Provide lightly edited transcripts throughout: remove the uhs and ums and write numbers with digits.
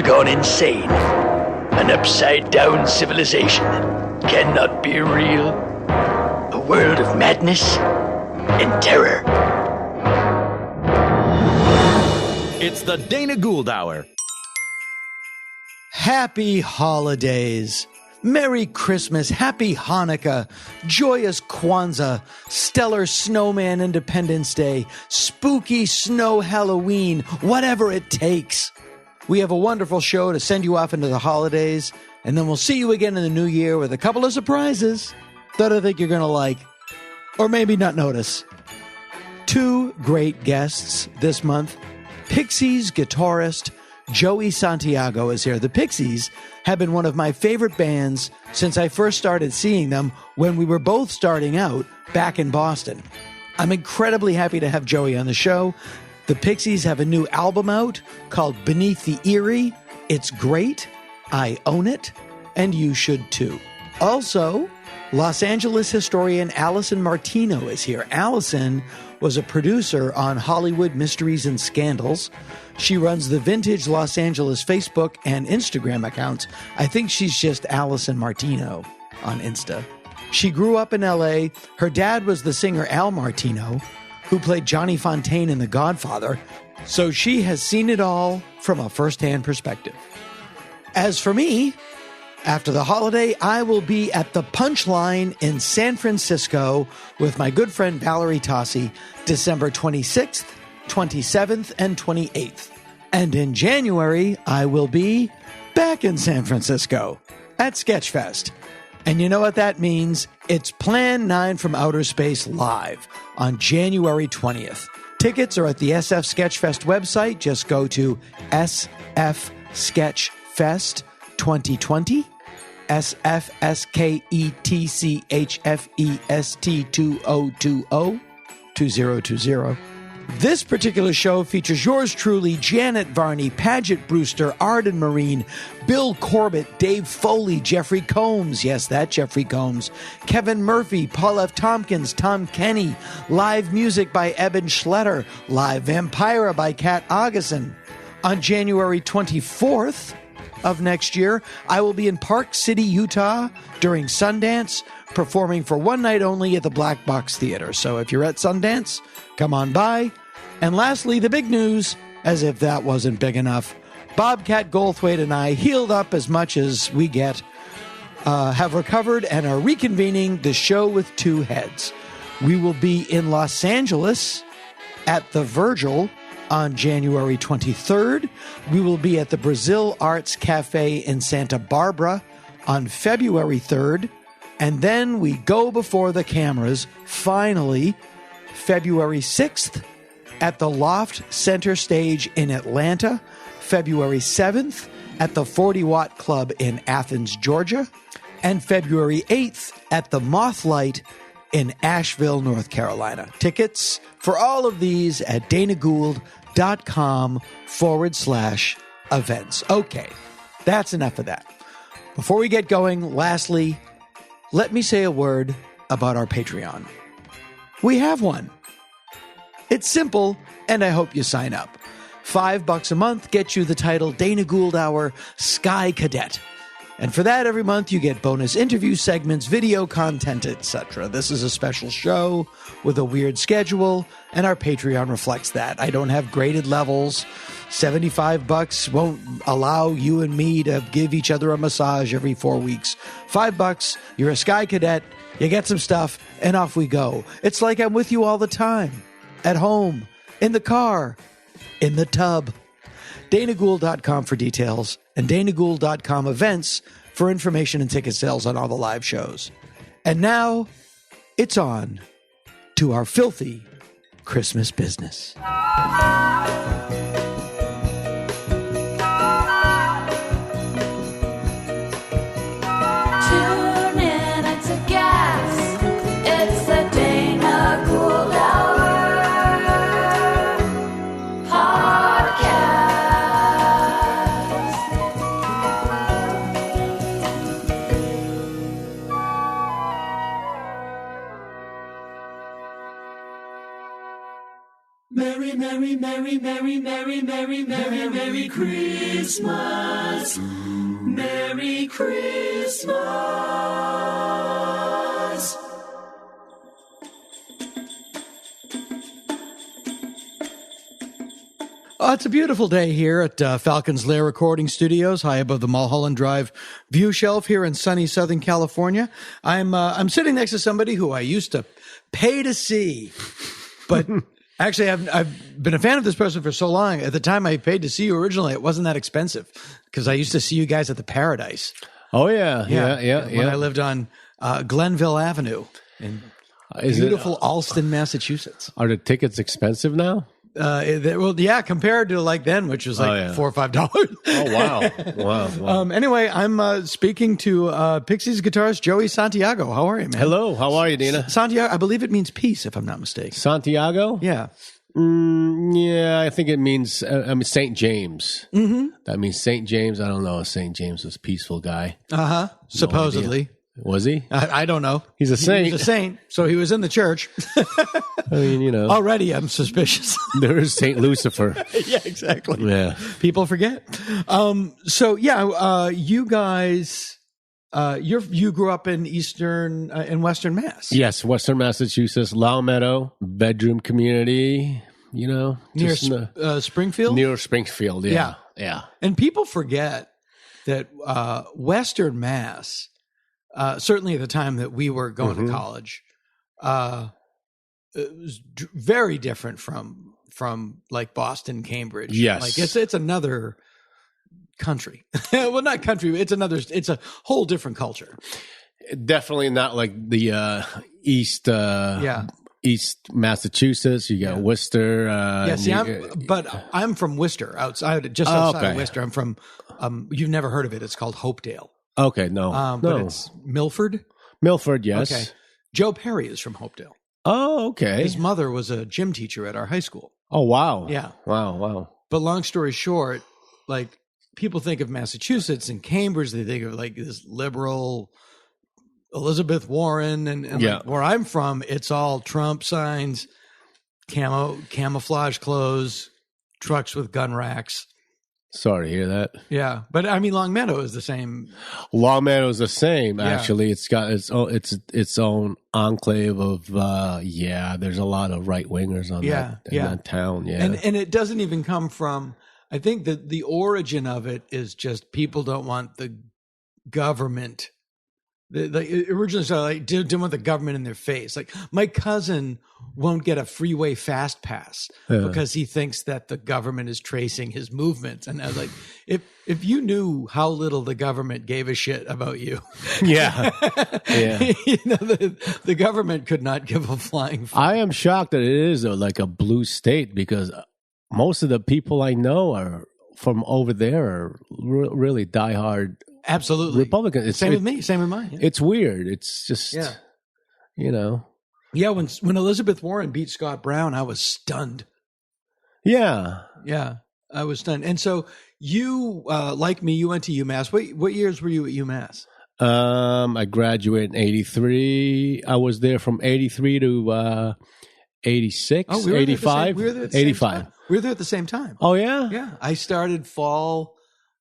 world gone insane. An upside-down civilization that cannot be real. A world of madness and terror. It's the Dana Gould Hour. Happy holidays. Merry Christmas, Happy Hanukkah, Joyous Kwanza, Stellar Snowman Independence Day, Spooky Snow Halloween, whatever it takes. We have a wonderful show to send you off into the holidays, and then we'll see you again in the new year with a couple of surprises that I think you're going to like, or maybe not notice. Two great guests this month. Pixies guitarist Joey Santiago is here. The Pixies have been one of my favorite bands since I first started seeing them when we were both starting out back in Boston. I'm incredibly happy to have Joey on the show. The Pixies have a new album out called Beneath The Eeire. It's great. I own it, and you should too. Also, Los Angeles historian Allison Martino is here. Allison was a producer on Hollywood Mysteries and Scandals. She runs the Vintage Los Angeles Facebook and Instagram accounts. I think she's just Allison Martino on Insta. She grew up in L.A. Her dad was the singer Al Martino, who played Johnny Fontaine in The Godfather, so she has seen it all from a first-hand perspective. As for me, after the holiday, I will be at the Punchline in San Francisco with my good friend Valerie Tossi, December 26th, 27th, and 28th. And in January, I will be back in San Francisco at Sketchfest. And you know what that means? It's Plan 9 from Outer Space live on January 20th. Tickets are at the SF Sketchfest website. Just go to SF Sketchfest 2020, SFSKETCHFEST 2020. This particular show features yours truly, Janet Varney, Paget Brewster, Arden Marine, Bill Corbett, Dave Foley, Jeffrey Combs, yes, that Jeffrey Combs, Kevin Murphy, Paul F. Tompkins, Tom Kenny, live music by Eben Schletter, live Vampira by Kat Augustin. On January 24th of next year, I will be in Park City, Utah during Sundance, performing for one night only at the Black Box Theater. So if you're at Sundance, come on by. And lastly, the big news, as if that wasn't big enough, Bobcat Goldthwait and I, healed up as much as we get, have recovered and are reconvening the show with two heads. We will be in Los Angeles at the Virgil on January 23rd. We will be at the Brazil Arts Cafe in Santa Barbara on February 3rd. And then we go before the cameras, finally, February 6th at the Loft Center Stage in Atlanta, February 7th at the 40 Watt Club in Athens, Georgia, and February 8th at the Mothlight in Asheville, North Carolina. Tickets for all of these at danagould.com/events. Okay, that's enough of that. Before we get going, lastly, let me say a word about our Patreon. We have one. It's simple, and I hope you sign up. $5 a month gets you the title Dana Gould Hour Sky Cadet. And for that, every month you get bonus interview segments, video content, etc. This is a special show with a weird schedule, and our Patreon reflects that. I don't have graded levels. $75 won't allow you and me to give each other a massage every 4 weeks. $5, you're a Sky Cadet, you get some stuff, and off we go. It's like I'm with you all the time. At home, in the car, in the tub. DanaGould.com for details, and DanaGould.com events for information and ticket sales on all the live shows. And now, it's on to our filthy Christmas business. Merry, merry, merry, merry, merry, merry, merry, merry Christmas. Merry Christmas. Oh, it's a beautiful day here at Falcon's Lair Recording Studios, high above the Mulholland Drive view shelf here in sunny Southern California. I'm sitting next to somebody who I used to pay to see, but actually I've been a fan of this person for so long. At the time I paid to see you originally, it wasn't that expensive because I used to see you guys at the Paradise. Oh yeah. When I lived on Glenville Avenue in beautiful Allston, Massachusetts. Are the tickets expensive now? Well, yeah, compared to like then, which was like $4 or $5. Oh, wow. Anyway, I'm speaking to Pixies guitarist Joey Santiago. How are you, man? Hello, how are you, Dina? Santiago, I believe it means peace, if I'm not mistaken. Santiago? Yeah. Yeah, I think it means, St. James. Mm-hmm. That means St. James. I don't know if St. James was a peaceful guy. Uh-huh. Supposedly. Was he? I don't know. He's a saint. He's a saint, so he was in the church. I mean, Already I'm suspicious. There is St. Lucifer. Yeah, exactly. Yeah. People forget. You guys, you grew up in in Western Mass. Yes, Western Massachusetts, Longmeadow, bedroom community, Near Springfield? Near Springfield, yeah. And people forget that Western Mass, certainly at the time that we were going to college, it was very different from like Boston, Cambridge. Yes. Like it's another country. Well, not country. It's a whole different culture. Definitely not like the East Massachusetts. You got Worcester. I'm from Worcester, outside of Worcester. I'm from. You've never heard of it? It's called Hopedale. Okay, no. But it's Milford. Milford, yes. Okay. Joe Perry is from Hopedale. Oh, okay. His mother was a gym teacher at our high school. Oh, wow. Yeah. Wow. But long story short, like people think of Massachusetts and Cambridge, they think of like this liberal Elizabeth Warren, and like where I'm from, it's all Trump signs, camouflage clothes, trucks with gun racks. Sorry to hear that. Yeah, but I mean, Longmeadow is the same. Longmeadow is the same. Yeah. Actually, it's got its own enclave of. There's a lot of right wingers on that town. Yeah, and it doesn't even come from. I think that the origin of it is just people don't want the government. It originally started like didn't want the government in their face. Like my cousin won't get a freeway fast pass because he thinks that the government is tracing his movements. And I was like, if you knew how little the government gave a shit about you, the government could not give a flying fuck. I am shocked that it is like a blue state because most of the people I know are from over there are really diehard. Absolutely. Republican. Same with me. Same with mine. Yeah. It's weird. It's just, Yeah, when Elizabeth Warren beat Scott Brown, I was stunned. Yeah. Yeah, I was stunned. And so you, like me, you went to UMass. What years were you at UMass? I graduated in 83. I was there from 83 to 86, 85. We were there at the 85. Same time. We were there at the same time. Oh, yeah? Yeah. I started fall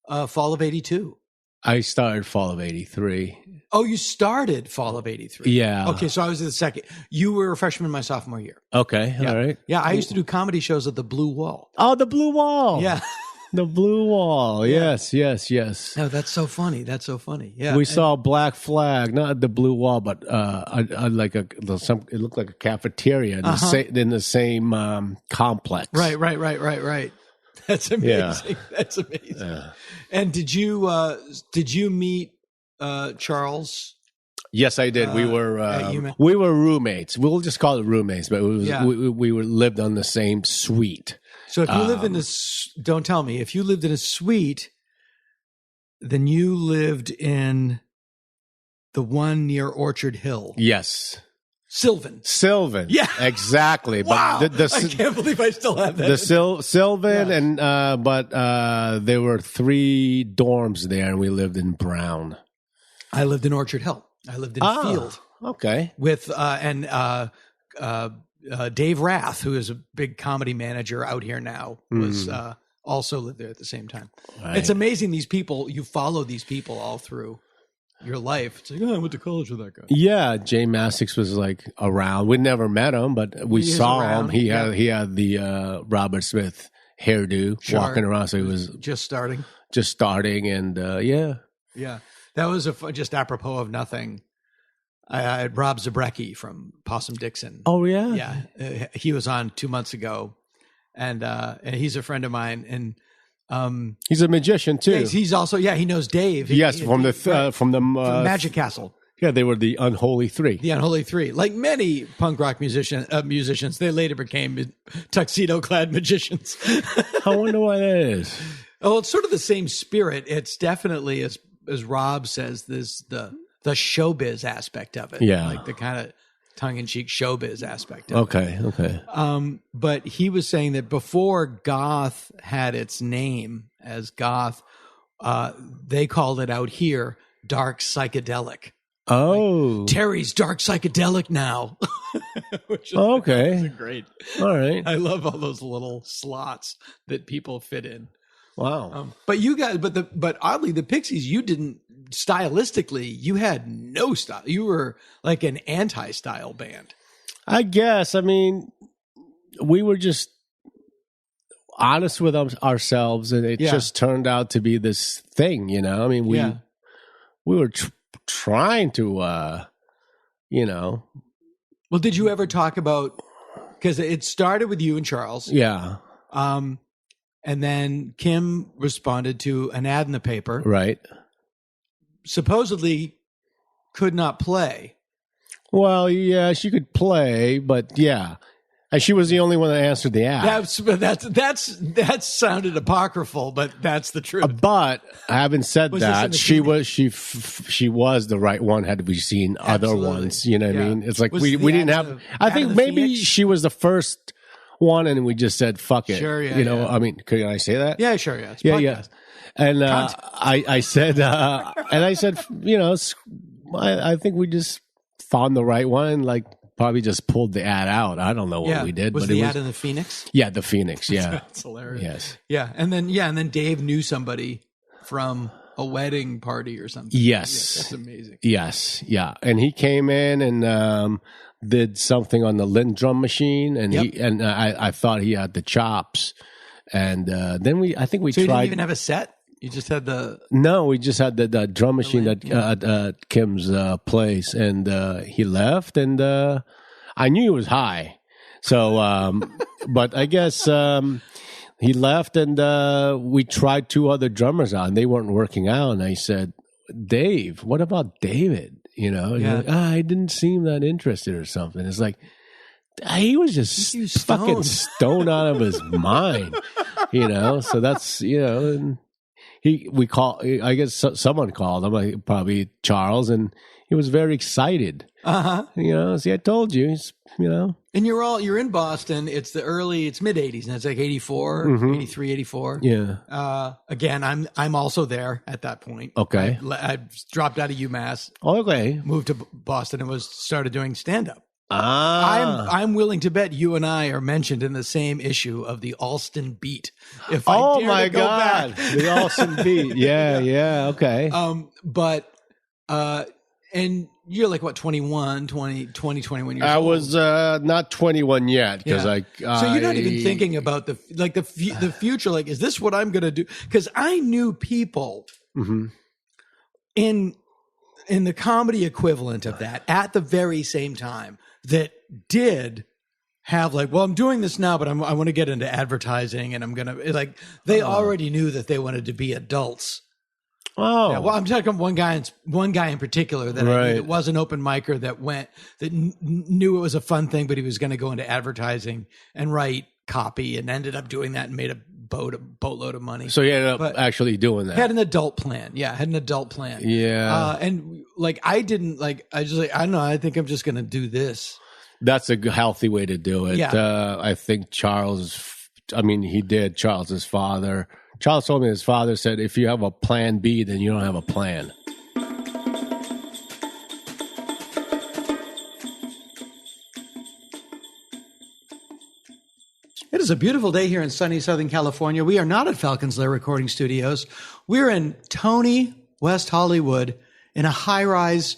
of 82. I started fall of 83. Oh, you started fall of 83. Yeah. Okay, so I was in the second. You were a freshman my sophomore year. Okay, Yeah. all right. Yeah, I used to do comedy shows at the Blue Wall. Oh, the Blue Wall. Yeah. The Blue Wall. Yes. Oh, that's so funny. Yeah. We saw a black flag, not the Blue Wall, but it looked like a cafeteria in the same complex. Right. That's amazing. Yeah. That's amazing. Yeah. And did you meet Charles? Yes, I did. We were roommates. We'll just call it roommates, but we lived on the same suite. So if you lived in don't tell me, if you lived in a suite, then you lived in the one near Orchard Hill. Yes. Sylvan. Yeah. Exactly. Wow. But I can't believe I still have that. The Sylvan but there were 3 dorms there and we lived in Brown. I lived in Orchard Hill. I lived in Field. Okay. With Dave Rath, who is a big comedy manager out here now, was also lived there at the same time. Right. It's amazing, these people, you follow these people all through your life. It's like, I went to college with that guy. Yeah, Jay Massix was like around. We never met him, but we saw him. He had the Robert Smith hairdo walking around, so he was just starting. And Yeah. That was just apropos of nothing. I had Rob Zabrecki from Possum Dixon. Oh yeah, yeah. He was on 2 months ago, and he's a friend of mine, and he's a magician too. Yeah, he's also he knows Dave. From the Magic Castle. Yeah, they were the Unholy Three. The Unholy Three, like many punk rock musicians, they later became tuxedo-clad magicians. I wonder why that is. Oh, it's sort of the same spirit. It's definitely, as Rob says, the showbiz aspect of it. Yeah. Like the kind of tongue-in-cheek showbiz aspect of it. Okay. But he was saying that before goth had its name as goth, they called it out here dark psychedelic. Oh. Like, Terry's dark psychedelic now. Which is great. All right. I love all those little slots that people fit in. Wow. But you guys, but oddly, the Pixies, you didn't stylistically, you had no style. You were like an anti-style band. I guess. I mean, we were just honest with ourselves, and it just turned out to be this thing. You know, I mean, we were trying to, Well, did you ever talk about? Because it started with you and Charles. Yeah. And then Kim responded to an ad in the paper. Right. Supposedly could not play. Well, yeah, she could play, but yeah. And she was the only one that answered the ad. That sounded apocryphal, but that's the truth. But having said that, she was the right one. Had we seen other ones, you know what I mean? It's like we didn't have. I think maybe Phoenix? She was the first one, and we just said fuck it. Sure, yeah. I mean, can I say that? Yeah, sure, yeah. Yeah. And I said, I think we just found the right one. Like, probably just pulled the ad out. I don't know what we did. Was the ad in the Phoenix? Yeah, the Phoenix. Yeah, that's hilarious. Yes. Yeah, and then Dave knew somebody from a wedding party or something. Yes, that's amazing. Yes, yeah, and he came in and did something on the Linn drum machine, and I thought he had the chops, and then I think we so tried. You didn't even have a set. You just had we just had the drum machine at Kim's place, and he left, and I knew he was high, so but I guess he left, and we tried 2 other drummers out, and they weren't working out, and I said, Dave, what about David? Like, I didn't seem that interested or something. It's like he was just fucking stoned out of his mind, so that's and I guess someone called him, like probably Charles, and he was very excited. See, I told you, And you're in Boston. It's mid 80s, and it's like 84, 83, 84. Yeah. Again, I'm also there at that point. Okay. I dropped out of UMass. Okay. Moved to Boston and started doing stand-up. I'm willing to bet you and I are mentioned in the same issue of the Alston Beat. If I dare my to go God, back. the Alston Beat. Yeah, okay. And you're like what, 21 years old? I was not 21 yet because so you're not even thinking about the future. Like, is this what I'm going to do? Because I knew people in the comedy equivalent of that at the very same time that did have like, well, I'm doing this now, but I want to get into advertising, and I'm going to they already knew that they wanted to be adults. Oh, yeah, well, I'm talking one guy in particular that I knew that was an open micer that knew it was a fun thing, but he was going to go into advertising and write copy, and ended up doing that and made a boatload of money. So he ended up actually doing that. Had an adult plan. Yeah, had an adult plan. Yeah. And I don't know, I think I'm just going to do this. That's a healthy way to do it. Yeah. I think Charles, Charles's father. Charles told me his father said, if you have a plan B, then you don't have a plan. It is a beautiful day here in sunny Southern California. We are not at Falcons Lair Recording Studios. We're in Tony, West Hollywood, in a high-rise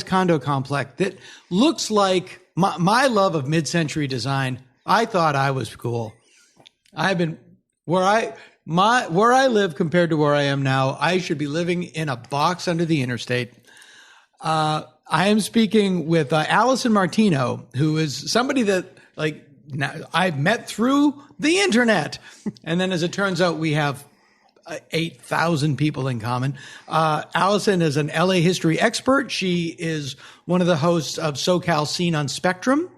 condo complex that looks like my love of mid-century design. I thought I was cool. I've been where I live compared to where I am now. I should be living in a box under the interstate. I am speaking with Allison Martino, who is somebody that I've met through the internet. And then as it turns out, we have 8,000 people in common. Allison is an LA history expert. She is one of the hosts of SoCal Scene on Spectrum.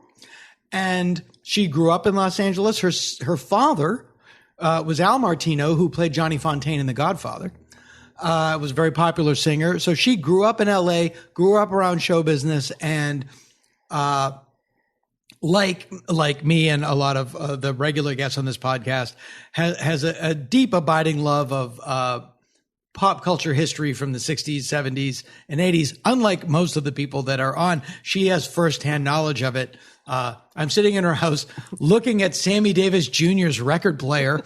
And she grew up in Los Angeles. Her father was Al Martino, who played Johnny Fontaine in The Godfather. Was a very popular singer. So she grew up in LA, grew up around show business, and like me and a lot of the regular guests on this podcast, has a deep, abiding love of pop culture history from the 60s, 70s, and 80s. Unlike most of the people that are on, she has firsthand knowledge of it. I'm sitting in her house looking at Sammy Davis Jr.'s record player.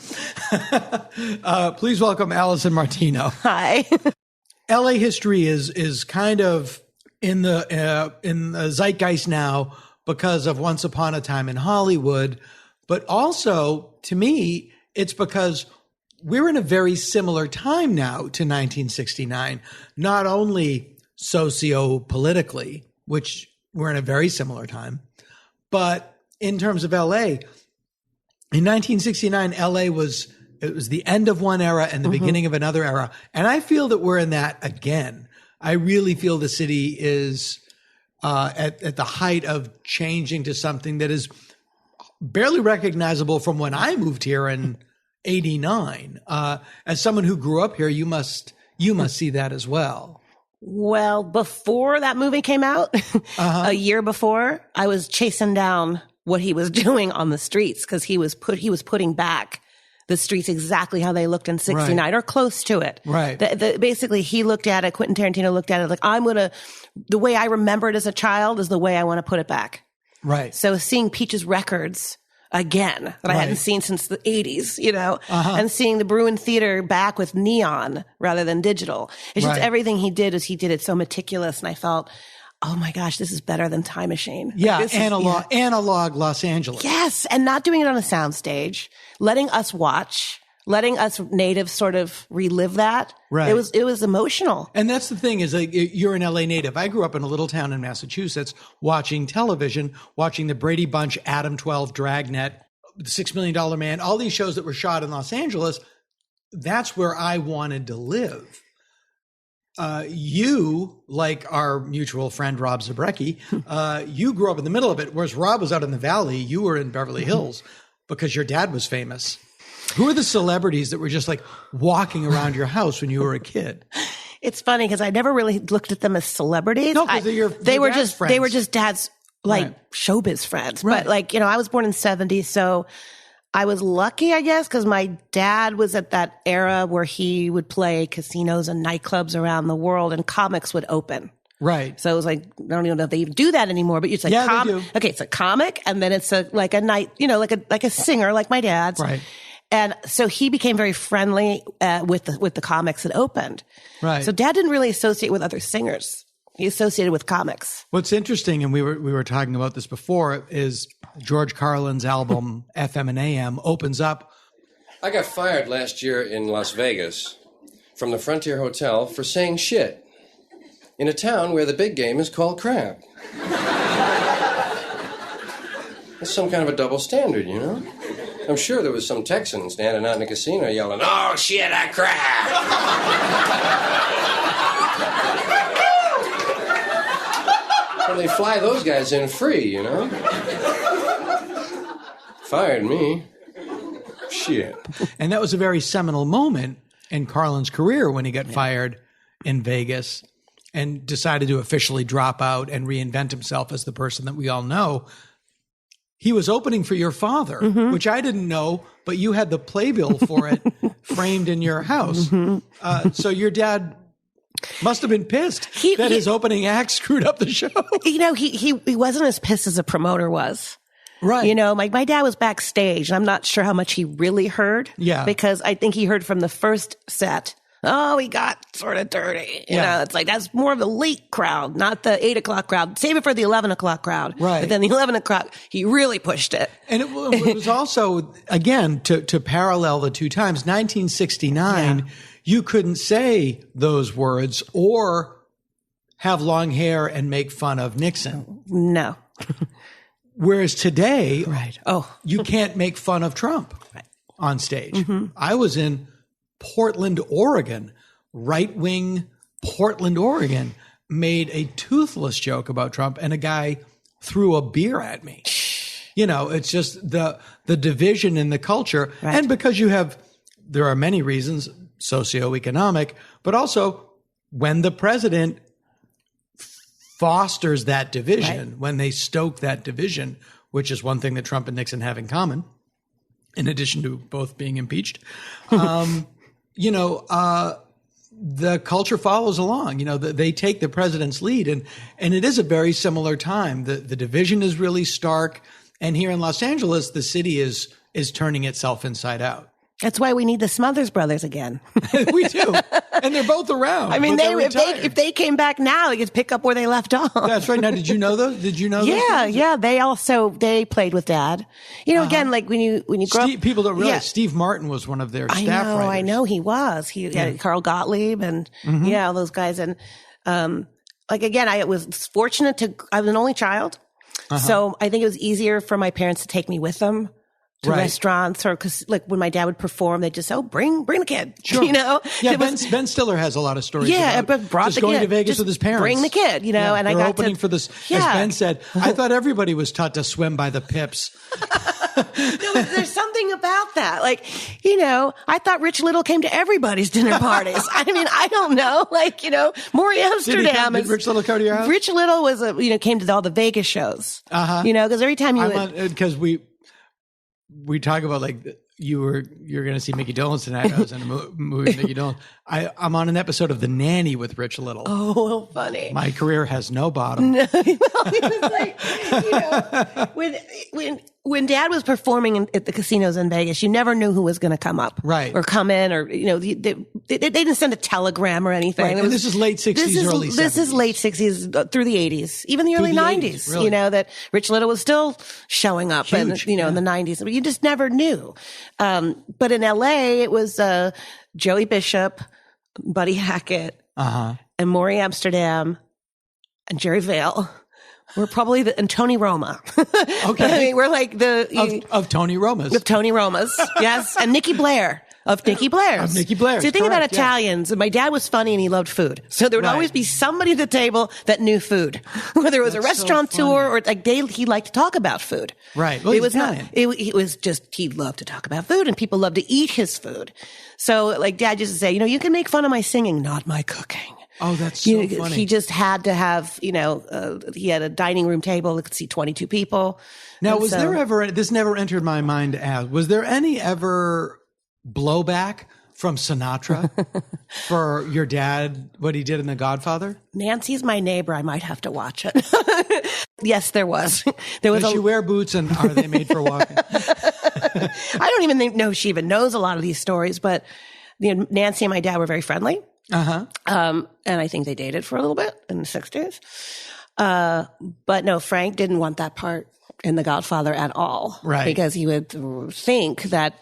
Please welcome Allison Martino. Hi. LA history is kind of in the zeitgeist now because of Once Upon a Time in Hollywood, but also to me, it's because we're in a very similar time now to 1969, not only socio-politically, which we're in a very similar time, but in terms of LA, in 1969, LA was the end of one era and the beginning of another era. And I feel that we're in that again. I really feel the city is at the height of changing to something that is barely recognizable from when I moved here in 89. As someone who grew up here, you must see that as well. Well, before that movie came out, a year before, I was chasing down what he was doing on the streets because he was putting back the streets exactly how they looked in 69 Right. or close to it. Right. Basically, he looked at it, Quentin Tarantino looked at it like, the way I remember it as a child is the way I want to put it back. Right. So seeing Peach's records again that I hadn't seen since the 80s, and seeing the Bruin Theater back with neon rather than digital. It's just everything he did it so meticulous. And I felt, oh my gosh, this is better than Time Machine. Yeah, analog Los Angeles. Yes, and not doing it on a soundstage, letting us watch, letting us natives sort of relive that. Right. It was emotional. And that's the thing is you're an LA native. I grew up in a little town in Massachusetts watching television, watching the Brady Bunch, Adam 12, Dragnet, The $6 Million Man, all these shows that were shot in Los Angeles. That's where I wanted to live. You, like our mutual friend Rob Zabrecki, you grew up in the middle of it, whereas Rob was out in the valley. You were in Beverly Hills because your dad was famous. Who are the celebrities that were just like walking around your house when you were a kid? It's funny because I never really looked at them as celebrities. No, because they were just dad's Right. showbiz friends. Right. But I was born in 70, so I was lucky, I guess, because my dad was at that era where he would play casinos and nightclubs around the world and comics would open. Right. So it was like, I don't even know if they even do that anymore, but it's like, Yeah, they do. Okay, it's a comic and then it's like a night, like a singer like my dad's. Right. And so he became very friendly with the comics that opened. Right. So dad didn't really associate with other singers. He associated with comics. What's interesting, and we were talking about this before, is George Carlin's album FM and AM opens up. I got fired last year in Las Vegas from the Frontier Hotel for saying shit in a town where the big game is called crab. It's some kind of a double standard, I'm sure there was some Texan standing out in the casino yelling, "Oh shit, I crab!" Well, they fly those guys in free, Fired me. Shit. And that was a very seminal moment in Carlin's career when he got fired in Vegas and decided to officially drop out and reinvent himself as the person that we all know. He was opening for your father, which I didn't know, but you had the playbill for it framed in your house. So your dad must have been pissed that his opening act screwed up the show. He wasn't as pissed as a promoter was. Right. You know, my dad was backstage, and I'm not sure how much he really heard. Yeah. Because I think he heard from the first set, oh, he got sort of dirty. You know, it's like, that's more of a late crowd, not the 8 o'clock crowd. Save it for the 11 o'clock crowd. Right. But then the 11 o'clock, he really pushed it. And it was also, again, to parallel the two times, 1969, you couldn't say those words or have long hair and make fun of Nixon. No. Whereas today, you can't make fun of Trump on stage. Mm-hmm. I was in Portland, Oregon, right-wing Portland, Oregon, made a toothless joke about Trump, and a guy threw a beer at me. You know, it's just the division in the culture. Right. And because there are many reasons, socioeconomic, but also when the president fosters that division, when they stoke that division, which is one thing that Trump and Nixon have in common, in addition to both being impeached, you know, the culture follows along. You know, they take the president's lead, and it is a very similar time. The division is really stark, and here in Los Angeles, the city is turning itself inside out. That's why we need the Smothers Brothers again. We do. And they're both around. I mean, if they came back now, they could pick up where they left off. That's right. Now, did you know those? Did you know those? Yeah. They played with Dad. You know, again, like when you grow up. People don't realize Steve Martin was one of their staff writers. I know he was. He had Carl Gottlieb and all those guys. And like, again, I was fortunate I was an only child. So I think it was easier for my parents to take me with them to restaurants, or because like when my dad would perform, they'd just say, bring the kid. Sure. You know? Yeah, Ben Stiller has a lot of stories about brought just the going kid. to Vegas Just with his parents. Bring the kid, you know, and I got opening for this, as Ben said, I thought everybody was taught to swim by the Pips. No, there's something about that. Like, you know, I thought Rich Little came to everybody's dinner parties. I mean, I don't know. Like, you know, Maury Amsterdam. Did Rich Little come to your house? Rich Little was, came to all the Vegas shows. You know, because every time because we talk about like you're going to see Mickey Dolenz tonight. I was in a movie with Mickey Dolenz. I'm on an episode of The Nanny with Rich Little. Oh, funny. My career has no bottom. No, well, it was like, you know, when Dad was performing at the casinos in Vegas, you never knew who was going to come up, or come in, or you know, they didn't send a telegram or anything. Right. And this is late '60s, early '70s. This is late '60s through the '80s, even the early '90s. Really. You know that Rich Little was still showing up, Huge, and in the '90s, but you just never knew. But in LA, it was Joey Bishop, Buddy Hackett, and Maury Amsterdam, and Jerry Vale. We're probably and Tony Roma. Okay. I mean, we're like of Tony Roma's. Of Tony Roma's, yes. And Nikki Blair. Of Nikki Blair's. Of Nikki Blair's. So you think about Italians, and my dad was funny and he loved food. So there would always be somebody at the table that knew food. Whether it was a restaurateur or like he liked to talk about food. Right. Well, it was he loved to talk about food, and people loved to eat his food. So like Dad used to say, you can make fun of my singing, not my cooking. Oh, that's so funny. He just had to have, he had a dining room table that could seat 22 people. Now, there ever, this never entered my mind was there any ever blowback from Sinatra for your dad, what he did in The Godfather? Nancy's my neighbor. I might have to watch it. Yes, there was. Does she wear boots, and are they made for walking? I don't even know if she even knows a lot of these stories, but Nancy and my dad were very friendly. And I think they dated for a little bit in the 60s. But no, Frank didn't want that part in The Godfather at all. Right. Because he would think that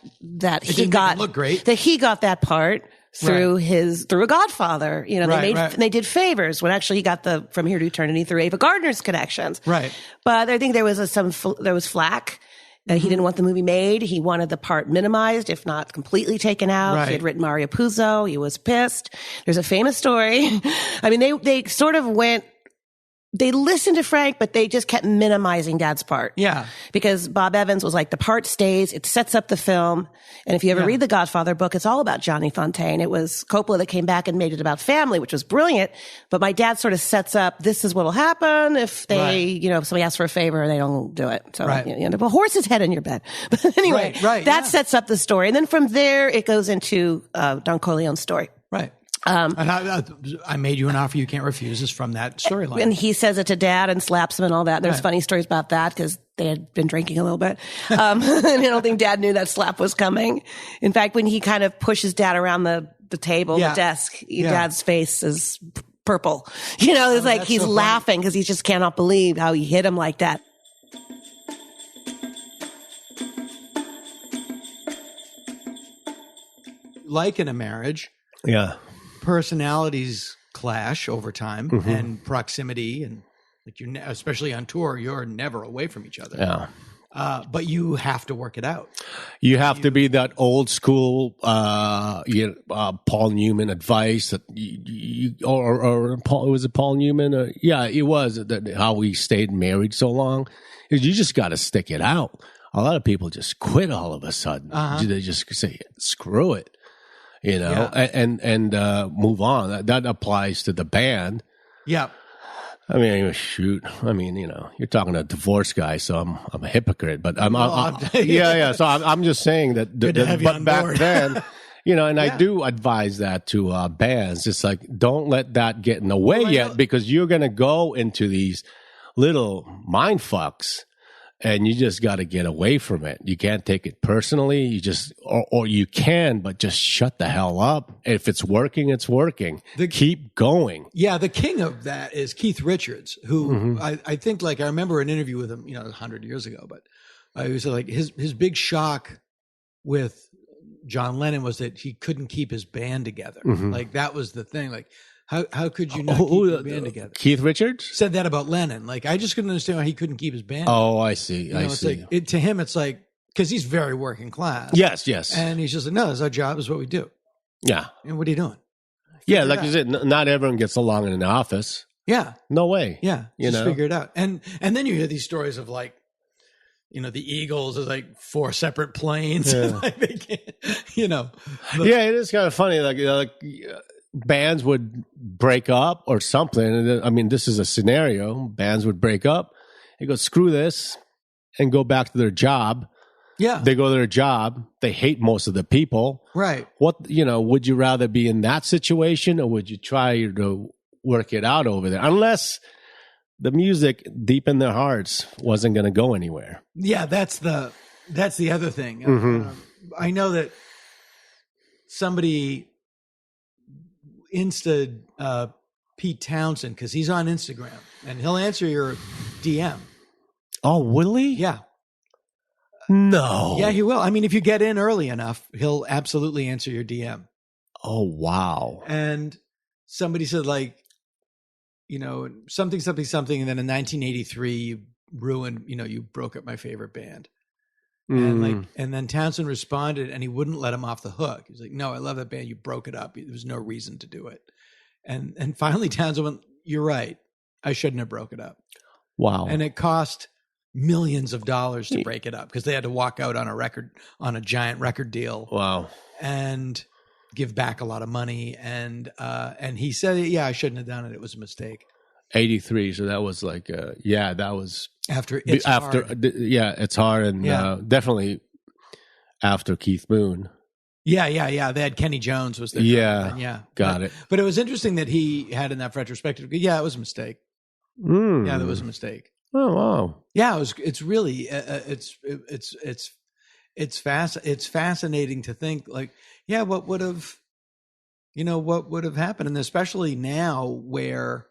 he got look great. That he got that part through a Godfather. They did favors when actually he got the From Here to Eternity through Ava Gardner's connections. Right. But I think there was flack. He didn't want the movie made. He wanted the part minimized, if not completely taken out. Right. He had written Mario Puzo. He was pissed. There's a famous story. I mean, they sort of they listened to Frank, but they just kept minimizing Dad's part. Yeah. Because Bob Evans was like, the part stays. It sets up the film. And if you ever read the Godfather book, it's all about Johnny Fontaine. It was Coppola that came back and made it about family, which was brilliant. But my dad sort of sets up, this is what will happen if they, if somebody asks for a favor and they don't do it. So you end up a horse's head in your bed. But anyway, that sets up the story. And then from there, it goes into Don Corleone's story. Right. And I made you an offer you can't refuse is from that storyline. And he says it to Dad and slaps him and all that. There's funny stories about that because they had been drinking a little bit. And I don't think Dad knew that slap was coming. In fact, when he kind of pushes Dad around the table, the desk, Dad's face is purple. It's like he's laughing because he just cannot believe how he hit him like that. Like in a marriage, personalities clash over time and proximity, and like especially on tour, you're never away from each other. Yeah. But you have to work it out. You have to be that old school, Paul Newman advice that or Paul, was it Paul Newman? Yeah, it was that how we stayed married so long. Is you just got to stick it out. A lot of people just quit all of a sudden. They just say, screw it. And move on. That applies to the band. Yeah. I mean, shoot. I mean, you're talking to a divorced guy, so I'm a hypocrite. But yeah. So I'm just saying that. But back then, and I do advise that to bands. It's like don't let that get in the way yet, because you're going to go into these little mind fucks. And you just got to get away from it. You can't take it personally. You just, or you can, but just shut the hell up. If it's working, it's working. Keep going. Yeah, the king of that is Keith Richards, who I think, like, I remember an interview with him, 100 years ago. But I was like, his big shock with John Lennon was that he couldn't keep his band together. Like that was the thing. Like, how could you not keep your band together? Keith Richards said that about Lennon. Like, I just couldn't understand why he couldn't keep his band. Oh, I see. I see. Like, to him, it's like, because he's very working class. Yes. And he's just like, no, this is our job. This is what we do. Yeah. And what are you doing? Yeah, like you said, not everyone gets along in an office. Yeah. No way. Yeah. Just figure it out. And then you hear these stories of like, the Eagles is like 4 separate planes. Yeah. Like they can't, Yeah, it is kind of funny. Like bands would break up or something. And I mean, this is a scenario. Bands would break up. They go, screw this, and go back to their job. Yeah. They go to their job. They hate most of the people. Right. What, would you rather be in that situation, or would you try to work it out over there? Unless the music deep in their hearts wasn't going to go anywhere. Yeah, that's the other thing. I know that somebody Insta Pete Townsend, because he's on Instagram and he'll answer your DM. Oh, will he? Yeah. No. Yeah, he will. I mean, if you get in early enough, he'll absolutely answer your DM. Oh, wow. And somebody said, like, something, and then in 1983, you ruined, you broke up my favorite band. And then Townsend responded, and he wouldn't let him off the hook. He's like, no, I love that band. You broke it up. There was no reason to do it. And finally Townsend went, you're right. I shouldn't have broke it up. Wow. And it cost millions of dollars to break it up because they had to walk out on a giant record deal. Wow. And give back a lot of money. And he said, yeah, I shouldn't have done it. It was a mistake. 83. So that was like, that was after It's Hard. It's hard. And definitely after Keith Moon. Yeah. They had Kenny Jones was there. Yeah. Got it. But it was interesting that he had in that retrospective. Yeah, it was a mistake. Yeah, there was a mistake. Oh, wow. Yeah, it's really, it's fascinating to think like, yeah, what would have happened? And especially now where,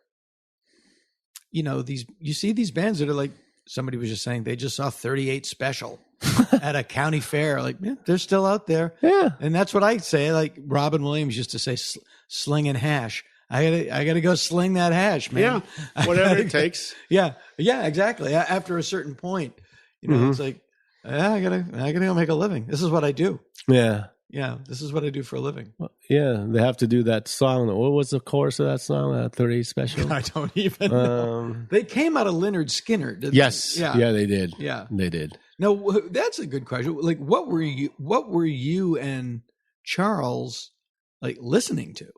you see these bands that are like, somebody was just saying they just saw 38 Special at a county fair. Like, yeah, they're still out there. Yeah. And that's what I say. Like Robin Williams used to say, sling and hash. I gotta go sling that hash, man. Yeah. Whatever it takes. Yeah. Yeah, exactly. After a certain point, it's like, I gotta go make a living. This is what I do. Yeah. Yeah, this is what I do for a living. Yeah, they have to do that song. What was the chorus of that song? That 38 Special? I don't even know. They came out of Lynyrd Skynyrd, didn't yes. they? Yeah, they did. Yeah, they did. No, that's a good question. Like, what were you and Charles like listening to?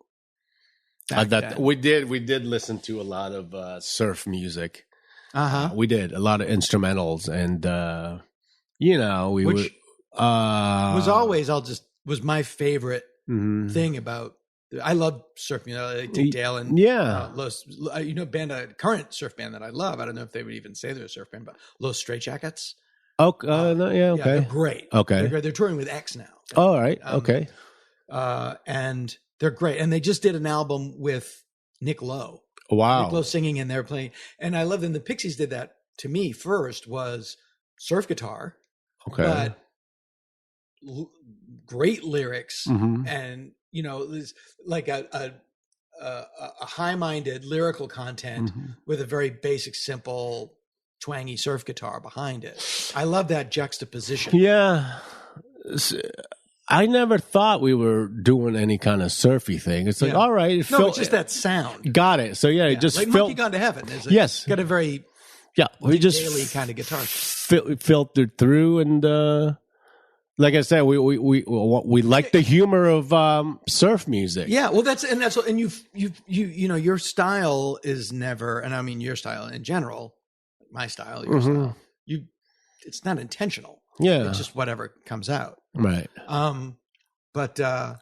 We did listen to a lot of surf music. We did a lot of instrumentals, and was always was my favorite thing about I love surf music. Like Dick Dale and band, a current surf band that I love. I don't know if they would even say they're a surf band, but Los Straitjackets. Okay. Yeah, they're great. Okay. They're touring with X now. All right. Okay. And they're great. And they just did an album with Nick Lowe. Wow. Nick Lowe singing and they're playing. And I love them. The Pixies did that to me first was surf guitar. Okay. But great lyrics. And, there's like a high-minded lyrical content with a very basic, simple, twangy surf guitar behind it. I love that juxtaposition. Yeah. I never thought we were doing any kind of surfy thing. It's like, all right. It's just that sound. Got it. So, it just like Monkey Gone to Heaven. Yes. Got a very we just daily kind of guitar. Filtered through and... like I said, we like the humor of surf music. Yeah, well, and your style is never, and I mean your style in general, my style, your style. It's not intentional. Yeah, it's just whatever comes out. Right. But so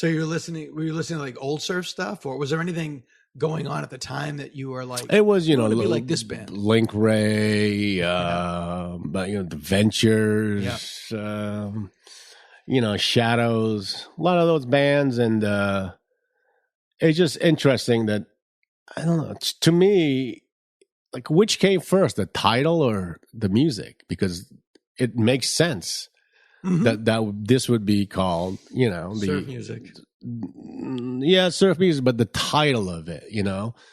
were you listening to like old surf stuff, or was there anything going on at the time that you were like? It was, like this band, Link Ray, but the Ventures, Shadows, a lot of those bands, and it's just interesting that I don't know. To me, like which came first, the title or the music? Because it makes sense that this would be called, surf music. Yeah, surf music, but the title of it,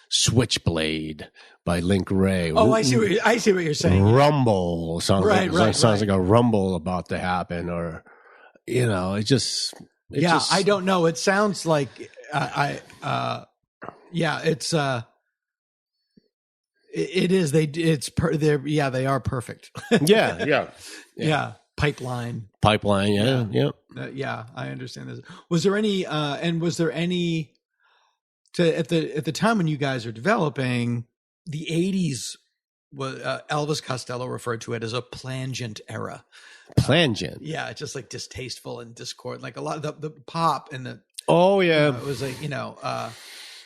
Switchblade by Link Ray. Oh, I see what you're saying. Rumble sounds like a rumble about to happen, or it just. I don't know. It sounds like it's it is. They are perfect. Yeah. Pipeline. Yeah. I understand this. Was there any at the time when you guys are developing the 80s, was Elvis Costello referred to it as a plangent era. Plangent. Yeah, just like distasteful and discord, like a lot of the pop and the it was like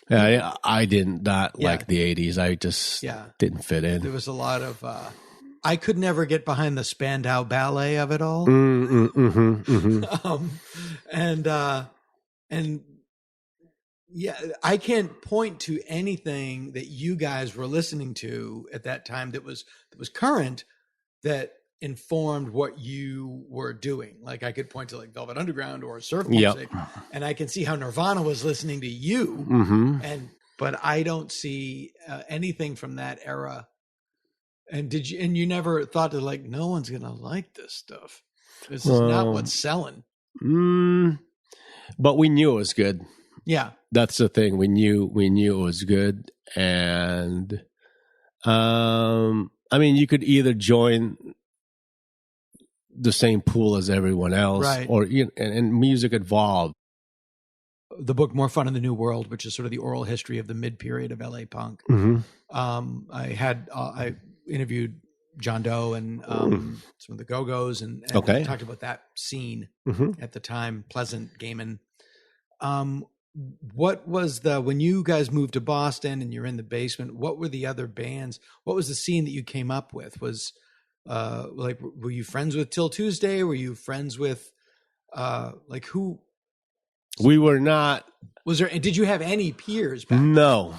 I did not like the 80s. I just didn't fit in. There was a lot of I could never get behind the Spandau Ballet of it all. I can't point to anything that you guys were listening to at that time that was current that informed what you were doing. Like I could point to like Velvet Underground or surf music, and I can see how Nirvana was listening to you, but I don't see anything from that era. And you never thought that like, no one's going to like this stuff. This is not what's selling. But we knew it was good. Yeah. That's the thing. We knew it was good. And, you could either join the same pool as everyone else, right, or, and music evolved. The book More Fun in the New World, which is sort of the oral history of the mid-period of LA punk. I interviewed John Doe and some of the Go-Go's and talked about that scene at the time, Pleasant, Gaiman. What was when you guys moved to Boston and you're in the basement, what were the other bands? What was the scene that you came up with? Was were you friends with Till Tuesday? Were you friends with who? We were not. Was there? Did you have any peers back then? No.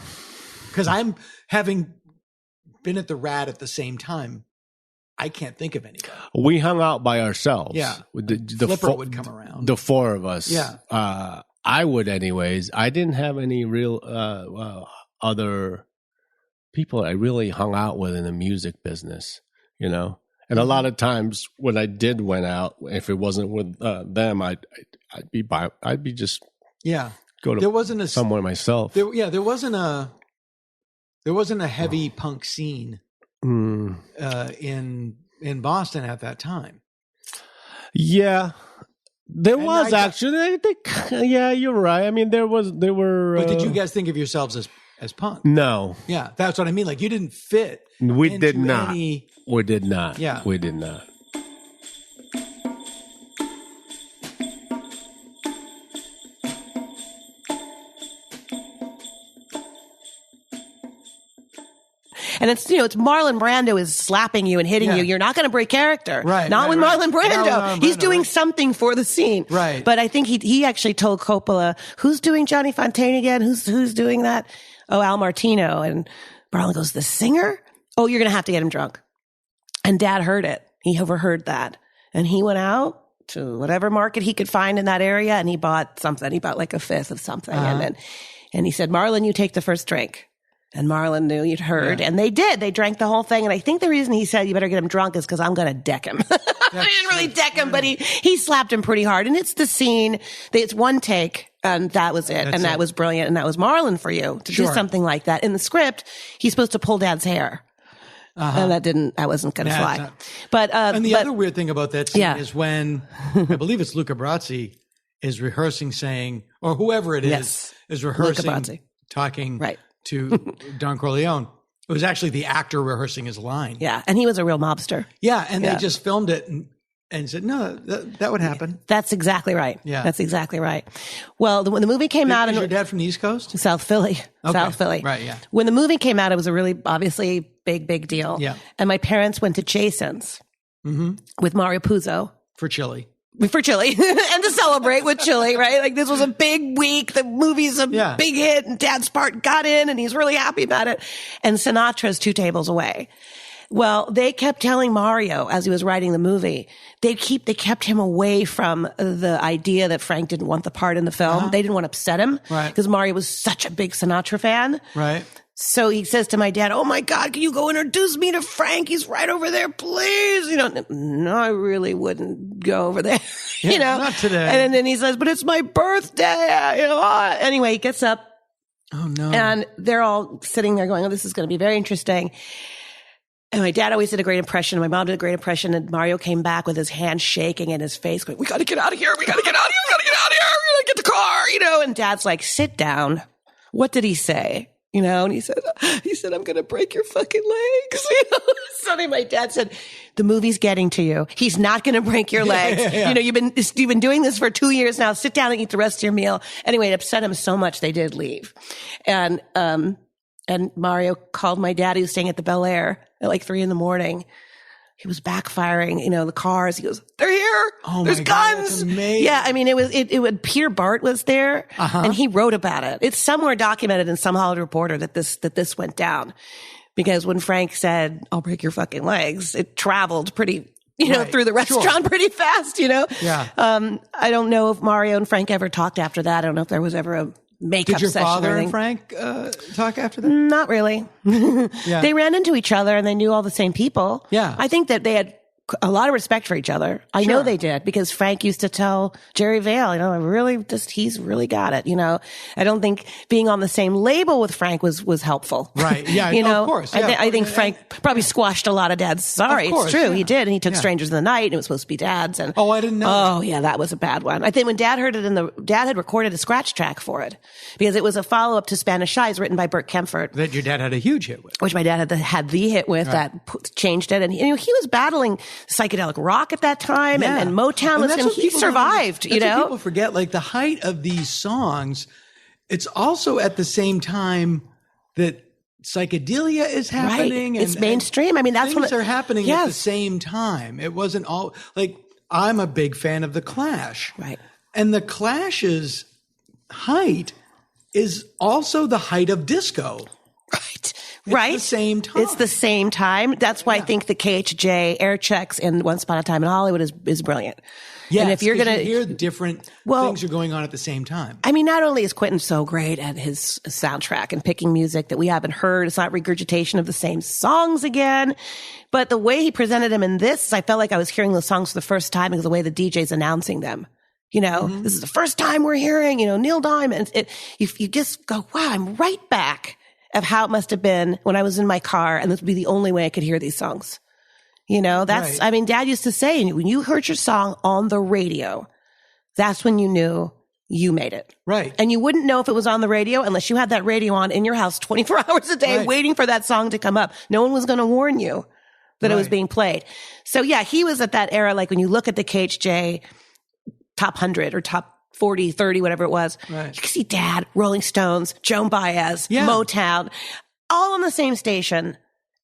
Because I'm having been at the Rad at the same time. I can't think of anybody. We hung out by ourselves. Yeah. The Flipper would come around. The four of us. Yeah. I would anyways. I didn't have any real other people I really hung out with in the music business, And a lot of times when I did went out, if it wasn't with them, I'd be just go to somewhere myself. There wasn't a heavy punk scene in Boston at that time. Yeah, there was actually. I think, yeah, you're right. I mean, there were. But did you guys think of yourselves as punk? No. Yeah, that's what I mean. Like you didn't fit. We did not. We did not. Yeah, we did not. And it's, it's Marlon Brando is slapping you and hitting you. You're not going to break character. Right. Not with Marlon Brando. He's doing something for the scene. Right. But I think he actually told Coppola, who's doing Johnny Fontaine again? Who's doing that? Oh, Al Martino. And Marlon goes, the singer? Oh, you're going to have to get him drunk. And Dad heard it. He overheard that. And he went out to whatever market he could find in that area, and he bought something. He bought like a fifth of something. And he said, Marlon, you take the first drink. And Marlon knew you'd heard. And they did. They drank the whole thing. And I think the reason he said you better get him drunk is because I'm going to deck him. I didn't really deck him, but he slapped him pretty hard. And it's the scene. It's one take. And that was it. That was brilliant. And that was Marlon for you to do something like that. In the script, he's supposed to pull Dad's hair. And that wasn't going to fly. But the other weird thing about that scene is when I believe it's Luca Brasi is rehearsing, saying, or whoever it is rehearsing, talking to Don Corleone. It was actually the actor rehearsing his line. Yeah, and he was a real mobster. Yeah, and they just filmed it and said, no, that would happen. That's exactly right. Yeah. That's exactly right. Well, when the movie came out... Is your dad from the East Coast? South Philly. Okay. South Philly. Right, yeah. When the movie came out, it was a really, obviously, big deal. Yeah. And my parents went to Jason's with Mario Puzo. For chili. And to celebrate with chili, right? Like, this was a big week. The movie's a big hit, and Dad's part got in, and he's really happy about it. And Sinatra's 2 tables away. Well, they kept telling Mario as he was writing the movie, they kept him away from the idea that Frank didn't want the part in the film. They didn't want to upset him because Mario was such a big Sinatra fan. Right. So he says to my dad, oh my God, can you go introduce me to Frank? He's right over there, please. No, I really wouldn't go over there. Not today. And then he says, but it's my birthday. Anyway, he gets up. Oh no. And they're all sitting there going, oh, this is going to be very interesting. And my dad always did a great impression. My mom did a great impression. And Mario came back with his hand shaking and his face going, we got to get out of here. We got to get out of here. We got to get out of here. We got to get the car, And Dad's like, sit down. What did he say? And he said, I'm going to break your fucking legs. Suddenly my dad said, the movie's getting to you. He's not going to break your legs. You've been doing this for 2 years now. Sit down and eat the rest of your meal. Anyway, it upset him so much they did leave. And Mario called my dad. He was staying at the Bel Air at like 3 a.m. He was backfiring, the cars. He goes, they're here. Oh, there's my guns. God, that's amazing. Yeah. I mean, Peter Bart was there and he wrote about it. It's somewhere documented in some Hollywood Reporter that this went down because when Frank said, I'll break your fucking legs, it traveled pretty, through the restaurant pretty fast, Yeah. I don't know if Mario and Frank ever talked after that. I don't know if there was ever a makeup Did your session father or and Frank talk after that? Not really. They ran into each other and they knew all the same people. Yeah. I think that they had a lot of respect for each other. I know they did because Frank used to tell Jerry Vale, he's really got it. I don't think being on the same label with Frank was helpful. Right. Yeah. Of course. Yeah. I think Frank probably squashed a lot of Dad's. Sorry, course, it's true. yeah. He did. And he took Strangers in the Night and it was supposed to be Dad's. And I didn't know. Oh yeah, that was a bad one. I think when Dad heard it Dad had recorded a scratch track for it because it was a follow up to Spanish Shies written by Burt Kempfert. That your dad had a huge hit with. Which my dad had the hit with that changed it. And he was battling psychedelic rock at that time and Motown and he survived, What people forget, like the height of these songs, it's also at the same time that psychedelia is happening. Right. It's mainstream. I mean, that's things are happening at the same time. It wasn't all like I'm a big fan of the Clash. Right. And the Clash's height is also the height of disco. Right. It's the same time. It's the same time. That's why I think the KHJ air checks in Once Upon a Time in Hollywood is brilliant. Yes, and if you're going to hear different things are going on at the same time. I mean, not only is Quentin so great at his soundtrack and picking music that we haven't heard, it's not regurgitation of the same songs again, but the way he presented them in this, I felt like I was hearing those songs for the first time because of the way the DJ's announcing them. This is the first time we're hearing, Neil Diamond. You just go, wow, I'm right back of how it must have been when I was in my car and this would be the only way I could hear these songs. That's, I mean, Dad used to say, when you heard your song on the radio, that's when you knew you made it. Right. And you wouldn't know if it was on the radio unless you had that radio on in your house 24 hours a day waiting for that song to come up. No one was going to warn you that it was being played. So yeah, he was at that era. Like when you look at the KHJ top 100 or top 40, 30, whatever it was. Right. You can see Dad, Rolling Stones, Joan Baez, Motown, all on the same station.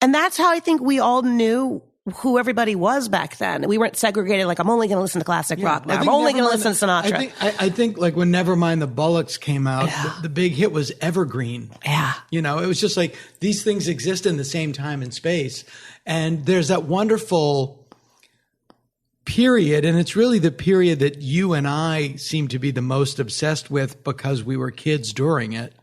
And that's how I think we all knew who everybody was back then. We weren't segregated like, I'm only going to listen to classic rock now. I'm only going to listen to Sinatra. I think like when Nevermind the Bollocks came out, the big hit was Evergreen. Yeah. You know, it was just like these things exist in the same time and space. And there's that wonderful period, and it's really the period that you and I seem to be the most obsessed with because we were kids during it.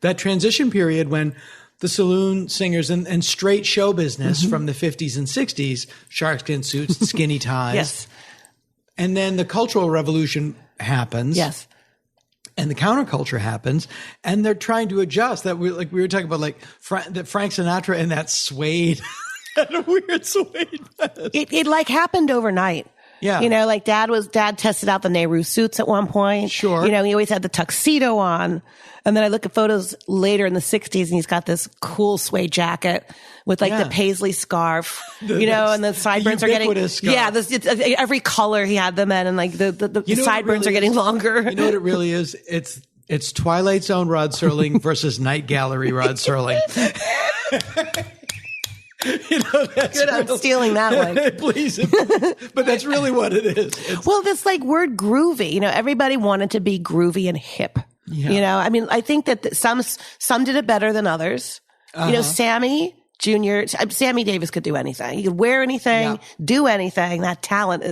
That transition period when the saloon singers and straight show business from the 50s and 60s, sharkskin suits, skinny ties. Yes. And then the Cultural Revolution happens. Yes. And the counterculture happens, and they're trying to adjust. That we were talking about, like that Frank Sinatra and that suede, that weird suede vest. It like happened overnight. Yeah. You know, like dad tested out the Nehru suits at one point. Sure. You know, he always had the tuxedo on. And then I look at photos later in the 60s and he's got this cool suede jacket with like the paisley scarf, you know, and the sideburns are getting, every color he had them in, and like the sideburns are getting longer. You know what it really is? It's Twilight Zone Rod Serling versus Night Gallery Rod Serling. You know, that's good. I'm stealing that one. Please. But that's really what it is. Well, this like word groovy, you know, everybody wanted to be groovy and hip. Yeah. You know, I mean, I think that some did it better than others. You know, Sammy Davis could do anything. He could wear anything, do anything. That talent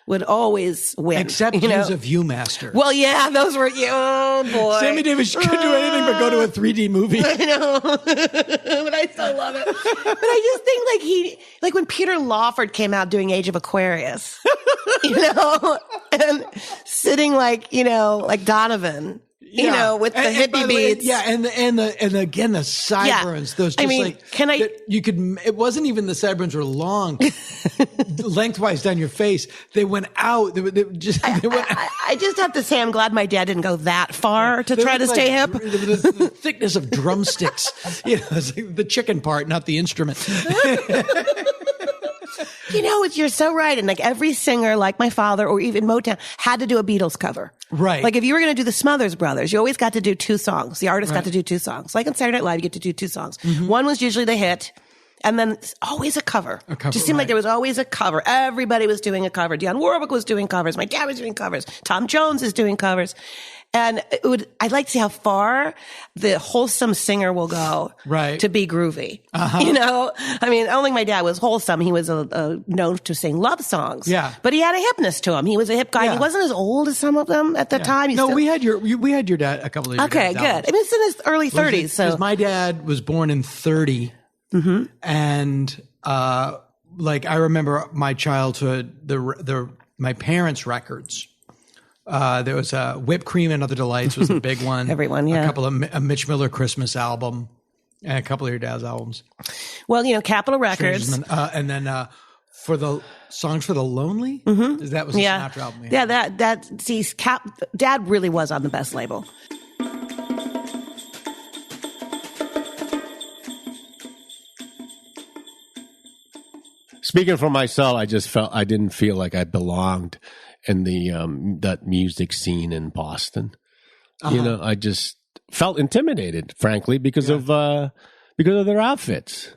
would always win. Except you know? Use a Viewmaster. Well, yeah, those were, oh boy. Sammy Davis could do anything but go to a 3D movie. I know. But I still love it. But I just think like when Peter Lawford came out doing Age of Aquarius, you know, and sitting like, you know, like Donovan. You know, with the hippie beads. Yeah, and again the sideburns. Those just it wasn't even the sideburns were long, lengthwise down your face. They went out. I just have to say, I'm glad my dad didn't go that far to try to stay hip. The thickness of drumsticks. You know, it's like the chicken part, not the instrument. You know, you're so right. And like every singer, like my father or even Motown, had to do a Beatles cover. Right. Like if you were going to do the Smothers Brothers, you always got to do 2 songs. The artist got to do 2 songs. Like on Saturday Night Live, you get to do 2 songs. Mm-hmm. One was usually the hit. And then always a cover. Just seemed like there was always a cover. Everybody was doing a cover. Dionne Warwick was doing covers. My dad was doing covers. Tom Jones is doing covers. And I'd like to see how far the wholesome singer will go to be groovy. Uh-huh. You know, I mean, I don't think my dad was wholesome. He was known to sing love songs. Yeah. But he had a hipness to him. He was a hip guy. Yeah. He wasn't as old as some of them at the time. We had your dad a couple of years. Okay, good. I mean, it's in his early 30s. Because my dad was born in 30. Mm-hmm. And like I remember my childhood, my parents' records. There was Whipped Cream and Other Delights was a big one. Everyone, yeah. A couple of a Mitch Miller Christmas album, and a couple of your dad's albums. Well, you know, Capitol Records, and then for the Songs for the Lonely, that was a Sinatra album. Yeah, Dad really was on the best label. Speaking for myself, I didn't feel like I belonged in the that music scene in Boston. You know, I just felt intimidated, frankly, because of their outfits.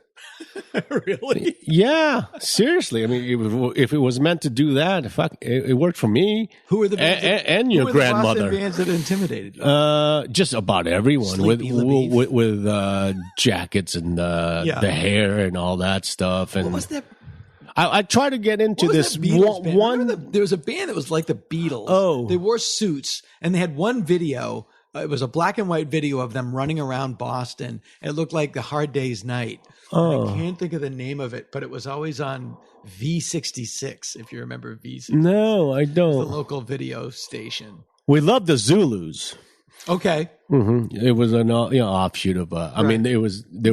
Really? Yeah, seriously. I mean, if it was meant to do that, it worked for me. Who were the bands and your grandmother? Who were the bands that intimidated you? Just about everyone with jackets and the hair and all that stuff. And what was that? I try to get into this one. There was a band that was like the Beatles. Oh, they wore suits and they had one video. It was a black and white video of them running around Boston. It looked like the Hard Day's Night. Oh. I can't think of the name of it, but it was always on V66. If you remember V66. No, I don't. It was the local video station. We loved the Zulus. Okay. Mm-hmm. It was an offshoot of. I mean, they were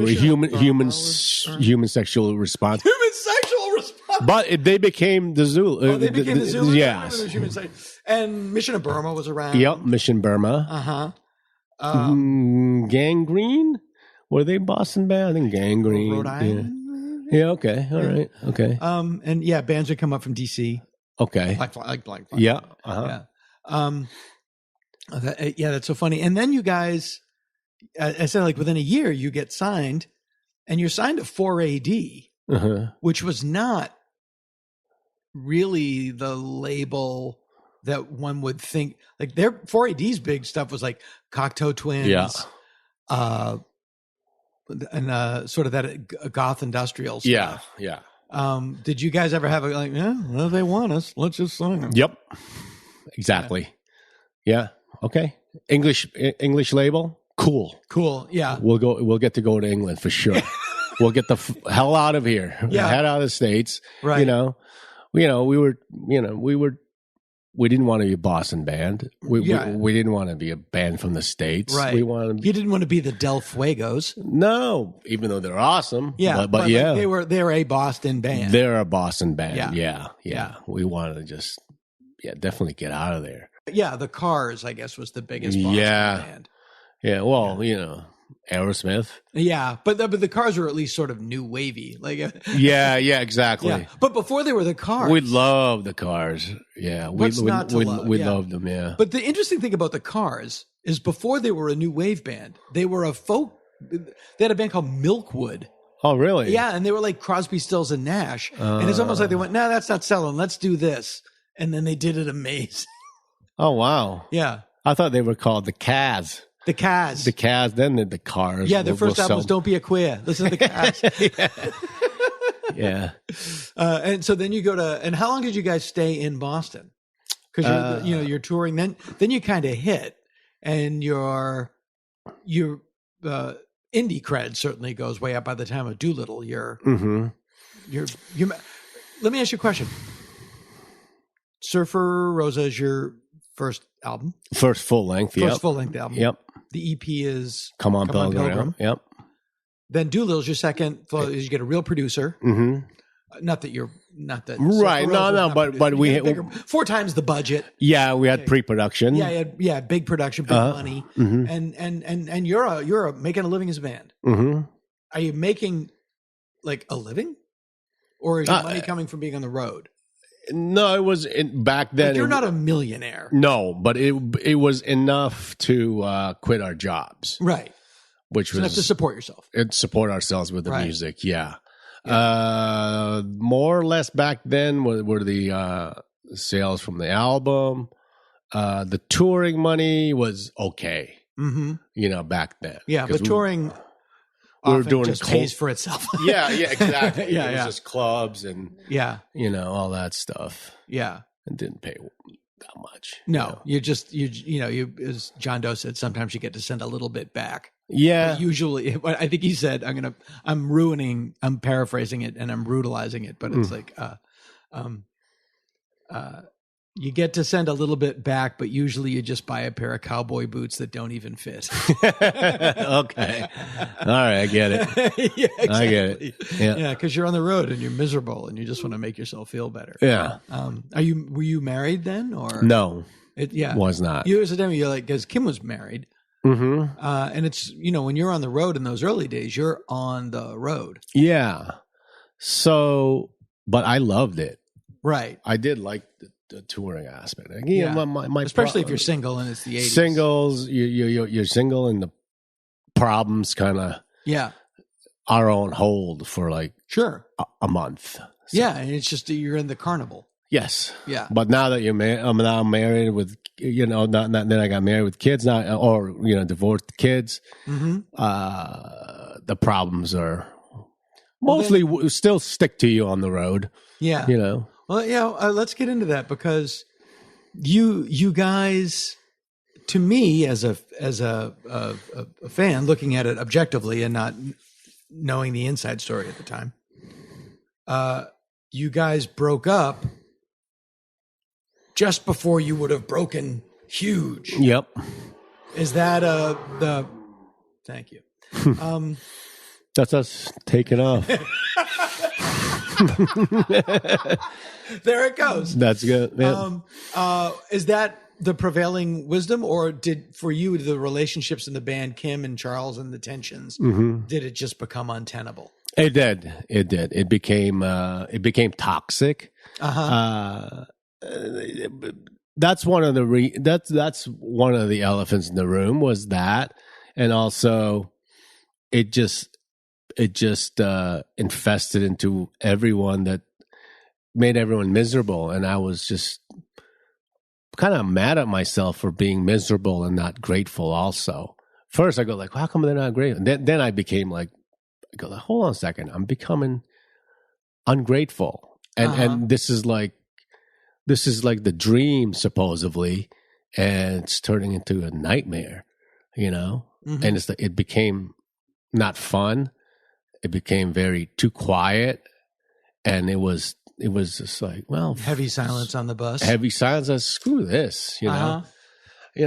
human sexual response. Human sexual response. But they became the Zulu. They became the Zulu. Yes. And Mission of Burma was around. Yep, Mission Burma. Gangrene? Were they Boston band? I think Gangrene. Rhode Island. Yeah. Okay. All right. Okay. And bands would come up from DC. Okay. Like Black Flag. Yeah. Uh-huh. Yeah. That's so funny. And then you guys, I said, like within a year, you get signed, and you're signed to 4AD, which was not really the label that one would think. Like their 4AD's big stuff was like Cocteau Twins, and sort of that goth industrial stuff. Yeah. Did you guys ever have a like? Yeah, well, they want us. Let's just sign them. Yep. Exactly. Yeah. Okay. English label. Cool. Yeah. We'll get to go to England for sure. We'll get the hell out of here. Yeah. Head out of the States. Right. We didn't want to be a Boston band. We didn't want to be a band from the States. Right. We wanted. You didn't want to be the Del Fuegos. No, even though they're awesome. Yeah. But yeah. Like they're a Boston band. They're a Boston band. Yeah. Yeah. We wanted to just, definitely get out of there. Yeah. The Cars, I guess, was the biggest Boston band. Yeah. Well, Aerosmith. Yeah, but the Cars were at least sort of new wavy, like. Yeah, exactly. Yeah. But before they were the Cars, we loved the Cars. Yeah, we love? loved them. Yeah. But the interesting thing about the Cars is before they were a new wave band, they were a folk. They had a band called Milkwood. Oh, really? Yeah, and they were like Crosby, Stills, and Nash, and it's almost like they went, "No, that's not selling. Let's do this," and then they did it amazing. Oh wow! Yeah, I thought they were called the Caz. The Caz. The Caz, then the Cars. Yeah, their first album was Don't Be a Queer. Listen to the Caz. Yeah. And so then you go to, and how long did you guys stay in Boston? Because you're touring. Then you kind of hit, and your indie cred certainly goes way up by the time of Doolittle. You're. Let me ask you a question. Surfer Rosa is your first album. First full length. First full length album. Yep. The EP is Come on Pilgrim. Yep. Then Doolittle's your second. You get a real producer. Mm-hmm. Not that right. No. But we 4 times the budget. Yeah, we had pre-production. Yeah, big production, big money, and you're making a living as a band. Mm-hmm. Are you making like a living, or is your money coming from being on the road? No, it was back then. Like you're not a millionaire. No, but it was enough to quit our jobs. Right. Which was enough to support yourself. And support ourselves with the music. Yeah. More or less back then were the sales from the album. The touring money was okay. Mm-hmm. Back then. Yeah, but touring we were doing just pays for itself. Yeah, exactly. It was yeah. just clubs and all that stuff. Yeah. And didn't pay that much. No, you as John Doe said, sometimes you get to send a little bit back. Yeah. But usually, I think he said, I'm paraphrasing it and I'm brutalizing it, but it's like, you get to send a little bit back, but usually you just buy a pair of cowboy boots that don't even fit. Okay. All right. I get it. Yeah, exactly. I get it. Yeah. Because you're on the road and you're miserable and you just want to make yourself feel better. Yeah. Were you married then or? No. Was not. You as a demo, you're like, because Kim was married. Mm-hmm. And it's, when you're on the road in those early days, you're on the road. Yeah. So, but I loved it. Right. I did like the touring aspect. My especially if you're single and it's the 80s. Singles, you're single and the problems kind of are on hold for like a month. So. Yeah, and it's just you're in the carnival. Yes. Yeah. But now that I'm now married with then I got married with kids now or divorced kids. Mm-hmm. The problems are mostly still stick to you on the road. Yeah. Well, let's get into that because you guys, to me as a fan looking at it objectively and not knowing the inside story at the time, you guys broke up just before you would have broken huge. Yep. Is that thank you. That's us taking off. There it goes. That's good. Yeah. Is that the prevailing wisdom, or for you the relationships in the band, Kim and Charles, and the tensions, did it just become untenable? It did. It became toxic. That's one of the that's one of the elephants in the room was that, and also it it just infested into everyone, that made everyone miserable. And I was just kind of mad at myself for being miserable and not grateful also. First I go like, how come they're not grateful? And then I became like, hold on a second, I'm becoming ungrateful. And this is like the dream supposedly, and it's turning into a nightmare, and it became not fun. It became too quiet, and it was just like, well, heavy silence on the bus. Heavy silence. Screw this, You know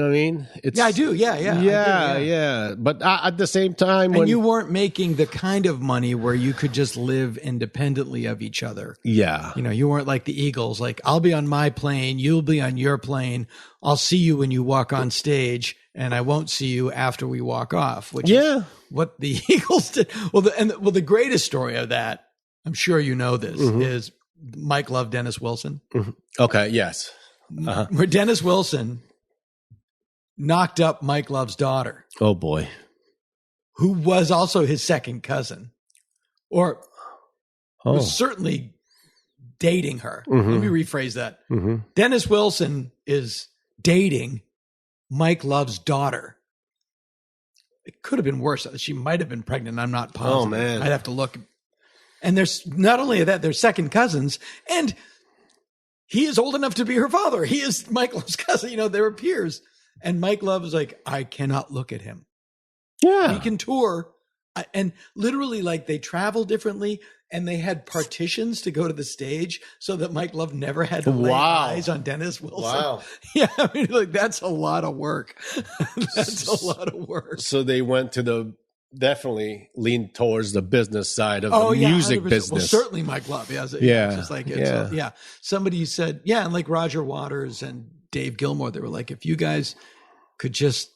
what I mean? I do. Yeah. But at the same time, and you weren't making the kind of money where you could just live independently of each other. Yeah. You weren't like the Eagles. Like, I'll be on my plane, you'll be on your plane. I'll see you when you walk on stage, and I won't see you after we walk off. Which is what the Eagles did. Well, the greatest story of that, I'm sure you know this, is Mike Love, Dennis Wilson. Mm-hmm. Okay. Yes. Where Dennis Wilson knocked up Mike Love's daughter. Oh boy. Who was also his second cousin, or was certainly dating her. Let me rephrase that. Dennis Wilson is dating Mike Love's daughter. It could have been worse. She might have been pregnant. I'm not positive. Oh man. I'd have to look. And there's not only that, they're second cousins, and he is old enough to be her father. He is Mike Love's cousin. They were peers. And Mike Love was like, I cannot look at him. Yeah. He can tour. And literally, like, they travel differently, and they had partitions to go to the stage so that Mike Love never had to lay eyes on Dennis Wilson. Wow. Yeah. I mean, like, that's a lot of work. That's a lot of work. So they went to definitely leaned towards the business side of the music 100%. business. Well, certainly Mike Love. Yeah. It's just like, somebody said, and like Roger Waters and Dave Gilmour, they were like, if you guys could just,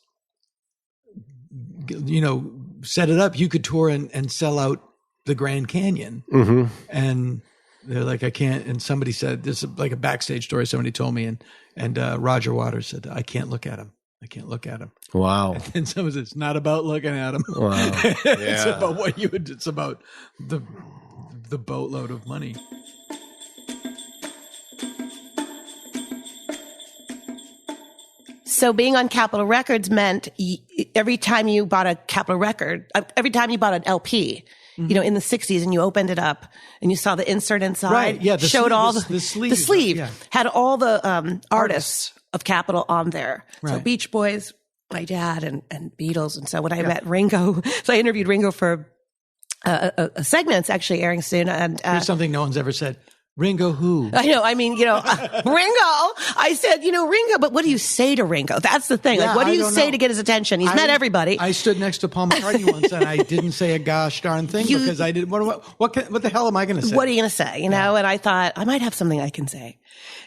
set it up, you could tour and sell out the Grand Canyon. And they're like, I can't. And somebody said, this is like a backstage story somebody told me, and Roger Waters said, I can't look at him. I can't look at him. Wow. And someone said, it's not about looking at him. Wow. It's about what you would, it's about the boatload of money. So being on Capitol Records meant every time you bought a Capitol record, every time you bought an LP, in the 60s, and you opened it up and you saw the insert inside, right? Yeah, showed all the sleeve, had all the artists of Capitol on there. Right. So Beach Boys, my dad, and Beatles. And so when I met Ringo, so I interviewed Ringo for a segment that's actually airing soon. And here's something no one's ever said. Ringo who? I know. I mean, Ringo. I said, Ringo, but what do you say to Ringo? That's the thing. Like, what do you say to get his attention? He's met everybody. I stood next to Paul McCartney once, and I didn't say a gosh darn thing because I didn't. What the hell am I going to say? What are you going to say? And I thought I might have something I can say.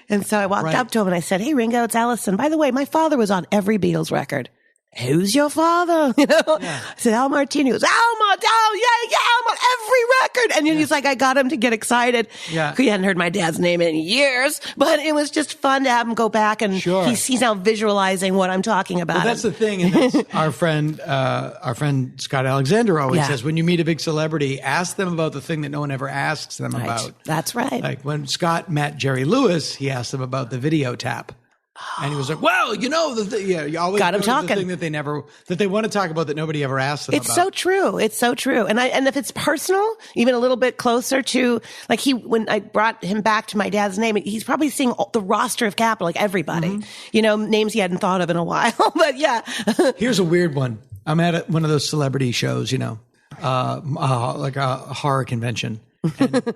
And so I walked up to him and I said, "Hey, Ringo, it's Allison. By the way, my father was on every Beatles record." Who's your father? I said, Al Martini. He goes, Al, I'm on every record. And then he's like, I got him to get excited. Yeah. He hadn't heard my dad's name in years, but it was just fun to have him go back, and he's now visualizing what I'm talking about. Well, that's the thing. And that's our friend Scott Alexander always says, when you meet a big celebrity, ask them about the thing that no one ever asks them about. That's right. Like when Scott met Jerry Lewis, he asked them about the video tap. And he was like, well, you always got him talking. The thing that they want to talk about that nobody ever asked them about. It's so true. It's so true. And if it's personal, even a little bit closer to, like when I brought him back to my dad's name, he's probably seeing the roster of Capitol, like everybody, names he hadn't thought of in a while. But yeah. Here's a weird one. I'm at one of those celebrity shows, like a horror convention. And,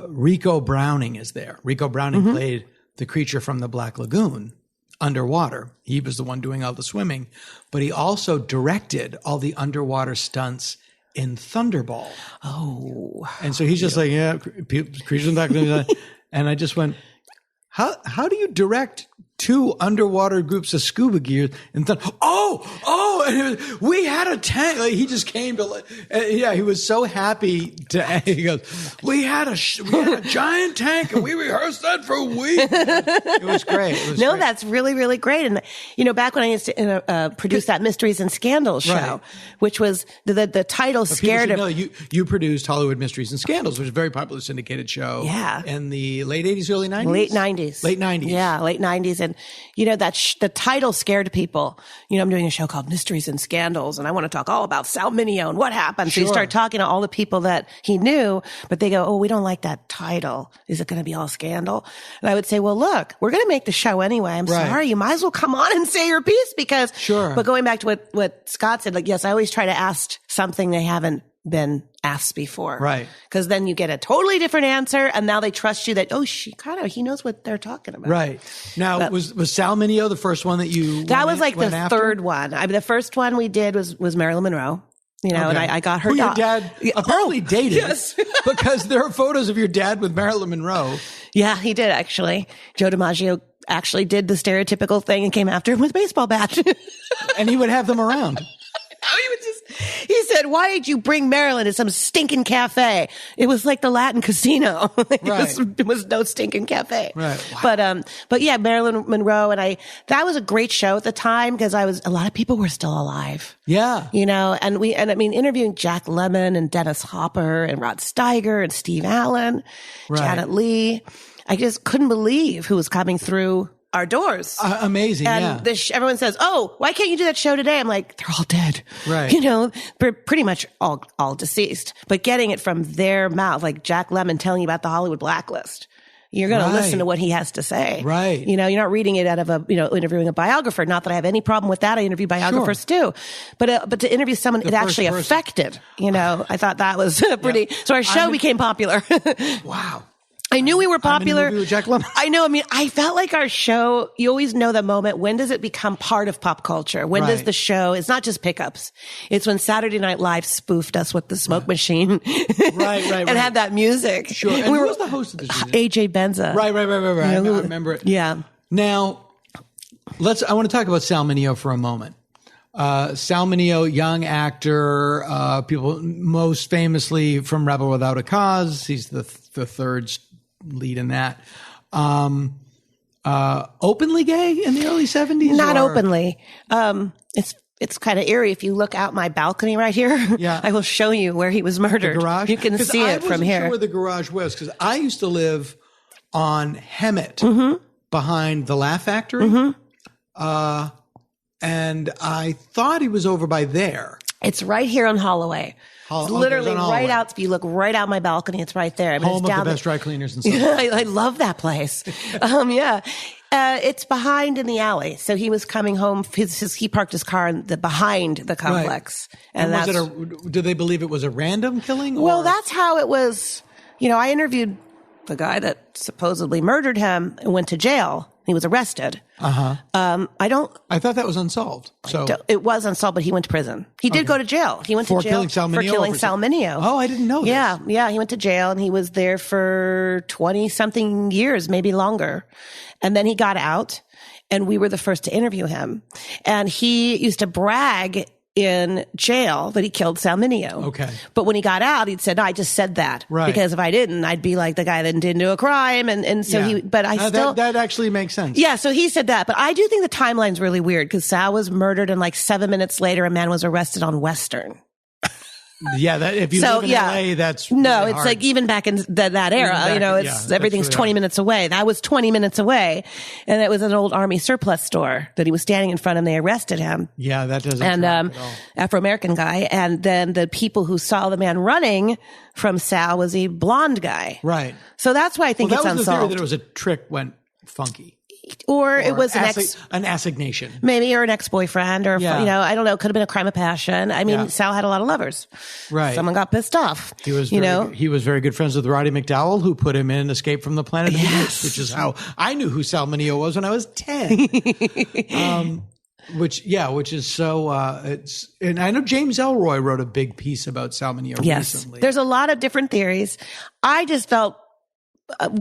Rico Browning is there. Rico Browning played the creature from the Black Lagoon underwater. He was the one doing all the swimming, but he also directed all the underwater stunts in Thunderball. Oh. And so he's just like, creatures from the Black Lagoon. And I just went, how do you direct two underwater groups of scuba gear and thought, and we had a tank. Like, he just came to, he was so happy to, he goes, we had a giant tank and we rehearsed that for a week. It was great. Great. That's really, really great. And, back when I used to produce that Mysteries and Scandals show, which was the title scared of. No, you produced Hollywood Mysteries and Scandals, which was a very popular syndicated show. Yeah. In the late 80s, early 90s? Late 90s. Late 90s. Yeah, late 90s. And, that the title scared people. I'm doing a show called Mysteries and Scandals, and I want to talk all about Sal Mineo and what happened. Sure. So you start talking to all the people that he knew, but they go, we don't like that title. Is it going to be all scandal? And I would say, well, look, we're going to make the show anyway. I'm sorry. You might as well come on and say your piece because, but going back to what Scott said, yes, I always try to ask something they haven't been asked before. Right. Because then you get a totally different answer, and now they trust you that, he knows what they're talking about. Right. Now, was Sal Mineo the first one that you That was like the after? third one. The first one we did was Marilyn Monroe. And I got her who your dad apparently dated. Yes. Because there are photos of your dad with Marilyn Monroe. Yeah, he did actually. Joe DiMaggio actually did the stereotypical thing and came after him with a baseball bat. And he would have them around. He said, why did you bring Marilyn to some stinking cafe? It was like the Latin casino. It was no stinking cafe. Right. Wow. But yeah, Marilyn Monroe. And that was a great show at the time because a lot of people were still alive. Yeah. Interviewing Jack Lemmon and Dennis Hopper and Rod Steiger and Steve Allen, Janet Leigh. I just couldn't believe who was coming through our doors. Amazing. And everyone says, why can't you do that show today? I'm like, they're all dead. Right. They're pretty much all deceased, but getting it from their mouth, like Jack Lemmon telling you about the Hollywood blacklist. You're going to listen to what he has to say. Right. You're not reading it out of interviewing a biographer. Not that I have any problem with that. I interview biographers too. But to interview someone it actually affected, I thought that was pretty, so our show became popular. Wow. I knew we were popular. I'm in the movie with Jack Lemmon. I know. I felt like our show, you always know the moment. When does it become part of pop culture? When does the show, it's not just pickups. It's when Saturday Night Live spoofed us with the smoke machine. And had that music. Sure. And who was the host of the show? AJ Benza. Right. I remember it. Yeah. Now, I want to talk about Sal Mineo for a moment. Sal Mineo, young actor, people most famously from Rebel Without a Cause. He's the third lead in that. Openly gay in the early 70s? Not openly. It's kind of eerie. If you look out my balcony right here, I will show you where he was murdered. The garage? You can see it from here. I wasn't sure where the garage was because I used to live on Hemet behind the Laugh Factory. And I thought he was over by there. It's right here on Holloway. It's literally right out. If you look right out my balcony, it's right there. Home of the best dry cleaners and stuff. I love that place. It's behind in the alley. So he was coming home. He parked his car behind the complex. Right. And did they believe it was a random killing? Well, that's how it was. I interviewed the guy that supposedly murdered him and went to jail. He was arrested. I thought that was unsolved. So it was unsolved, but he went to prison. He did go to jail. He went to jail killing Sal Mineo for killing Sal Mineo. Oh, I didn't know this. Yeah. He went to jail and he was there for 20-something years, maybe longer. And then he got out and we were the first to interview him. And he used to brag in jail that he killed Sal Mineo. Okay. But when he got out, he'd said, no, I just said that. Right. Because if I didn't, I'd be like the guy that didn't do a crime. And so that actually makes sense. Yeah. So he said that. But I do think the timeline's really weird because Sal was murdered and like 7 minutes later, a man was arrested on Western. Yeah, if you live in LA, that's no. really it's hard. like even back in that era, everything's really 20 hard. minutes away. That was 20 minutes away, and it was an old Army surplus store that he was standing in front of. And they arrested him. Yeah, that doesn't. And at all. Afro-American guy, and then the people who saw the man running from Sal was a blonde guy. Right. So that's why I think that it's was unsolved. the theory that it was a trick went funky. Or it was an assignation. Maybe, or an ex-boyfriend, or, I don't know, it could have been a crime of passion. I mean, Sal had a lot of lovers. Right. Someone got pissed off. He was very good friends with Roddy McDowell, who put him in Escape from the Planet of the Apes, which is how I knew who Sal Mineo was when I was 10. Which is so, and I know James Ellroy wrote a big piece about Sal Mineo recently. There's a lot of different theories. I just felt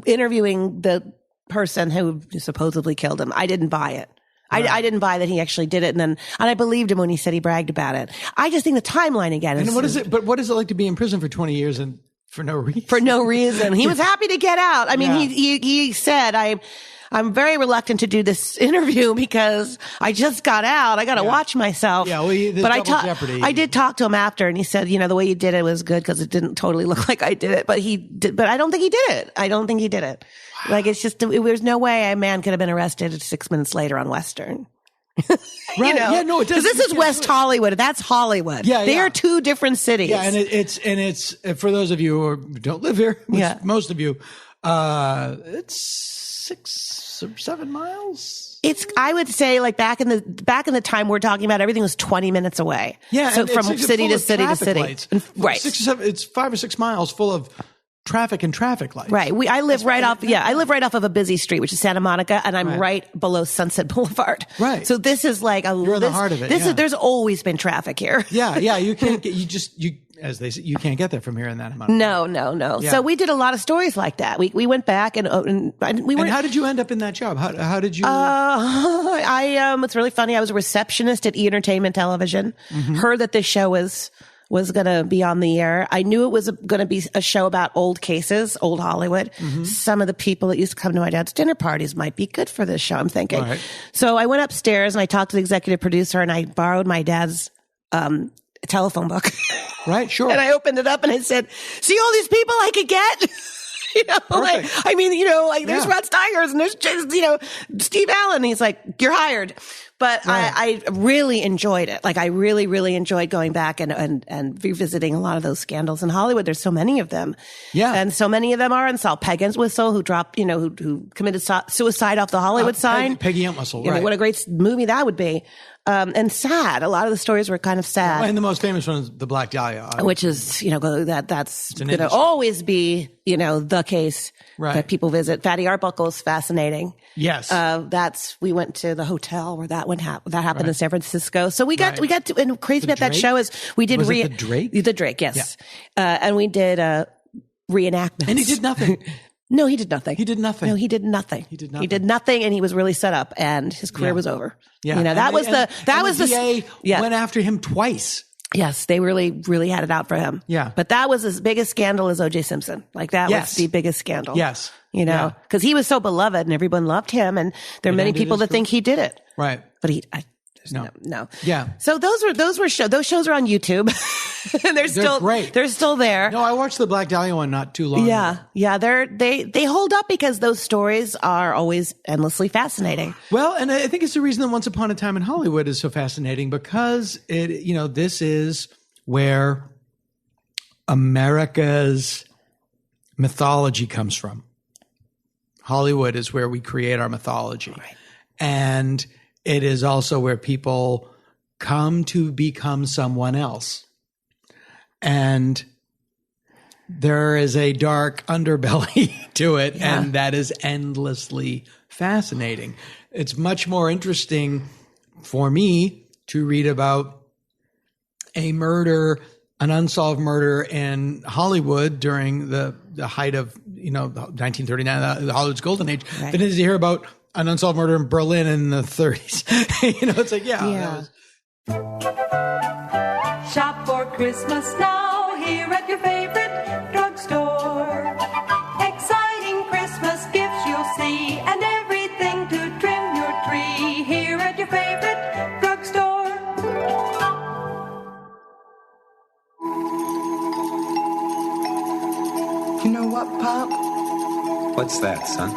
interviewing the person who supposedly killed him. I didn't buy it. I didn't buy that he actually did it, and I believed him when he said he bragged about it. I just think the timeline again is. And what is it? But what is it like to be in prison for 20 years and for no reason? For no reason. He was happy to get out. I mean, he said, I'm very reluctant to do this interview because I just got out. I got to watch myself. Yeah, well, but jeopardy. I did talk to him after, and he said, the way you did it was good because it didn't totally look like I did it. But but I don't think he did it. I don't think he did it. Wow. Like, it's just, there's no way a man could have been arrested 6 minutes later on Western. Right. Yeah, no, it doesn't. Because this is West Hollywood. That's Hollywood. Yeah, they are two different cities. Yeah, and it's for those of you who don't live here, which most of you, it's 6 or 7 miles. I would say, like back in the time we're talking about, everything was 20 minutes away. Yeah, so from city to city to city, right? 6 or 7. It's 5 or 6 miles full of traffic and traffic lights. Right. I live right off of a busy street, which is Santa Monica, and I'm right below Sunset Boulevard. Right. So this is like you're in the heart of it. There's always been traffic here. Yeah. You can't get, as they say, you can't get there from here in that amount. No. Yeah. So we did a lot of stories like that. We went back and we were. And how did you end up in that job? How did you? It's really funny. I was a receptionist at E! Entertainment Television. Mm-hmm. Heard that this show was going to be on the air. I knew it was going to be a show about old cases, old Hollywood. Mm-hmm. Some of the people that used to come to my dad's dinner parties might be good for this show, I'm thinking. Right. So I went upstairs and I talked to the executive producer and I borrowed my dad's telephone book. Right, sure. And I opened it up and I said, see all these people I could get? There's Rod Steigers and there's just, Steve Allen. He's like, you're hired. But right. I really enjoyed it. Like, I really, really enjoyed going back and revisiting a lot of those scandals in Hollywood. There's so many of them. Yeah. And so many of them are unsolved. Peg Entwistle, who dropped, who committed suicide off the Hollywood sign. Peggy Entwistle, right. What a great movie that would be. And sad. A lot of the stories were kind of sad. And the most famous one is the Black Dahlia. Which is, that's going to always be, the case that people visit. Fatty Arbuckle is fascinating. Yes. We went to the hotel where that happened in San Francisco. So we got to, and crazy about that show is we did the Drake? The Drake, yes. Yeah. And we did, reenactments. And he did nothing. No, he did nothing. He did nothing. No, he did nothing. He did nothing. He did nothing, and he was really set up, and his career was over. Yeah, that was the DA went after him twice. Yes, they really, really had it out for him. Yeah, but that was as big a scandal as O.J. Simpson. Like that was the biggest scandal. Yes, because he was so beloved, and everyone loved him, and there are many people that think he did it. Right, but no. Yeah. So those shows are on YouTube. And they're still great. They're still there. No, I watched the Black Dahlia one not too long ago. Yeah. They hold up because those stories are always endlessly fascinating. Well, and I think it's the reason that Once Upon a Time in Hollywood is so fascinating because this is where America's mythology comes from. Hollywood is where we create our mythology. Right. And it is also where people come to become someone else. And there is a dark underbelly to it, and that is endlessly fascinating. It's much more interesting for me to read about a murder, an unsolved murder in Hollywood during the height of, 1939, the Hollywood's golden age, than it is to hear about an unsolved murder in Berlin in the 30s. It's like, that was... Shop for Christmas now here at your favorite drugstore. Exciting Christmas gifts you'll see and everything to trim your tree here at your favorite drugstore. You know what, Pop? What's that, son?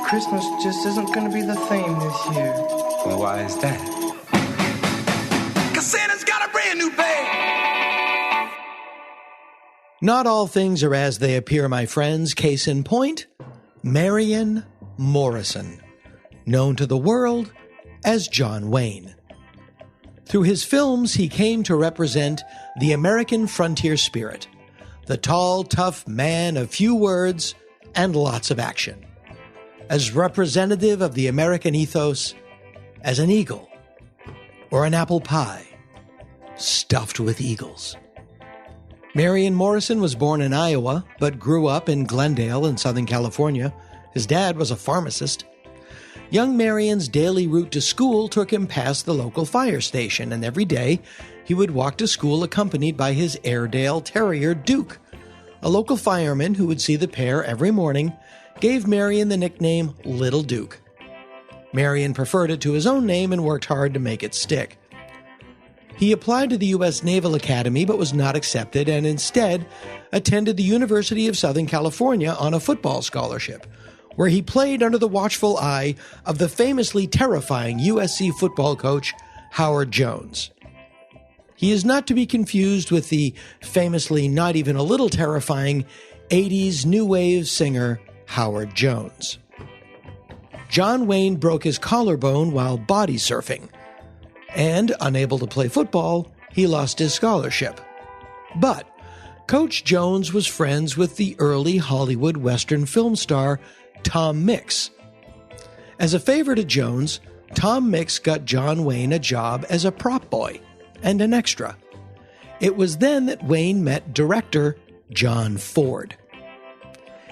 Christmas just isn't going to be the theme this year. Well, why is that? Santa's got a brand new bag. Not all things are as they appear, my friends. Case in point, Marion Morrison, known to the world as John Wayne. Through his films, he came to represent the American frontier spirit, the tall, tough man of few words and lots of action. As representative of the American ethos, as an eagle or an apple pie stuffed with eagles. Marion Morrison was born in Iowa, but grew up in Glendale in Southern California His dad was a pharmacist. Young Marion's daily route to school took him past the local fire station, and every day he would walk to school accompanied by his Airedale Terrier, Duke. A local fireman who would see the pair every morning gave Marion the nickname Little Duke. Marion preferred it to his own name and worked hard to make it stick. He applied to the U.S. Naval Academy but was not accepted and instead attended the University of Southern California on a football scholarship, where he played under the watchful eye of the famously terrifying USC football coach Howard Jones. He is not to be confused with the famously not even a little terrifying 80s new wave singer Howard Jones. John Wayne broke his collarbone while body surfing, and, unable to play football, he lost his scholarship. But Coach Jones was friends with the early Hollywood Western film star Tom Mix. As a favor to Jones, Tom Mix got John Wayne a job as a prop boy and an extra. It was then that Wayne met director John Ford.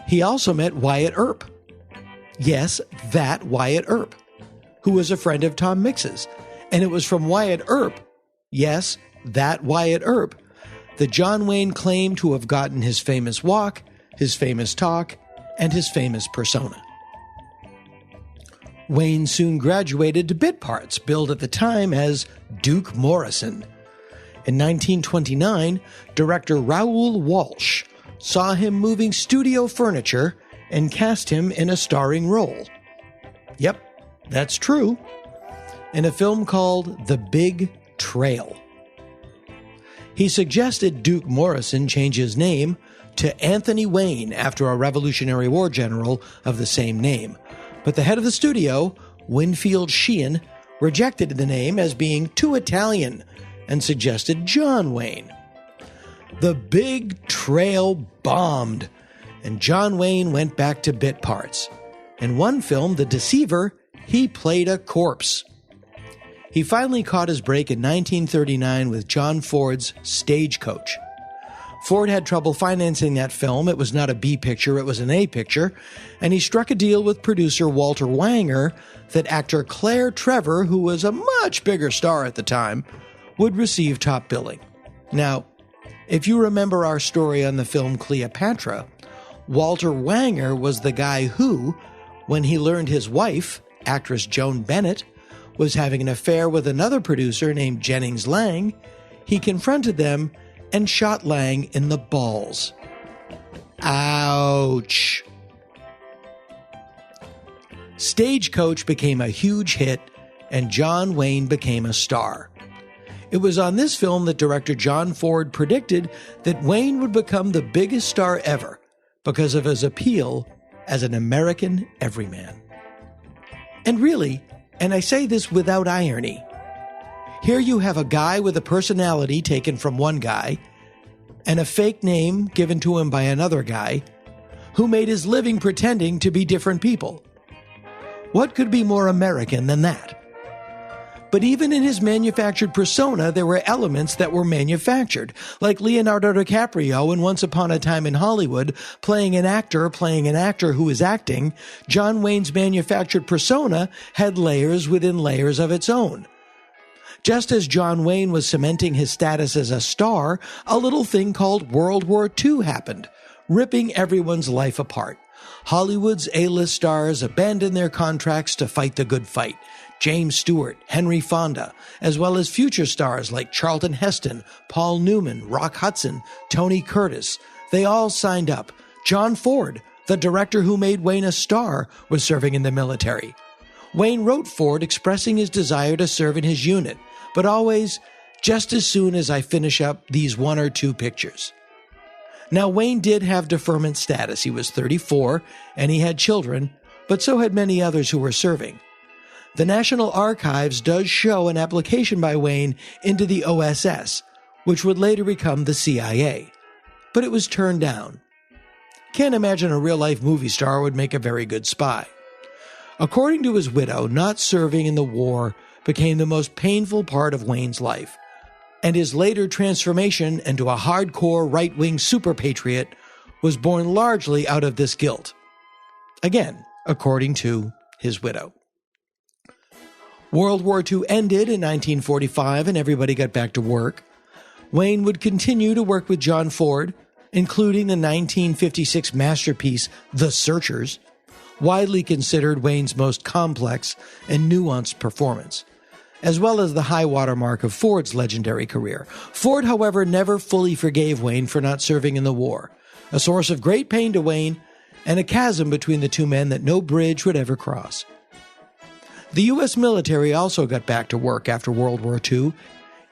He also met Wyatt Earp. Yes, that Wyatt Earp, who was a friend of Tom Mix's. And it was from Wyatt Earp, yes, that Wyatt Earp, that John Wayne claimed to have gotten his famous walk, his famous talk, and his famous persona. Wayne soon graduated to bit parts, billed at the time as Duke Morrison. In 1929, director Raoul Walsh saw him moving studio furniture and cast him in a starring role. Yep, that's true. In a film called The Big Trail. He suggested Duke Morrison change his name to Anthony Wayne after a Revolutionary War general of the same name. But the head of the studio, Winfield Sheehan, rejected the name as being too Italian and suggested John Wayne. The Big Trail bombed, and John Wayne went back to bit parts. In one film, The Deceiver, he played a corpse. He finally caught his break in 1939 with John Ford's Stagecoach. Ford had trouble financing that film. It was not a B picture, it was an A picture, and he struck a deal with producer Walter Wanger that actor Claire Trevor, who was a much bigger star at the time, would receive top billing. Now, if you remember our story on the film Cleopatra, Walter Wanger was the guy who, when he learned his wife, actress Joan Bennett, was having an affair with another producer named Jennings Lang, he confronted them and shot Lang in the balls. Ouch. Stagecoach became a huge hit, and John Wayne became a star. It was on this film that director John Ford predicted that Wayne would become the biggest star ever because of his appeal as an American everyman. And really, and I say this without irony, here you have a guy with a personality taken from one guy and a fake name given to him by another guy who made his living pretending to be different people. What could be more American than that? But even in his manufactured persona, there were elements that were manufactured, like Leonardo DiCaprio in Once Upon a Time in Hollywood, playing an actor who is acting. John Wayne's manufactured persona had layers within layers of its own. Just as John Wayne was cementing his status as a star, a little thing called World War II happened, ripping everyone's life apart. Hollywood's A-list stars abandoned their contracts to fight the good fight. James Stewart, Henry Fonda, as well as future stars like Charlton Heston, Paul Newman, Rock Hudson, Tony Curtis. They all signed up. John Ford, the director who made Wayne a star, was serving in the military. Wayne wrote Ford expressing his desire to serve in his unit, but always, just as soon as I finish up these one or two pictures. Now, Wayne did have deferment status. He was 34, and he had children, but so had many others who were serving. The National Archives does show an application by Wayne into the OSS, which would later become the CIA, but it was turned down. Can't imagine a real-life movie star would make a very good spy. According to his widow, not serving in the war became the most painful part of Wayne's life, and his later transformation into a hardcore right-wing super patriot was born largely out of this guilt. Again, according to his widow. World War II ended in 1945 and everybody got back to work. Wayne would continue to work with John Ford, including the 1956 masterpiece The Searchers, widely considered Wayne's most complex and nuanced performance, as well as the high watermark of Ford's legendary career. Ford, however, never fully forgave Wayne for not serving in the war, a source of great pain to Wayne and a chasm between the two men that no bridge would ever cross. The U.S. military also got back to work after World War II.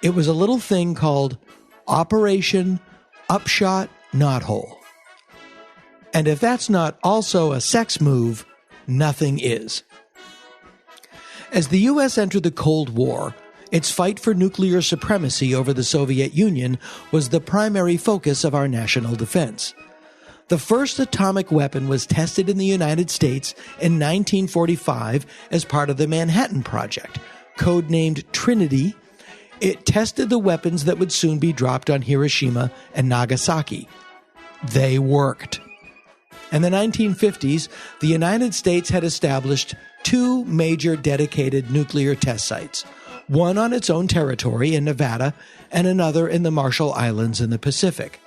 It was a little thing called Operation Upshot Knothole. And if that's not also a sex move, nothing is. As the U.S. entered the Cold War, its fight for nuclear supremacy over the Soviet Union was the primary focus of our national defense. The first atomic weapon was tested in the United States in 1945 as part of the Manhattan Project, codenamed Trinity. It tested the weapons that would soon be dropped on Hiroshima and Nagasaki. They worked. In the 1950s, the United States had established two major dedicated nuclear test sites, one on its own territory in Nevada and another in the Marshall Islands in the Pacific.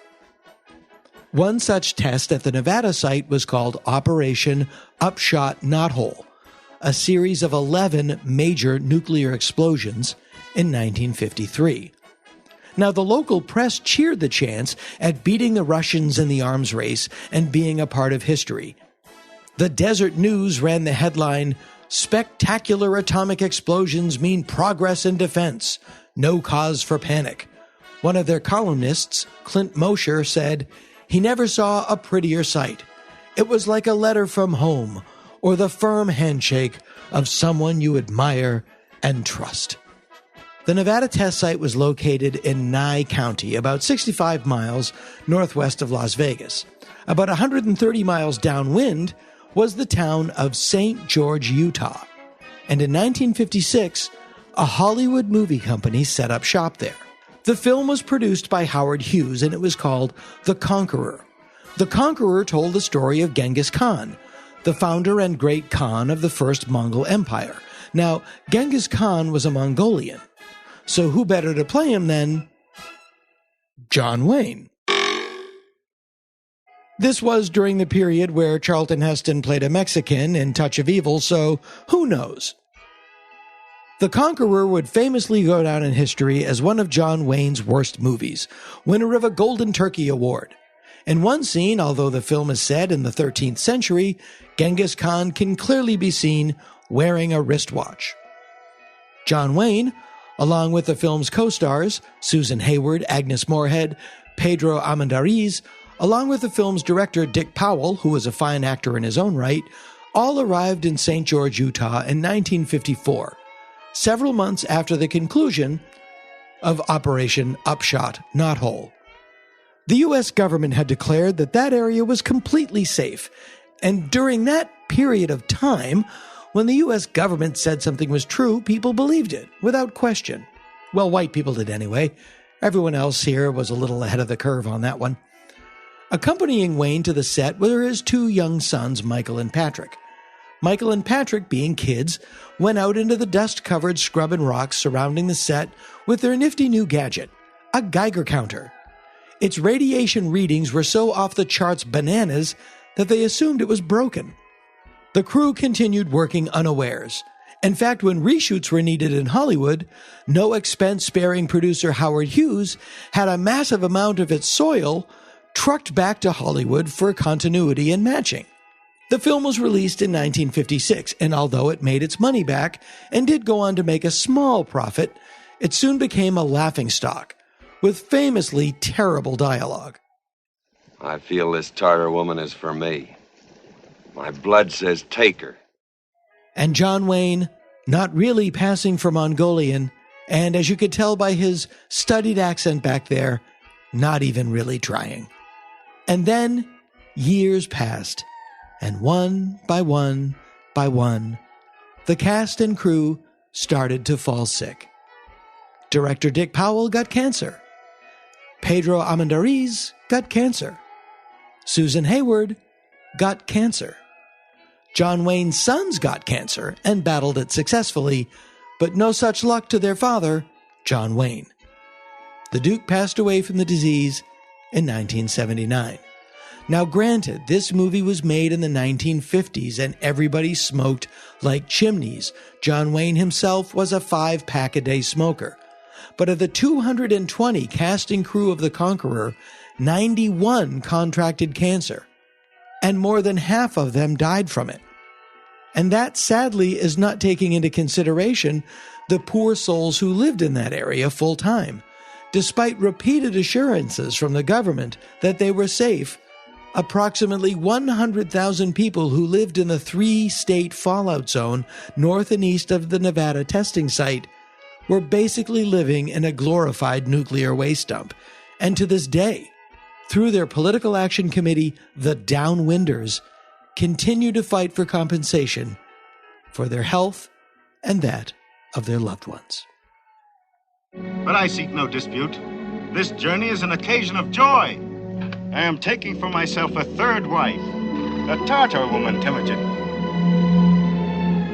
One such test at the Nevada site was called Operation Upshot Knothole, a series of 11 major nuclear explosions in 1953. Now, the local press cheered the chance at beating the Russians in the arms race and being a part of history. The Desert News ran the headline, "Spectacular atomic explosions mean progress in defense. No cause for panic." One of their columnists, Clint Mosher, said, "He never saw a prettier sight. It was like a letter from home or the firm handshake of someone you admire and trust." The Nevada test site was located in Nye County, about 65 miles northwest of Las Vegas. About 130 miles downwind was the town of St. George, Utah. And in 1956, a Hollywood movie company set up shop there. The film was produced by Howard Hughes, and it was called The Conqueror. The Conqueror told the story of Genghis Khan, the founder and great Khan of the First Mongol Empire. Now, Genghis Khan was a Mongolian, so who better to play him than John Wayne? This was during the period where Charlton Heston played a Mexican in Touch of Evil, so who knows? The Conqueror would famously go down in history as one of John Wayne's worst movies, winner of a Golden Turkey Award. In one scene, although the film is set in the 13th century, Genghis Khan can clearly be seen wearing a wristwatch. John Wayne, along with the film's co-stars, Susan Hayward, Agnes Moorehead, Pedro Armendariz, along with the film's director Dick Powell, who was a fine actor in his own right, all arrived in St. George, Utah in 1954, several months after the conclusion of Operation Upshot Knothole. The U.S. government had declared that that area was completely safe, and during that period of time, when the U.S. government said something was true, people believed it, without question. Well, white people did anyway. Everyone else here was a little ahead of the curve on that one. Accompanying Wayne to the set were his two young sons, Michael and Patrick. Michael and Patrick, being kids, went out into the dust-covered scrub and rocks surrounding the set with their nifty new gadget, a Geiger counter. Its radiation readings were so off-the-charts bananas that they assumed it was broken. The crew continued working unawares. In fact, when reshoots were needed in Hollywood, no expense-sparing producer Howard Hughes had a massive amount of its soil trucked back to Hollywood for continuity and matching. The film was released in 1956, and although it made its money back and did go on to make a small profit, it soon became a laughingstock, with famously terrible dialogue. "I feel this Tartar woman is for me. My blood says take her." And John Wayne, not really passing for Mongolian, and as you could tell by his studied accent back there, not even really trying. And then years passed, and one by one by one, the cast and crew started to fall sick. Director Dick Powell got cancer. Pedro Armendariz got cancer. Susan Hayward got cancer. John Wayne's sons got cancer and battled it successfully, but no such luck to their father, John Wayne. The Duke passed away from the disease in 1979. Now granted, this movie was made in the 1950s and everybody smoked like chimneys. John Wayne himself was a 5-pack-a-day smoker. But of the 220 cast and crew of The Conqueror, 91 contracted cancer, and more than half of them died from it. And that, sadly, is not taking into consideration the poor souls who lived in that area full time. Despite repeated assurances from the government that they were safe, approximately 100,000 people who lived in the 3-state fallout zone north and east of the Nevada testing site were basically living in a glorified nuclear waste dump. And to this day, through their political action committee, the Downwinders continue to fight for compensation for their health and that of their loved ones. But I seek no dispute. This journey is an occasion of joy. I am taking for myself a third wife, a Tartar woman, Temujin.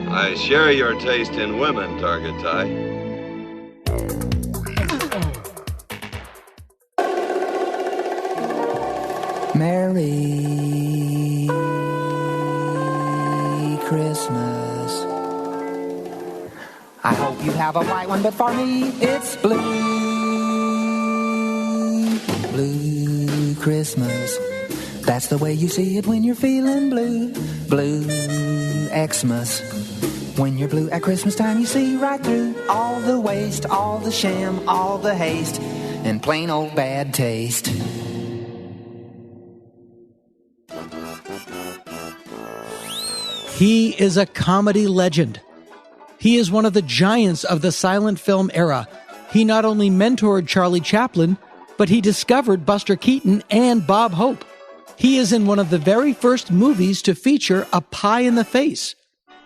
I share your taste in women, Targetai. Merry Christmas. I hope you have a white one, but for me it's blue. Blue Christmas. That's the way you see it when you're feeling blue. Blue Xmas. When you're blue at Christmas time, you see right through all the waste, all the sham, all the haste, and plain old bad taste. He is a comedy legend. He is one of the giants of the silent film era. He not only mentored Charlie Chaplin, but he discovered Buster Keaton and Bob Hope. He is in one of the very first movies to feature a pie in the face.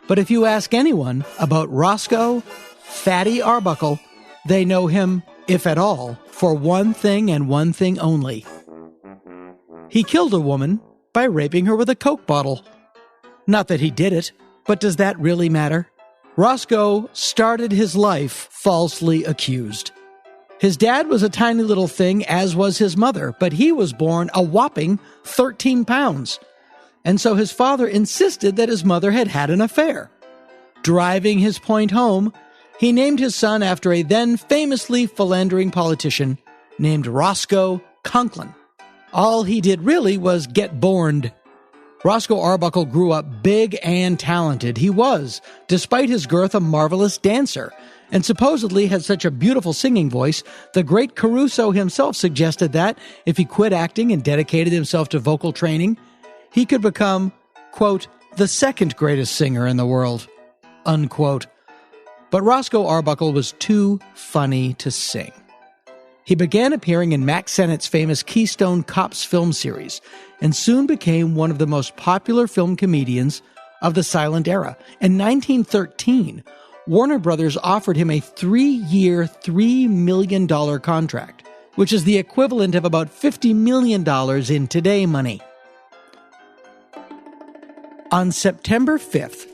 But if you ask anyone about Roscoe Fatty Arbuckle, they know him, if at all, for one thing and one thing only. He killed a woman by raping her with a Coke bottle. Not that he did it, but does that really matter? Roscoe started his life falsely accused. His dad was a tiny little thing, as was his mother, but he was born a whopping 13 pounds. And so his father insisted that his mother had had an affair. Driving his point home, he named his son after a then famously philandering politician named Roscoe Conklin. All he did really was get borned. Roscoe Arbuckle grew up big and talented. He was, despite his girth, a marvelous dancer, and supposedly had such a beautiful singing voice, the great Caruso himself suggested that, if he quit acting and dedicated himself to vocal training, he could become, quote, the second greatest singer in the world, unquote. But Roscoe Arbuckle was too funny to sing. He began appearing in Mack Sennett's famous Keystone Cops film series and soon became one of the most popular film comedians of the silent era. In 1913, Warner Brothers offered him a 3-year, $3 million contract, which is the equivalent of about $50 million in today money. On September 5th,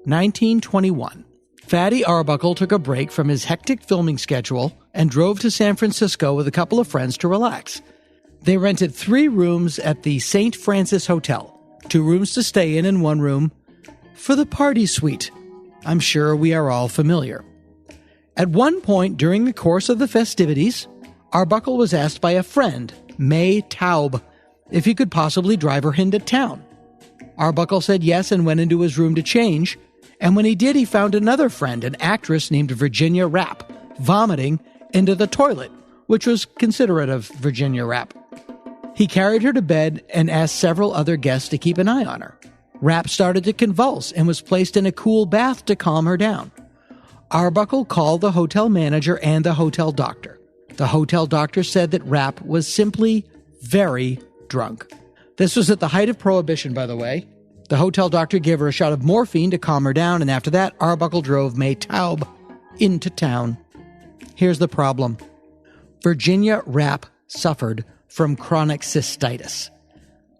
1921, Fatty Arbuckle took a break from his hectic filming schedule and drove to San Francisco with a couple of friends to relax. They rented 3 rooms at the St. Francis Hotel, 2 rooms to stay in and 1 room for the party suite. I'm sure we are all familiar. At one point during the course of the festivities, Arbuckle was asked by a friend, May Taub, if he could possibly drive her into town. Arbuckle said yes and went into his room to change, and when he did, he found another friend, an actress named Virginia Rapp, vomiting into the toilet, which was considerate of Virginia Rapp. He carried her to bed and asked several other guests to keep an eye on her. Rapp started to convulse and was placed in a cool bath to calm her down. Arbuckle called the hotel manager and the hotel doctor. The hotel doctor said that Rapp was simply very drunk. This was at the height of Prohibition, by the way. The hotel doctor gave her a shot of morphine to calm her down, and after that, Arbuckle drove May Taub into town. Here's the problem. Virginia Rapp suffered from chronic cystitis.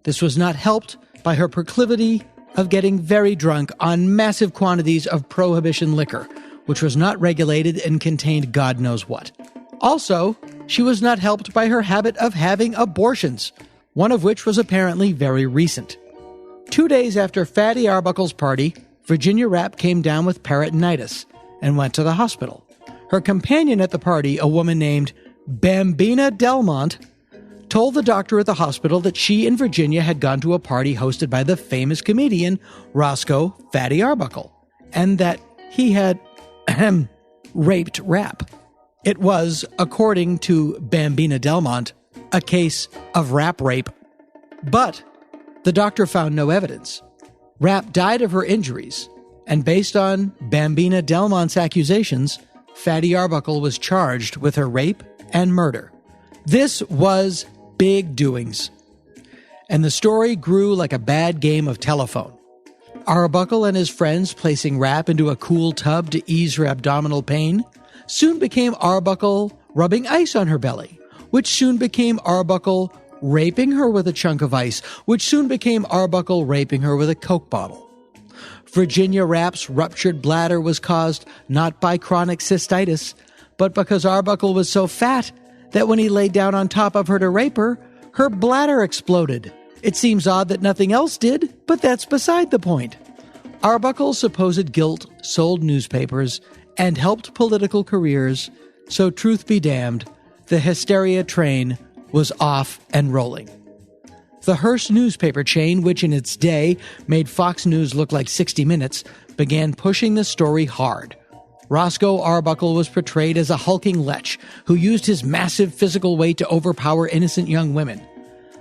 This was not helped by her proclivity of getting very drunk on massive quantities of prohibition liquor, which was not regulated and contained God knows what. Also, she was not helped by her habit of having abortions, one of which was apparently very recent. 2 days after Fatty Arbuckle's party, Virginia Rapp came down with peritonitis and went to the hospital. Her companion at the party, a woman named Bambina Delmont, told the doctor at the hospital that she and Virginia had gone to a party hosted by the famous comedian Roscoe Fatty Arbuckle, and that he had raped Rapp. It was, according to Bambina Delmont, a case of Rapp rape. But the doctor found no evidence. Rapp died of her injuries, and based on Bambina Delmont's accusations, Fatty Arbuckle was charged with her rape and murder. This was big doings. And the story grew like a bad game of telephone. Arbuckle and his friends placing Rapp into a cool tub to ease her abdominal pain soon became Arbuckle rubbing ice on her belly, which soon became Arbuckle raping her with a chunk of ice, which soon became Arbuckle raping her with a Coke bottle. Virginia Rapp's ruptured bladder was caused not by chronic cystitis, but because Arbuckle was so fat that when he laid down on top of her to rape her, her bladder exploded. It seems odd that nothing else did, but that's beside the point. Arbuckle's supposed guilt sold newspapers and helped political careers, so truth be damned, the hysteria train was off and rolling. The Hearst newspaper chain, which in its day made Fox News look like 60 Minutes, began pushing the story hard. Roscoe Arbuckle was portrayed as a hulking lech who used his massive physical weight to overpower innocent young women.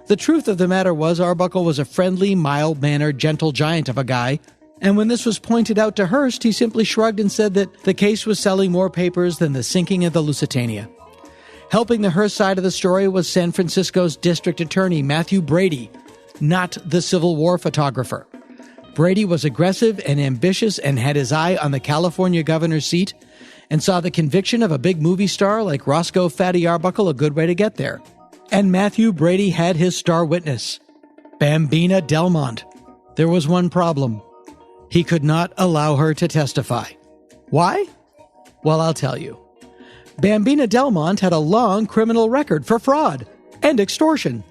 The truth of the matter was Arbuckle was a friendly, mild-mannered, gentle giant of a guy, and when this was pointed out to Hearst, he simply shrugged and said that the case was selling more papers than the sinking of the Lusitania. Helping the Hearst side of the story was San Francisco's district attorney, Matthew Brady, not the Civil War photographer. Brady was aggressive and ambitious and had his eye on the California governor's seat and saw the conviction of a big movie star like Roscoe Fatty Arbuckle a good way to get there. And Matthew Brady had his star witness, Bambina Delmont. There was one problem. He could not allow her to testify. Why? Well, I'll tell you. Bambina Delmont had a long criminal record for fraud and extortion,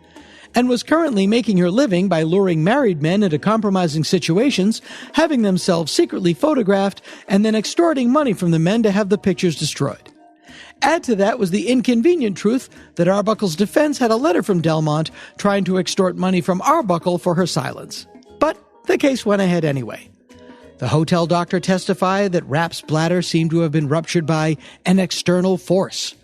and was currently making her living by luring married men into compromising situations, having themselves secretly photographed, and then extorting money from the men to have the pictures destroyed. Add to that was the inconvenient truth that Arbuckle's defense had a letter from Delmont trying to extort money from Arbuckle for her silence. But the case went ahead anyway. The hotel doctor testified that Rapp's bladder seemed to have been ruptured by an external force.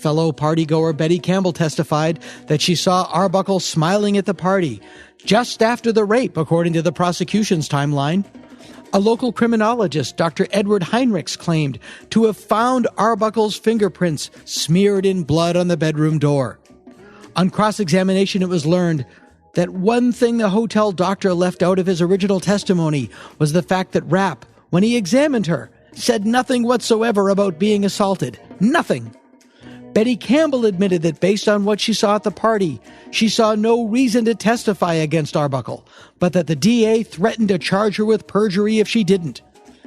Fellow partygoer Betty Campbell testified that she saw Arbuckle smiling at the party just after the rape, according to the prosecution's timeline. A local criminologist, Dr. Edward Heinrichs, claimed to have found Arbuckle's fingerprints smeared in blood on the bedroom door. On cross-examination, it was learned that one thing the hotel doctor left out of his original testimony was the fact that Rapp, when he examined her, said nothing whatsoever about being assaulted. Nothing. Betty Campbell admitted that based on what she saw at the party, she saw no reason to testify against Arbuckle, but that the DA threatened to charge her with perjury if she didn't.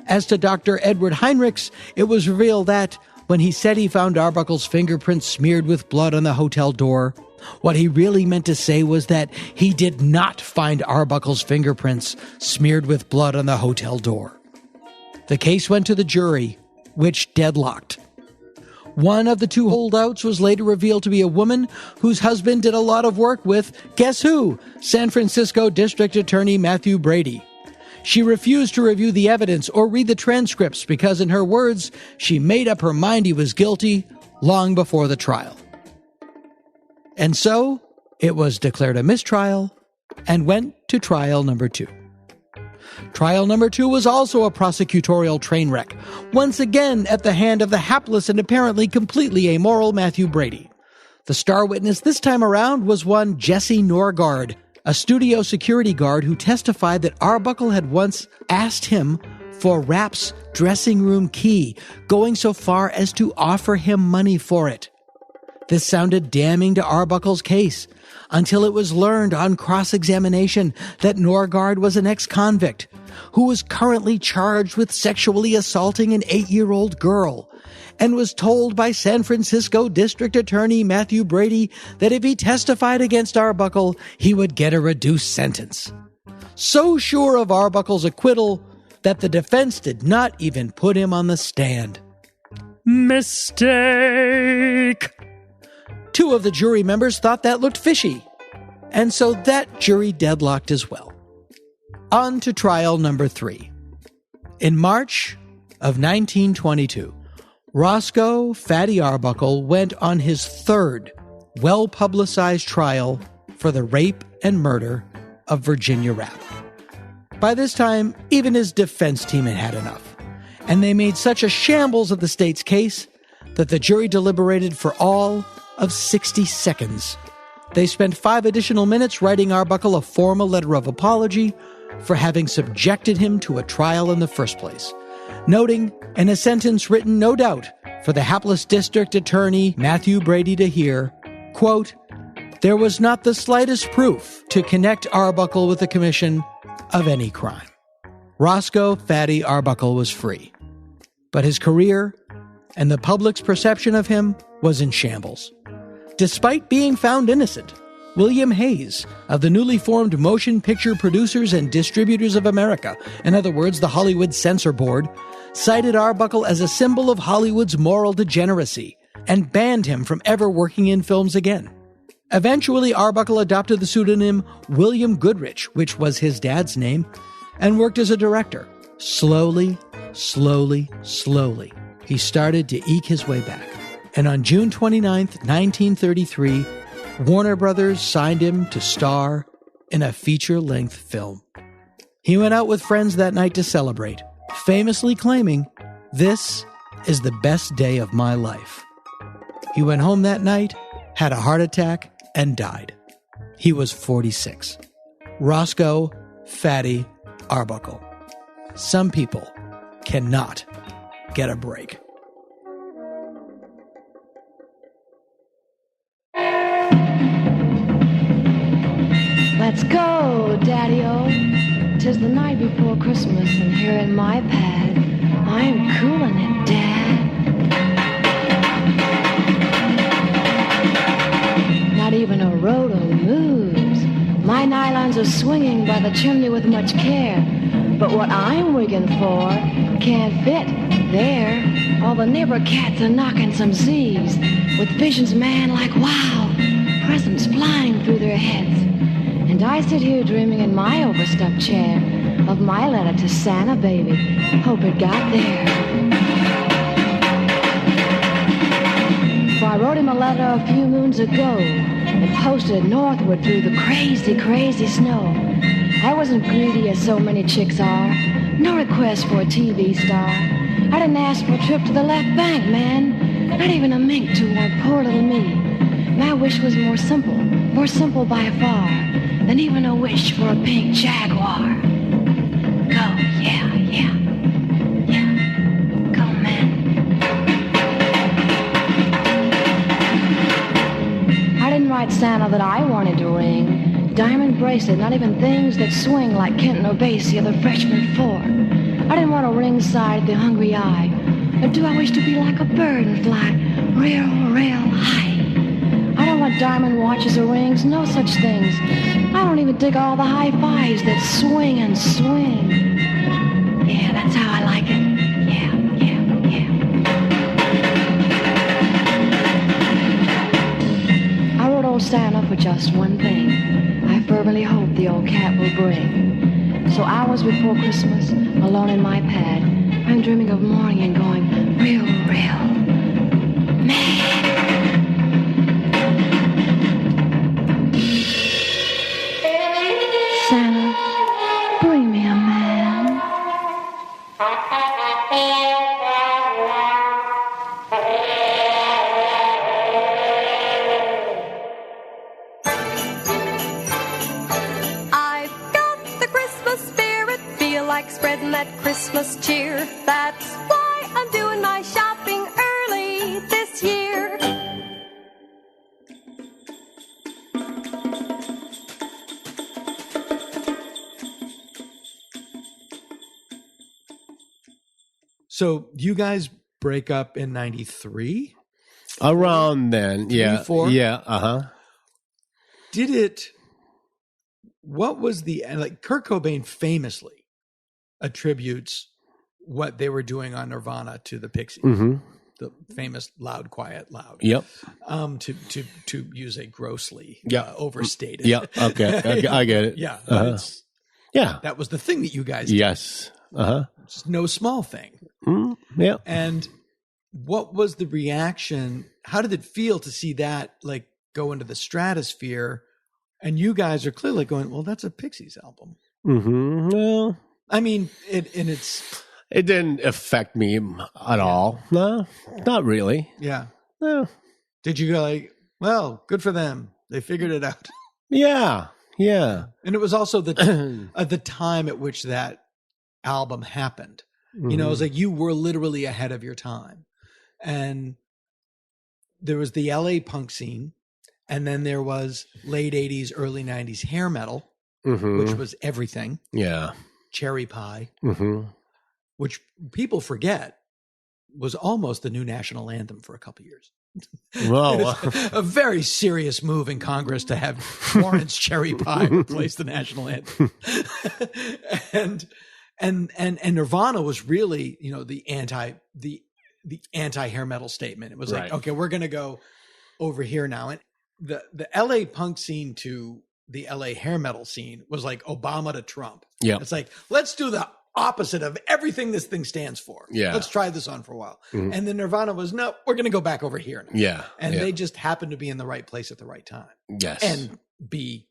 As to Dr. Edward Heinrichs, it was revealed that, when he said he found Arbuckle's fingerprints smeared with blood on the hotel door, what he really meant to say was that he did not find Arbuckle's fingerprints smeared with blood on the hotel door. The case went to the jury, which deadlocked. One of the two holdouts was later revealed to be a woman whose husband did a lot of work with, guess who? San Francisco District Attorney Matthew Brady. She refused to review the evidence or read the transcripts because, in her words, she made up her mind he was guilty long before the trial. And so, it was declared a mistrial and went to trial number 2. Trial number 2 was also a prosecutorial train wreck, once again at the hand of the hapless and apparently completely amoral Matthew Brady. The star witness this time around was one Jesse Norgard, a studio security guard who testified that Arbuckle had once asked him for Rapp's dressing room key, going so far as to offer him money for it. This sounded damning to Arbuckle's case until it was learned on cross-examination that Norgard was an ex-convict who was currently charged with sexually assaulting an 8-year-old girl and was told by San Francisco District Attorney Matthew Brady that if he testified against Arbuckle, he would get a reduced sentence. So sure of Arbuckle's acquittal that the defense did not even put him on the stand. Mistake! 2 of the jury members thought that looked fishy, and so that jury deadlocked as well. On to trial number 3. In March of 1922, Roscoe Fatty Arbuckle went on his 3rd well-publicized trial for the rape and murder of Virginia Rapp. By this time, even his defense team had had enough, and they made such a shambles of the state's case that the jury deliberated for all of 60 seconds. They spent 5 additional minutes writing Arbuckle a formal letter of apology for having subjected him to a trial in the first place, noting, in a sentence written no doubt for the hapless district attorney Matthew Brady to hear, quote, "There was not the slightest proof to connect Arbuckle with the commission of any crime." Roscoe Fatty Arbuckle was free, but his career and the public's perception of him was in shambles. Despite being found innocent, William Hayes of the newly formed Motion Picture Producers and Distributors of America, in other words, the Hollywood Censor Board, cited Arbuckle as a symbol of Hollywood's moral degeneracy and banned him from ever working in films again. Eventually, Arbuckle adopted the pseudonym William Goodrich, which was his dad's name, and worked as a director. Slowly, he started to eke his way back. And on June 29th, 1933, Warner Brothers signed him to star in a feature-length film. He went out with friends that night to celebrate, famously claiming, "This is the best day of my life." He went home that night, had a heart attack, and died. He was 46. Roscoe Fatty Arbuckle. Some people cannot get a break. Let's go, Daddy-O. 'Tis the night before Christmas, and here in my pad, I'm cooling it, Dad. Not even a roto moves. My nylons are swinging by the chimney with much care, but what I'm wigging for can't fit there. All the neighbor cats are knocking some Z's, with visions, man, like wow, presents flying through their heads. And I sit here dreaming in my overstuffed chair of my letter to Santa, baby. Hope it got there. For I wrote him a letter a few moons ago and posted it northward through the crazy, crazy snow. I wasn't greedy as so many chicks are. No request for a TV star. I didn't ask for a trip to the left bank, man. Not even a mink to warn poor little me. My wish was more simple by far than even a wish for a pink Jaguar. Go, yeah, go, man. I didn't write Santa that I wanted to ring. Diamond bracelet, not even things that swing like Kenton or Basie or the freshman four. I didn't want a ringside at the hungry eye. Or do I wish to be like a bird and fly real high? I don't want diamond watches or rings, no such things. I don't even dig all the high fives that swing and swing. Yeah, that's how I like it. Yeah. I wrote old Santa for just one thing. I fervently hope the old cat will bring. So hours before Christmas, alone in my pad, I'm dreaming of morning and going real mad. Santa, bring me a man. I've got the Christmas spirit, feel like spreading that Christmas cheer. That's why I'm doing my shopping early this year. So you guys break up in 93? Around then, yeah. 4? Yeah, uh-huh. What was Kurt Cobain famously attributes what they were doing on Nirvana to the Pixies. Mm-hmm. The famous loud, quiet, loud. Yep. To use a grossly overstated. Yeah. Okay. I get it. Yeah. Yeah. That was the thing that you guys did. Yes. Uh-huh. It's no small thing. Yeah. And what was the reaction? How did it feel to see that go into the stratosphere? And you guys are clearly going, well, that's a Pixies album. Mm-hmm. Well, I mean, it didn't affect me at all. No, not really. Yeah. No. Did you go well, good for them. They figured it out. Yeah. Yeah. And it was also the time at which that album happened. Mm-hmm. You know, it was you were literally ahead of your time. And there was the LA punk scene. And then there was late 80s, early 90s hair metal, which was everything. Yeah. Cherry Pie, which people forget was almost the new national anthem for a couple of years. Whoa. A very serious move in Congress to have Warren's Cherry Pie replace the national anthem. and Nirvana was really, the anti hair metal statement. It was okay, we're going to go over here now. And the LA punk scene to the LA hair metal scene was like Obama to Trump. Yeah. It's let's do the opposite of everything this thing stands for. Yeah. Let's try this on for a while. Mm-hmm. And then Nirvana was, no, we're going to go back over here now. Yeah. And they just happened to be in the right place at the right time. Yes. And be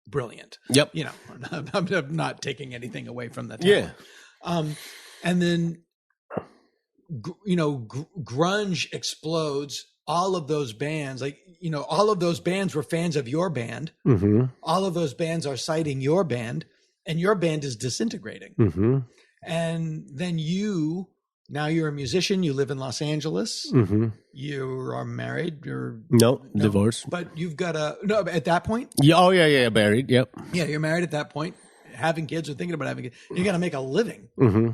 brilliant. Yep. I'm not taking anything away from that. Yeah. And then, grunge explodes. All of those bands, all of those bands were fans of your band. Mm-hmm. All of those bands are citing your band, and your band is disintegrating. Mm-hmm. And then now you're a musician. You live in Los Angeles. Mm-hmm. You are married. No, divorced. But you've got at that point? Yeah. Oh, yeah, married. Yep. Yeah, you're married at that point, having kids or thinking about having kids. You got to make a living. Mm-hmm.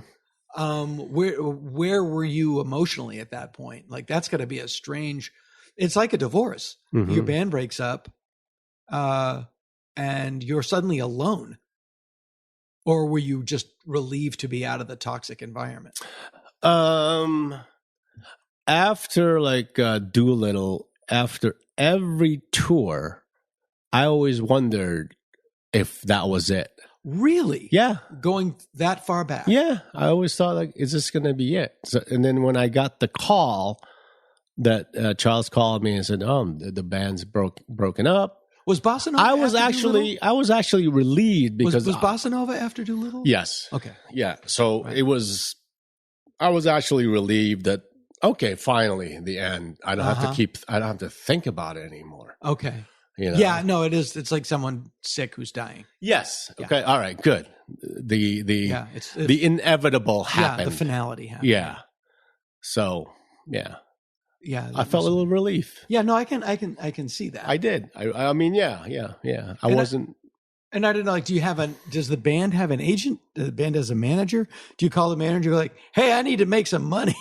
Where were you emotionally at that point? That's got to be it's like a divorce. Mm-hmm. Your band breaks up, and you're suddenly alone. Or were you just relieved to be out of the toxic environment? After Doolittle, after every tour, I always wondered if that was it. Really? Yeah. Going that far back? Yeah. I always thought, is this going to be it? So, and then when I got the call that Charles called me and said, the band's broken up. Was Bossa Nova I was actually relieved because was Bossa Nova after Doolittle? Yes. Okay. Yeah. So I was actually relieved that, okay, finally the end. I don't have to think about it anymore. Okay. Yeah, no, it is. It's like someone sick who's dying. Yes. Yeah. Okay. All right. Good. The inevitable happened. Yeah, the finality happened. Yeah. So yeah. Yeah. I felt a little relief. Yeah. No, I can see that. I did. I mean, yeah. I wasn't. And I don't know. Does the band have an agent? The band has a manager? Do you call the manager and go hey, I need to make some money?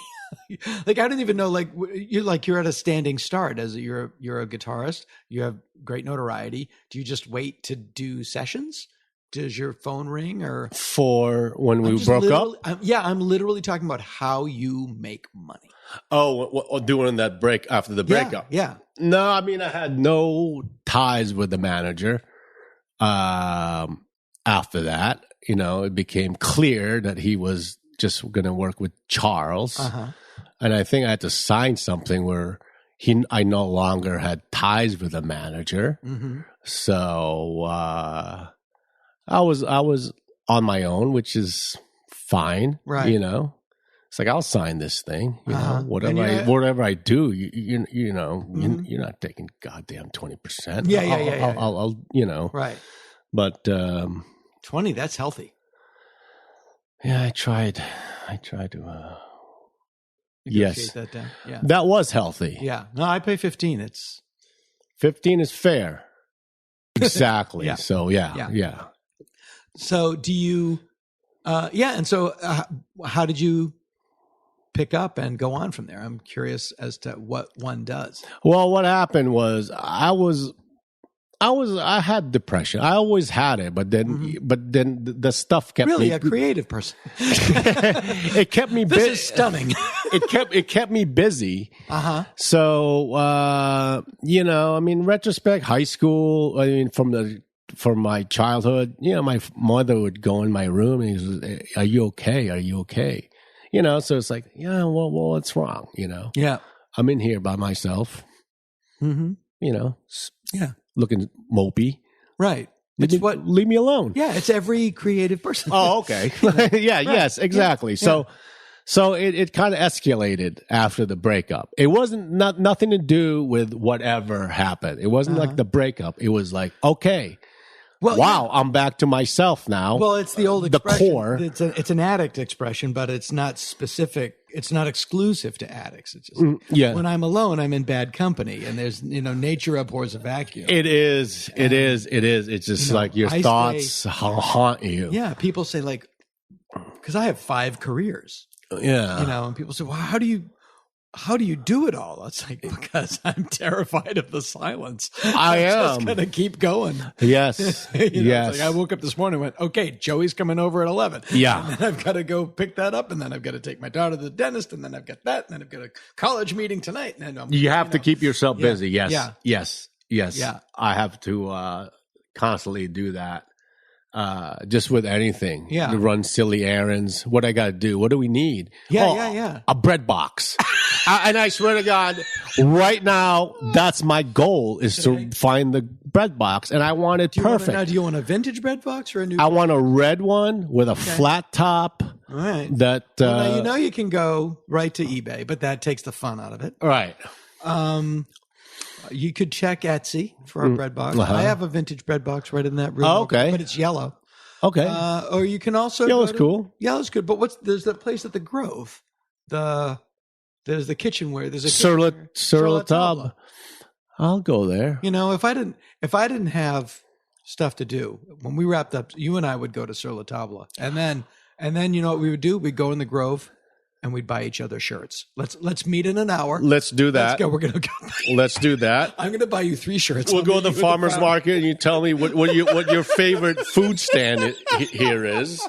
I don't even know. You're at a standing start as you're a guitarist. You have great notoriety. Do you just wait to do sessions? Does your phone ring or for when we broke up? I'm literally talking about how you make money. Oh, doing that break after the breakup. Yeah. No, I mean I had no ties with the manager. After that, it became clear that he was just going to work with Charles. Uh-huh. And I think I had to sign something where I no longer had ties with the manager. Mm-hmm. So I was on my own, which is fine. Right. It's I'll sign this thing. Whatever I do, you're not taking goddamn 20%. Yeah. I'll Right. But 20, that's healthy. Yeah, I tried to. Yes, that down. Yeah, that was healthy. Yeah, no, I pay 15. 15 is fair. Exactly. Yeah. So yeah. So do you? And so how did you pick up and go on from there. I'm curious as to what one does. Well, what happened was I had depression. I always had it, but then the stuff kept really me a creative person. It kept me This is stunning. it kept me busy. So retrospect, high school. From my childhood, my mother would go in my room and she was, "Are you okay? Are you okay?" So it's like, yeah, well, what's wrong? Yeah, I'm in here by myself. Yeah, looking mopey. Right. Leave me alone. Yeah, it's every creative person. Oh, okay. Yeah, right. Yes, exactly. Yeah. So it kind of escalated after the breakup. It wasn't nothing to do with whatever happened. It wasn't like the breakup. It was like, okay. Well, wow, yeah. I'm back to myself now. Well, it's the old expression. The core. It's an addict expression, but it's not specific. It's not exclusive to addicts. It's just when I'm alone, I'm in bad company, and there's nature abhors a vacuum. It is. It's just like your thoughts haunt you. Yeah, people say like, because I have 5 careers. Yeah, and people say, well, how do you do it all? It's like, because I'm terrified of the silence. I'm just going to keep going. Yes. Yes. It's like I woke up this morning and went, okay, Joey's coming over at 11. Yeah. And then I've got to go pick that up. And then I've got to take my daughter to the dentist. And then I've got that. And then I've got a college meeting tonight. And then you have to keep yourself busy. Yes. Yeah. Yes. Yeah. I have to constantly do that. Just with anything, to run silly errands. What I got to do? What do we need? Yeah. A bread box. And I swear to God, right now, that's my goal is to find the bread box, and I want it perfect. Do you want a vintage bread box or a new? I want a red one with a flat top. All right. That now you can go right to eBay, but that takes the fun out of it. Right. You could check Etsy for a bread box. I have a vintage bread box right in that room. Oh, okay. But it's yellow. Okay. Or you can also yellow's cool. Yellow's good. But there's that place at the Grove. There's the kitchenware. There's a Sur la Table. I'll go there. If I didn't have stuff to do, when we wrapped up, you and I would go to Sur la Table, and then you know what we would do? We'd go in the Grove. And we'd buy each other shirts. Let's meet in an hour. Let's do that. Let's go. We're gonna go. Let's do that. I'm gonna buy you 3 shirts. We'll go to the farmer's market, and you tell me what your favorite food stand here is.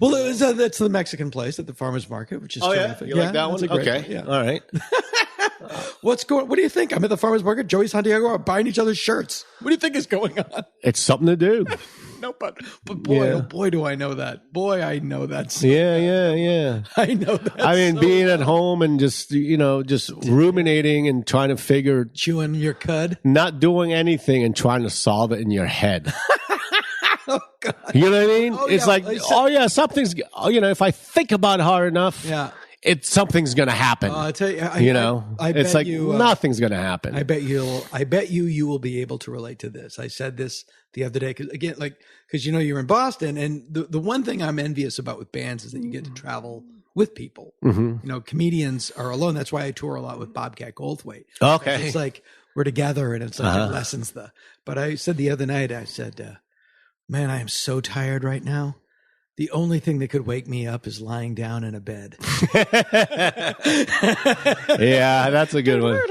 Well, that's the Mexican place at the farmer's market, which is terrific. You like that one? Okay. Yeah. All right. What do you think? I'm at the farmer's market. Joey Santiago are buying each other's shirts. What do you think is going on? It's something to do. No, but boy, oh boy, do I know that. Boy, I know that. So yeah. I know that. I mean, being at home and just ruminating and trying to figure, chewing your cud, not doing anything and trying to solve it in your head. Oh God. You know what I mean? It's something's. If I think about it hard enough, something's going to happen. I tell you, I it's bet like you, nothing's going to happen. I bet you will be able to relate to this. I said this the other day because you're in Boston, and the one thing I'm envious about with bands is that you get to travel with people. Mm-hmm. Comedians are alone. That's why I tour a lot with Bobcat Goldthwait. Okay, it's like we're together, and it's like it lessens the. But I said the other night, I said, "Man, I am so tired right now. The only thing that could wake me up is lying down in a bed." Yeah, that's a good one.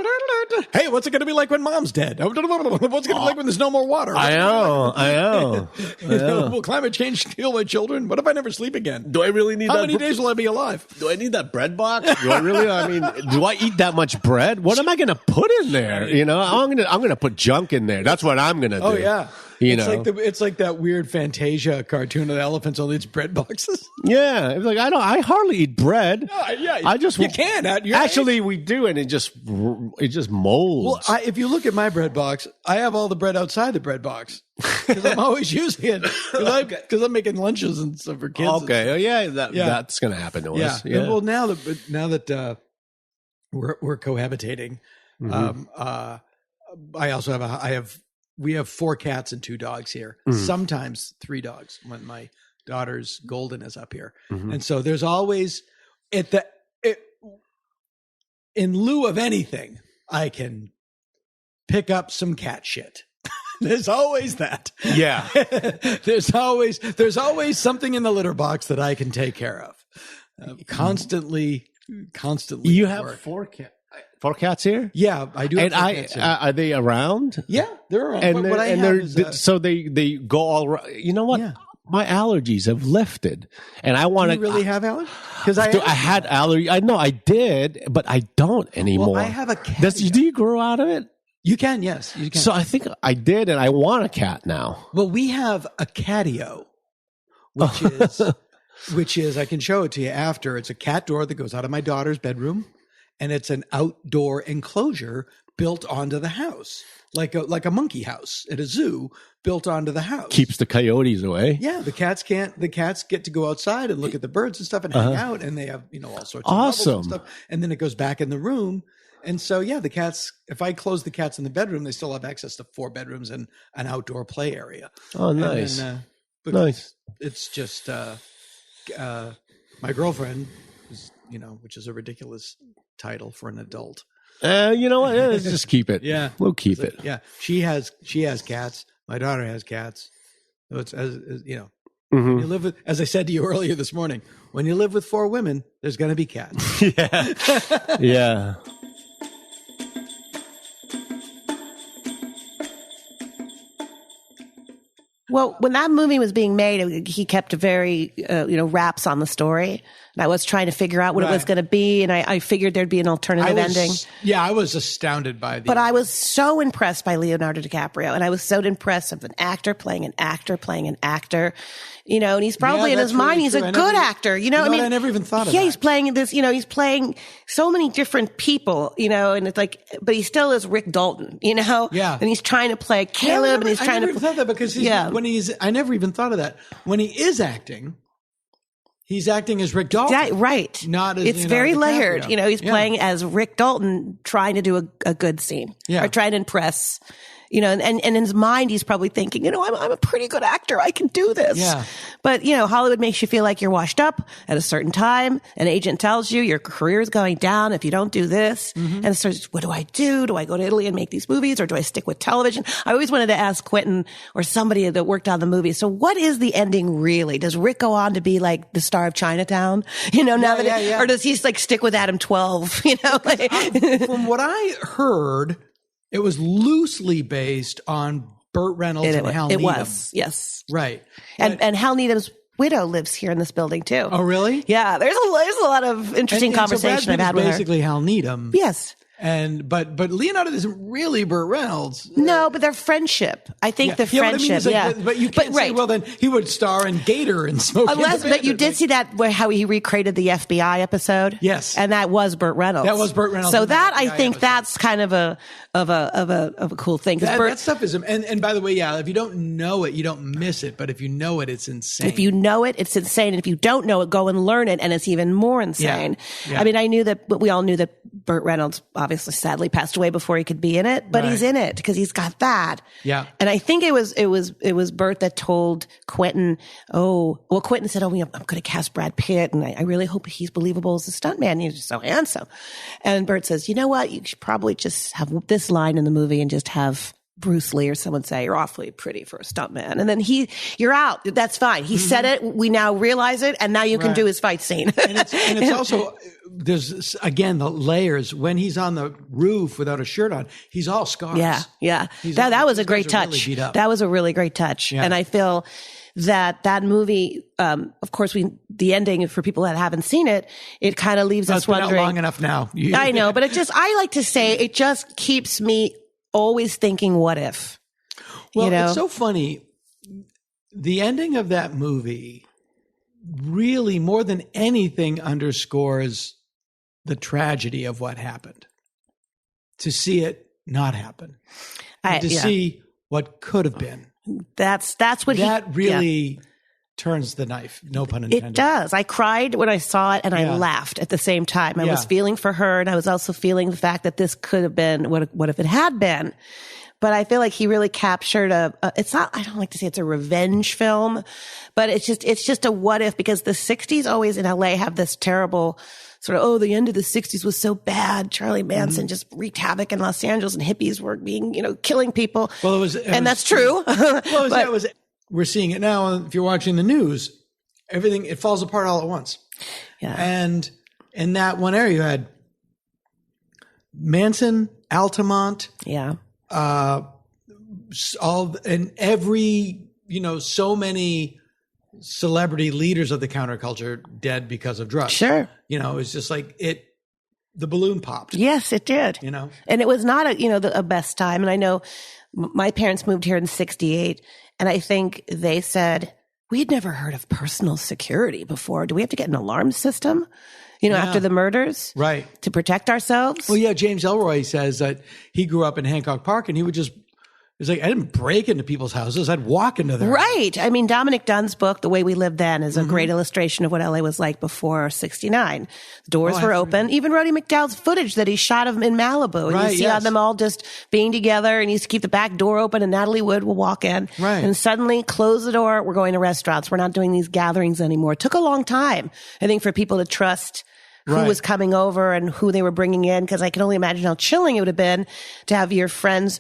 Hey, what's it going to be like when mom's dead? What's it going to be like when there's no more water? I know. Will climate change kill my children? What if I never sleep again? Do I really need How many days will I be alive? Do I need that bread box? Do I really? Do I eat that much bread? What am I going to put in there? I'm going to put junk in there. That's what I'm going to do. Oh, yeah. It's like that weird Fantasia cartoon of the elephants, only it's bread boxes. Yeah, it's like I hardly eat bread. You can. Actually, we do, and it just molds. Well, if you look at my bread box, I have all the bread outside the bread box because I'm always using it because I'm making lunches and stuff for kids. Okay, that's going to happen to us. Yeah. Well, now that we're cohabitating, we have 4 cats and 2 dogs here. Mm-hmm. Sometimes 3 dogs when my daughter's Golden is up here. Mm-hmm. And so there's always in lieu of anything, I can pick up some cat shit. There's always that. Yeah. There's always something in the litter box that I can take care of. Constantly constantly. You at have work. four cats here? Yeah, I do. And have 4 cats here. are they around? Yeah, they're around. And But what I and have they're is, so they go all around. You know what? Yeah. My allergies have lifted, and I want do to. you really have allergies? Because I had allergies. I know I did, but I don't anymore. Well, I have a cat. Do you grow out of it? You can, yes, you can. So I think I did, and I want a cat now. Well, we have a catio, which is I can show it to you after. It's a cat door that goes out of my daughter's bedroom, and it's an outdoor enclosure built onto the house, like a monkey house at a zoo built onto the house. Keeps the coyotes away. Yeah, the cats get to go outside and look at the birds and stuff and hang out, and they have all sorts of bubbles awesome and stuff. And then it goes back in the room. And so, yeah, the cats, if I close the cats in the bedroom, they still have access to 4 bedrooms and an outdoor play area. Oh, nice. But nice. It's just my girlfriend, which is a ridiculous title for an adult. You know what? Yeah, let's just keep it. Yeah. We'll keep it. Yeah. She has cats. My daughter has cats. So it's, Mm-hmm. you live with, as I said to you earlier this morning, when you live with 4 women, there's going to be cats. Yeah. Yeah. Well, when that movie was being made, he kept a very, wraps on the story. And I was trying to figure out what it was going to be. And I figured there'd be an alternative ending. Yeah, I was astounded by But I was so impressed by Leonardo DiCaprio. And I was so impressed of an actor playing an actor playing an actor. And he's probably in his mind, he's a good actor. I never even thought of that. Yeah, he's playing this, he's playing so many different people, and it's like, but he still is Rick Dalton, Yeah. And he's trying to play Caleb and he's trying to. I never thought that because I never even thought of that. When he is acting, he's acting as Rick Dalton. Yeah, right. Not as it's very layered. He's playing as Rick Dalton trying to do a good scene. Yeah. Or trying to impress. And in his mind, he's probably thinking, I'm a pretty good actor. I can do this. Yeah. But, Hollywood makes you feel like you're washed up at a certain time. An agent tells you your career is going down if you don't do this. Mm-hmm. And it starts, what do I do? Do I go to Italy and make these movies or do I stick with television? I always wanted to ask Quentin or somebody that worked on the movie. So what is the ending really? Does Rick go on to be like the star of Chinatown? Or does he stick with Adam 12? From what I heard, it was loosely based on Burt Reynolds and Hal Needham. It was, yes. Right. And Hal Needham's widow lives here in this building too. Oh, really? Yeah, there's a lot of interesting conversation I've had with her. Basically Hal Needham. Yes. But Leonardo isn't really Burt Reynolds. No, but their friendship. I think the friendship. But you can't say, well, then he would star in Gator and Smoke. But you did see that how he recreated the FBI episode. Yes, and that was Burt Reynolds. That was Burt Reynolds. So that I think that's kind of a cool thing. That stuff is, and by the way, if you don't know it, you don't miss it. But if you know it, it's insane. If you know it, it's insane. And if you don't know it, go and learn it, and it's even more insane. Yeah. I mean, we all knew that Burt Reynolds obviously sadly passed away before he could be in it, but he's in it because he's got that. Yeah. And I think it was Burt that told Quentin, Quentin said, I'm going to cast Brad Pitt and I really hope he's believable as a stuntman. He's just so handsome. And Burt says, you know what? You should probably just have this line in the movie and just have Bruce Lee or someone say, you're awfully pretty for a stuntman. And then you're out. That's fine. He said it. We now realize it. And now you can do his fight scene. and it's also, there's again, the layers. When he's on the roof without a shirt on, he's all scars. Yeah. That was a great touch. Really that was a really great touch. Yeah. And I feel that movie, of course, the ending for people that haven't seen it, it kind of leaves us wondering. It's been out long enough now. I know, but I like to say it just keeps me always thinking, what if? Well, it's so funny. The ending of that movie really, more than anything, underscores the tragedy of what happened. To see it not happen. To see what could have been. That really turns the knife. No pun intended. It does. I cried when I saw it and I laughed at the same time. I was feeling for her and I was also feeling the fact that this could have been, what if it had been? But I feel like he really captured it's not, I don't like to say it's a revenge film, but it's just a what if, because the 60s always in LA have this terrible sort of, the end of the 60s was so bad. Charlie Manson just wreaked havoc in Los Angeles and hippies were being, killing people. Well, that's true. We're seeing it now. If you're watching the news, everything, it falls apart all at once. Yeah. And in that one area, you had Manson, Altamont, so many celebrity leaders of the counterculture dead because of drugs. Sure. It's just like the balloon popped. Yes, it did. And it was not a best time. And I know my parents moved here in 1968, and I think they said, we had never heard of personal security before. Do we have to get an alarm system? After the murders? Right. To protect ourselves? Well, yeah, James Ellroy says that he grew up in Hancock Park and he would it's like, I didn't break into people's houses. I'd walk into their Right. I mean, Dominic Dunn's book, The Way We Lived Then, is a great illustration of what LA was like before 1969. The doors were open. Even Roddy McDowell's footage that he shot of them in Malibu. And you see on them all just being together, and he used to keep the back door open, and Natalie Wood will walk in. Right. And suddenly close the door. We're going to restaurants. We're not doing these gatherings anymore. It took a long time, I think, for people to trust who was coming over and who they were bringing in, because I can only imagine how chilling it would have been to have your friends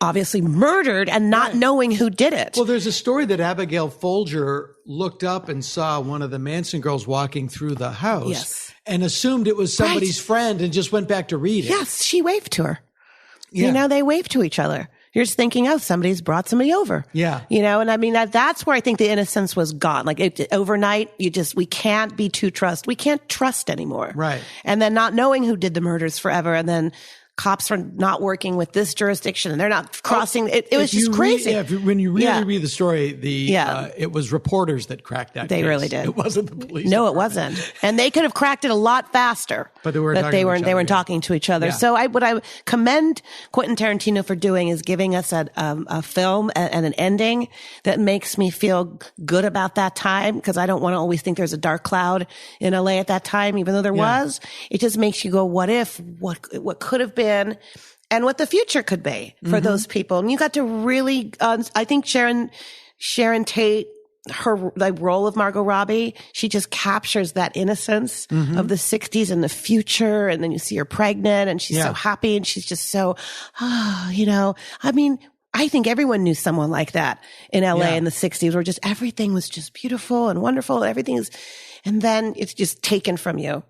obviously murdered and not knowing who did it. Well, there's a story that Abigail Folger looked up and saw one of the Manson girls walking through the house and assumed it was somebody's friend and just went back to read it. Yes, she waved to her. Yeah. They wave to each other. You're just thinking, somebody's brought somebody over. Yeah. And I mean, that's where I think the innocence was gone. Like overnight, we can't be too we can't trust anymore. Right. And then not knowing who did the murders forever. And then cops are not working with this jurisdiction and they're not crossing. It was just crazy. When you really read the story, it was reporters that cracked that They case. really did. It wasn't the police. No, it wasn't. And they could have cracked it a lot faster. But they weren't talking to each other. Yeah. So what I commend Quentin Tarantino for doing is giving us a film and an ending that makes me feel good about that time, because I don't want to always think there's a dark cloud in LA at that time, even though there was. It just makes you go, what if, what could have been, and what the future could be for those people. And you got to really, I think Sharon Tate, her role of Margot Robbie, she just captures that innocence of the 60s and the future. And then you see her pregnant and she's so happy and she's just so, I mean, I think everyone knew someone like that in LA in the 60s, where just everything was just beautiful and wonderful. And then it's just taken from you.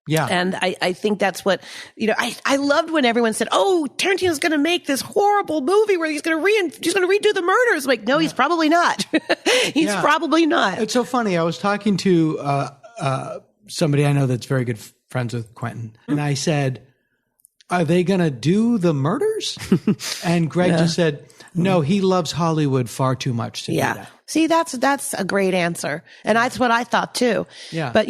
Yeah. And I think that's what, I loved when everyone said, Tarantino's going to make this horrible movie where he's going to redo the murders. I'm like, no, he's probably not. He's probably not. It's so funny. I was talking to somebody I know that's very good friends with Quentin. And I said, are they going to do the murders? And Greg just said, no, he loves Hollywood far too much to do that. See, that's a great answer. And that's what I thought too. Yeah. But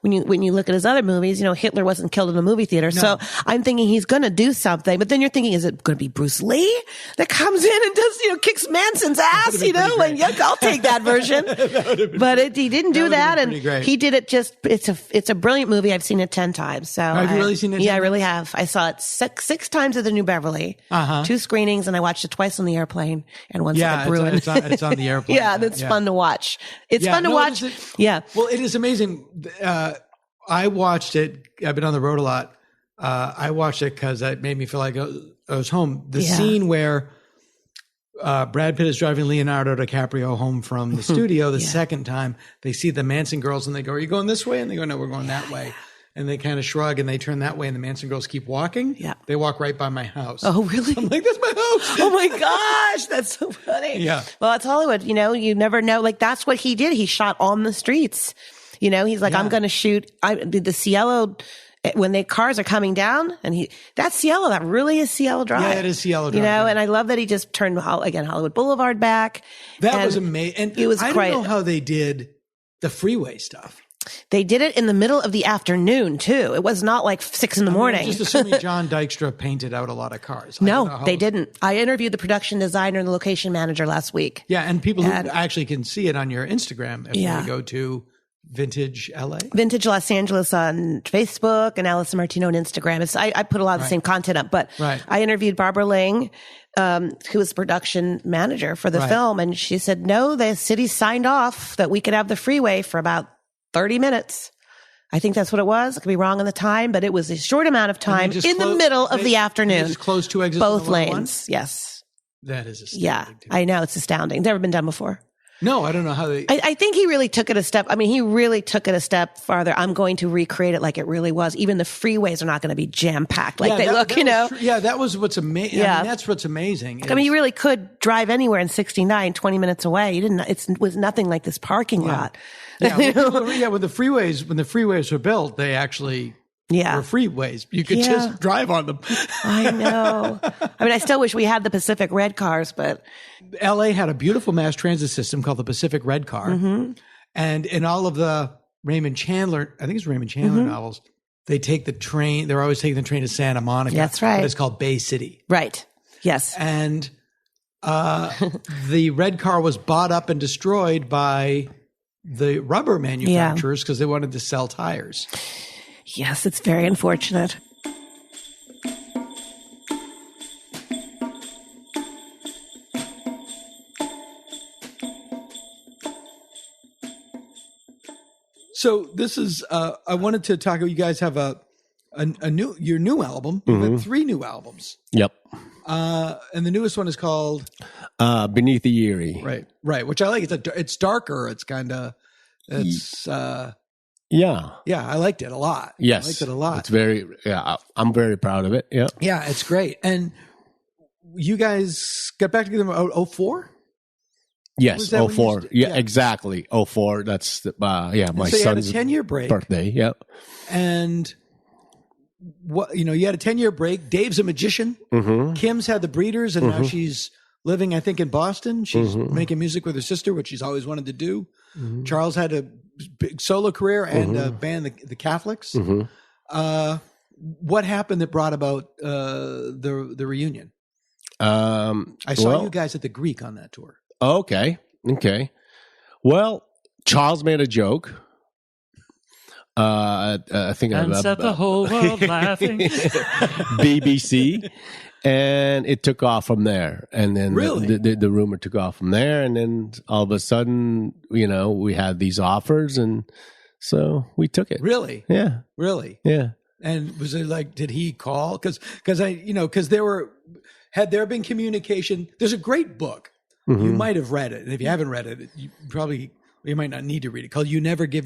when you look at his other movies, Hitler wasn't killed in a movie theater. No. So I'm thinking he's going to do something, but then you're thinking, is it going to be Bruce Lee that comes in and does, kicks Manson's ass, and I'll take that version. But he didn't do that. And he did it it's a brilliant movie. I've seen it 10 times. So have you really seen it? Yeah, I really have. I saw it six times at the New Beverly, 2 screenings, and I watched it twice on the airplane and once at the Bruin. It's on the airplane. Yeah. That's fun to watch. It's fun to watch. Well, it is amazing. I watched it. I've been on the road a lot. I watched it because it made me feel like I was home. The scene where Brad Pitt is driving Leonardo DiCaprio home from the studio the second time, they see the Manson girls and they go, are you going this way? And they go, no, we're going that way. And they kind of shrug and they turn that way and the Manson girls keep walking. Yeah. They walk right by my house. Oh, really? I'm like, that's my house. Oh my gosh. That's so funny. Yeah. Well, it's Hollywood. You never know. Like, that's what he did. He shot on the streets. He's like, I'm going to shoot the Cielo when the cars are coming down, and that's Cielo. That really is Cielo Drive. Yeah, it is Cielo Drive. And I love that he just turned Hollywood Boulevard back. That was amazing. And it was I don't know how they did the freeway stuff. They did it in the middle of the afternoon too. It was not like 6 a.m. I'm just assuming John Dykstra painted out a lot of cars. No, they didn't. I interviewed the production designer and the location manager last week. Yeah, and people who actually can see it on your Instagram if you go to Vintage LA. Vintage Los Angeles on Facebook and Allison Martino on Instagram. I put a lot of the same content up, but I interviewed Barbara Ling, who was production manager for the film, and she said, no, the city signed off that we could have the freeway for about 30 minutes. I think that's what it was. I could be wrong on the time, but it was a short amount of time in the middle of the afternoon. They just closed 2 exits. Both lanes. Once? Yes. That is astounding. Yeah, I know. It's astounding. Never been done before. No, I don't know how they. I think he really took it a step. I mean, he really took it a step farther. I'm going to recreate it like it really was. Even the freeways are not going to be jam packed like they look, Yeah, that was what's amazing. Yeah. I mean, that's what's amazing. I mean, you really could drive anywhere in 69, 20 minutes away. You didn't. It was nothing like this parking lot. Yeah, when the freeways were built, they actually were freeways. You could just drive on them. I know. I mean, I still wish we had the Pacific Red cars, but LA had a beautiful mass transit system called the Pacific Red Car. And in all of the Raymond Chandler, I think it's Raymond Chandler novels, they take the train. They're always taking the train to Santa Monica. That's right. But it's called Bay City. Right. Yes. And the red car was bought up and destroyed by the rubber manufacturers because they wanted to sell tires. Yes, it's very unfortunate. So this is, I wanted to talk, you guys have your new album. You've had 3 new albums. Yep. And the newest one is called Beneath The Eeire. Right. Which I like. It's darker. It's kind of, yeah, I liked it a lot. Yes. I liked it a lot. It's very, I'm very proud of it. Yeah. Yeah, it's great. And you guys got back together in 2004? Yes, 04. Yeah, exactly. 04. That's my so son's you had a 10-year break. Birthday. Yeah. And you had a 10-year break. Dave's a magician. Kim's had the Breeders, and now she's living, I think, in Boston. She's making music with her sister, which she's always wanted to do. Charles had a big solo career and a band, the Catholics. What happened that brought about the reunion? I saw you guys at the Greek on that tour. Okay. Well, Charles made a joke. I think and set the whole world laughing. BBC, and it took off from there. And then the rumor took off from there, and then all of a sudden, we had these offers, and so we took it. Really? Yeah. Really? Yeah. And was it like, did he call? Because had there been communication? There's a great book. You might have read it, and if you haven't read it, you might not need to read it. Called "You Never Give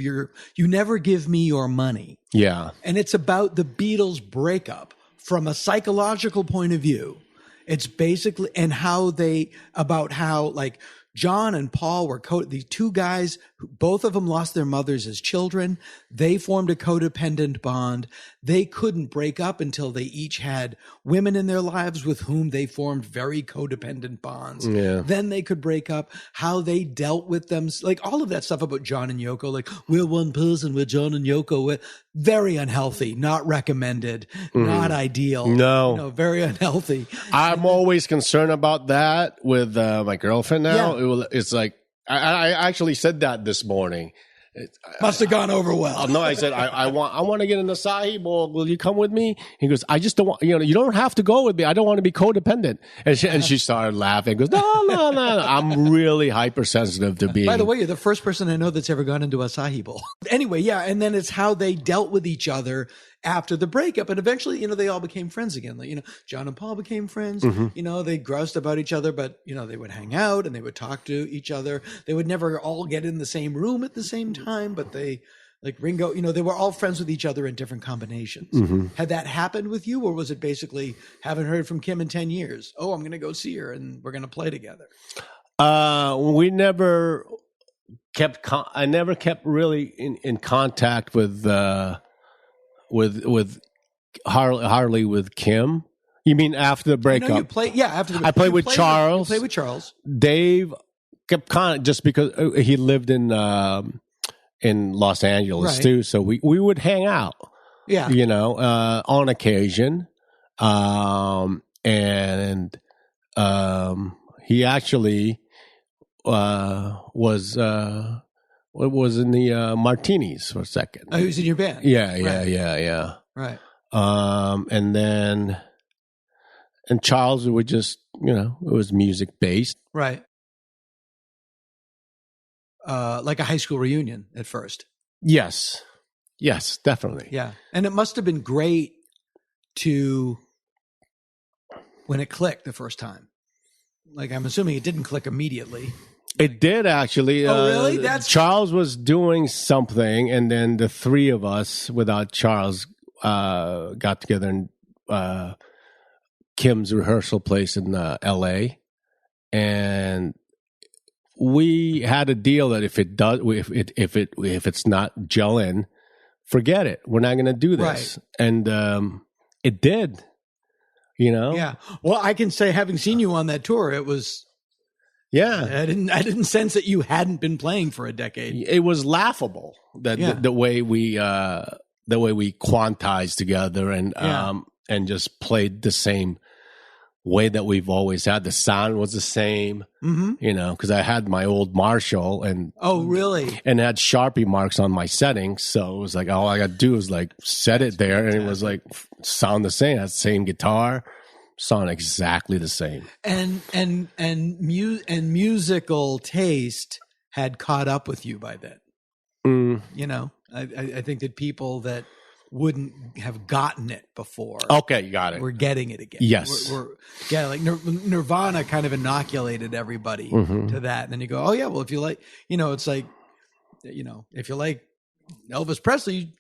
Me Your Money." Yeah, and it's about the Beatles' breakup from a psychological point of view. It's basically how John and Paul were these 2 guys, both of them lost their mothers as children. They formed a codependent bond. They couldn't break up until they each had women in their lives with whom they formed very codependent bonds. Yeah. Then they could break up, how they dealt with them. Like all of that stuff about John and Yoko, like we're one person, we're John and Yoko. We're very unhealthy, not recommended, not ideal. No. Very unhealthy. I'm always concerned about that with my girlfriend now. Yeah. It's like, I actually said that this morning. Must have gone over well. No, I said, I want to get in the Asahi Bowl. Will you come with me? He goes, I just don't want, you don't have to go with me. I don't want to be codependent. And she started laughing. Goes, no. I'm really hypersensitive to being. By the way, you're the first person I know that's ever gone into Asahi Bowl. Anyway, yeah. And then it's how they dealt with each other after the breakup. And eventually, they all became friends again. Like, John and Paul became friends. They groused about each other, but, they would hang out and they would talk to each other. They would never all get in the same room at the same time, but they, like Ringo, they were all friends with each other in different combinations. Had that happened with you, or was it basically, haven't heard from Kim in 10 years? Oh, I'm going to go see her and we're going to play together. We never I never kept really in contact with Harley with Kim. You mean after the breakup? I played with Charles. You played with Charles. Dave kept just because he lived in Los Angeles too, so we would hang out. Yeah, on occasion, and he actually was in the Martinis for a second. Oh, he was in your band. Yeah. Right. And Charles would just, it was music based. Right. Like a high school reunion at first. Yes, definitely. Yeah. And it must have been great when it clicked the first time. Like, I'm assuming it didn't click immediately. It did actually. Oh, really? Charles was doing something, and then the three of us, without Charles, got together in Kim's rehearsal place in L.A., and we had a deal that if it's not gelling, forget it. We're not going to do this, and it did. Yeah. Well, I can say, having seen you on that tour, it was. Yeah, I didn't sense that you hadn't been playing for a decade. It was laughable that the way we quantized together and just played the same way that we've always had. The sound was the same, because I had my old Marshall and really, and had Sharpie marks on my settings, so it was like all I got to do was like set it there, and it was like sound the same. Had the same guitar. Sound exactly the same, and musical taste had caught up with you by then. I think that people that wouldn't have gotten it before, okay, got it. We're getting it again. Yes, we're like Nirvana kind of inoculated everybody to that, and then you go, oh yeah, well if you like, it's like, if you like Elvis Presley.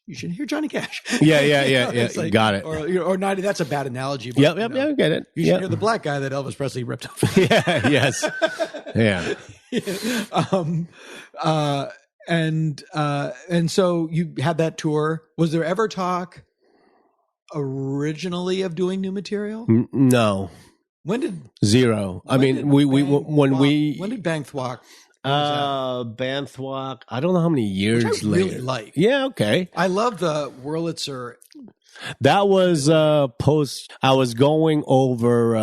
You should hear Johnny Cash. Yeah. Like, got it. Or not. That's a bad analogy. But, yeah, I get it. You should hear the black guy that Elvis Presley ripped off. Yes. Yeah. And so you had that tour. Was there ever talk originally of doing new material? No. When did zero? I mean, when did Bang Thwak? Banthwalk. I don't know how many years Which I later. really like. Yeah, okay. I love the Wurlitzer. That was post. I was going over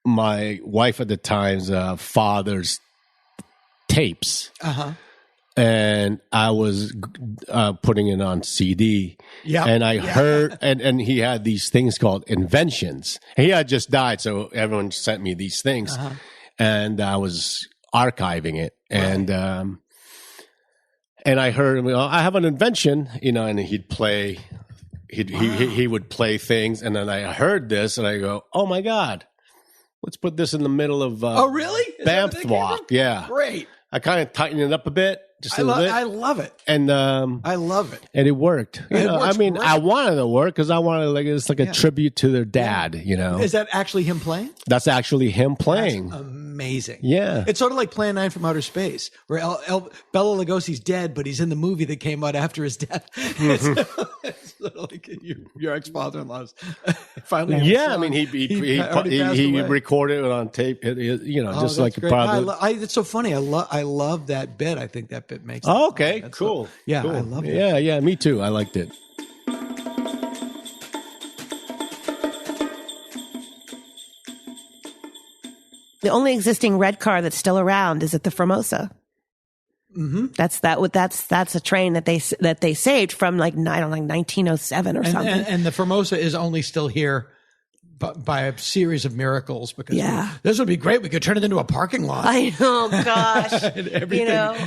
my wife at the time's father's tapes. And I was putting it on CD. Yeah. And I heard, and he had these things called inventions. He had just died, so everyone sent me these things. And I was archiving it. And I heard him, I have an invention, and he'd play, he would play things. And then I heard this, and I go, oh my God, let's put this in the middle of oh, really? Banthwalk. Yeah. Great. I kind of tightened it up a bit. Just a little bit. I love it. And I love it. And it worked. I mean, great. I wanted it to work because I wanted it's like a tribute to their dad, Is that actually him playing? That's actually him playing. That's amazing. Yeah. It's sort of like Plan 9 from Outer Space, where Bela Lugosi's dead, but he's in the movie that came out after his death. It's sort of like your ex-father-in-law's finally. Yeah, I mean, he recorded it on tape, just like probably. It's so funny. I love that bit. I think that bit makes. Oh, okay, cool. Yeah, cool. I love it. Yeah, me too. I liked it. The only existing red car that's still around is at the Formosa. That's a train that they saved from 1907 or something. And the Formosa is only still here by a series of miracles, because this would be great. We could turn it into a parking lot. I know, gosh.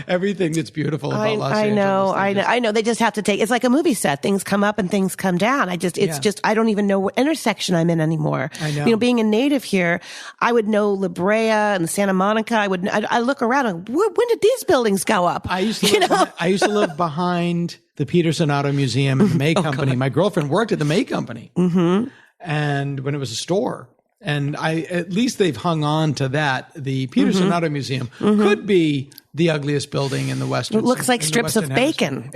Everything that's beautiful about Los Angeles. I know. They just have to take, it's like a movie set. Things come up and things come down. I don't even know what intersection I'm in anymore. I know. Being a native here, I would know La Brea and Santa Monica. I look around and when did these buildings go up? I used to live behind the Peterson Auto Museum and the May Company. My girlfriend worked at the May Company. And when it was a store, and at least they've hung on to that. The Peterson Auto Museum could be the ugliest building in the Western. It looks like strips of bacon.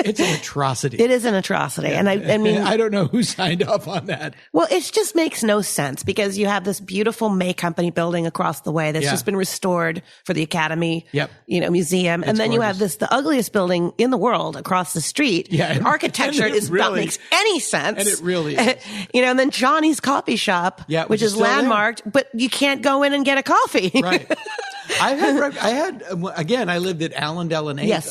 It's an atrocity. It is an atrocity. And I mean, I don't know who signed up on that. Well, it just makes no sense, because you have this beautiful May Company building across the way that's just been restored for the Academy, museum. And then you have the ugliest building in the world across the street. Yeah. And architecture not makes any sense. And it really is. And then Johnny's Coffee Shop, which is landmarked, but you can't go in and get a coffee. Right. I lived at Allendale and 8th. Yes.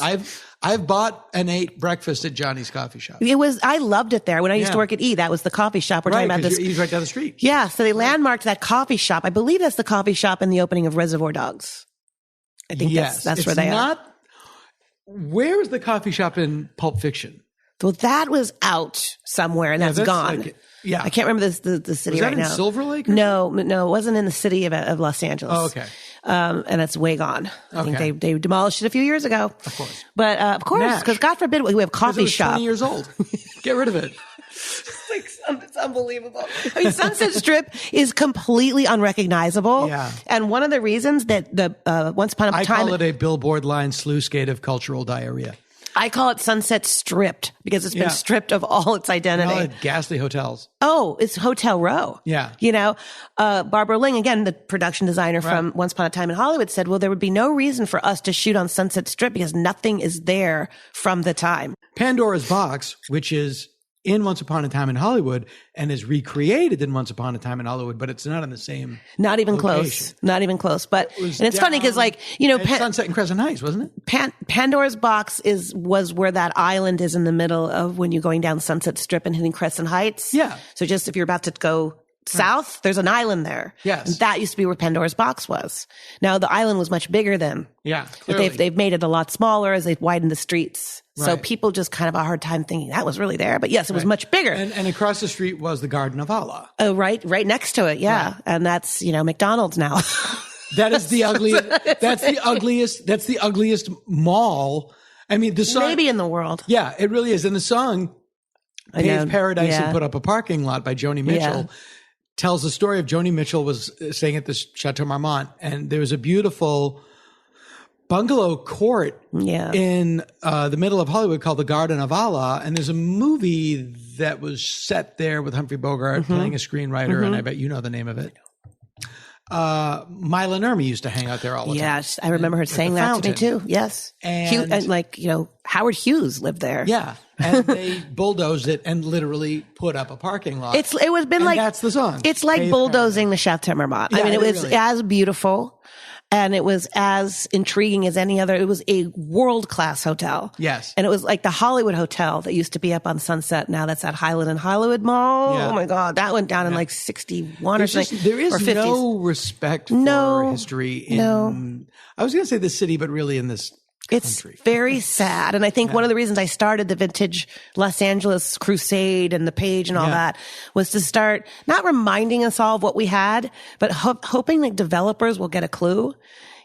I've bought and ate breakfast at Johnny's Coffee Shop. I loved it there. When I used to work at E, that was the coffee shop. We're talking about this. He's right down the street. Yeah. So they landmarked that coffee shop. I believe that's the coffee shop in the opening of Reservoir Dogs. I think that's where they are. Where is the coffee shop in Pulp Fiction? Well, that was out somewhere, and that's gone. Yeah. I can't remember the city Was that right in now. Silver Lake? No, it wasn't in the city of Los Angeles. Oh, okay. And it's way gone. I Okay. think they demolished it a few years ago. Of course. But of course, Nash. because God forbid we have coffee It was shop. 20 years old. Get rid of it. It's unbelievable. I mean, Sunset Strip is completely unrecognizable. Yeah. And one of the reasons that the Once Upon a I Time, call it a billboard line sluice gate of cultural diarrhea. I call it Sunset Stripped because it's been stripped of all its identity. All the ghastly hotels. Oh, it's Hotel Row. Yeah. You know, Barbara Ling, again, the production designer from Once Upon a Time in Hollywood, said, well, there would be no reason for us to shoot on Sunset Strip because nothing is there from the time. Pandora's Box, which is in Once Upon a Time in Hollywood and is recreated in Once Upon a Time in Hollywood, but it's not in the same Not even location. close. Not even close. But, It was and it's funny because, like, you know, at Sunset and Crescent Heights, wasn't it? Pandora's Box was where that island is in the middle of when you're going down Sunset Strip and hitting Crescent Heights. Yeah. So just if you're about to go south, there's an island there. Yes. And that used to be where Pandora's Box was. Now the island was much bigger then. Yeah. But Clearly. they've made it a lot smaller as they've widened the streets. So Right. people just kind of have a hard time thinking that was really there. But yes, it was much bigger. And across the street was the Garden of Allah. Oh, right next to it. Yeah. Right. And that's, you know, McDonald's now. That is the ugliest. That's the ugliest mall. I mean, the song. Maybe in the world. Yeah, it really is. And the song I know. Paved Paradise Yeah. and Put Up a Parking Lot by Joni Mitchell tells the story of Joni Mitchell was staying at this Chateau Marmont, and there was a beautiful bungalow court in the middle of Hollywood called the Garden of Allah. And there's a movie that was set there with Humphrey Bogart playing a screenwriter, and I bet you know the name of it. Myla Nurmi used to hang out there all the time. Yes, I remember her saying that to me too. Yes. And like, you know, Howard Hughes lived there. Yeah. And they bulldozed it and literally put up a parking lot. It was been And like, that's the song. It's like Paved bulldozing the Chateau Marmont. I Yeah, mean, it it was really as beautiful and it was as intriguing as any other. It was a world-class hotel. Yes. And it was like the Hollywood Hotel that used to be up on Sunset. Now that's at Highland and Hollywood Mall. Yeah. Oh my God. That went down in like 61 There's or something. just, there is or 50s. no respect for history in, I was going to say the city, but really in this It's country. very sad. And I think one of the reasons I started the vintage Los Angeles crusade and the page and all that was to start not reminding us all of what we had, but hoping that developers will get a clue.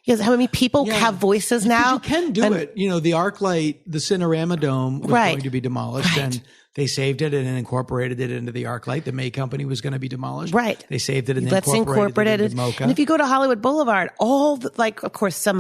Because how many people have voices now? You can do it. You know, the ArcLight, the Cinerama Dome was going to be demolished and they saved it and incorporated it into the ArcLight. The May Company was going to be demolished. Right. They saved it and Let's incorporate incorporated it it. into Mocha. And if you go to Hollywood Boulevard, of course, some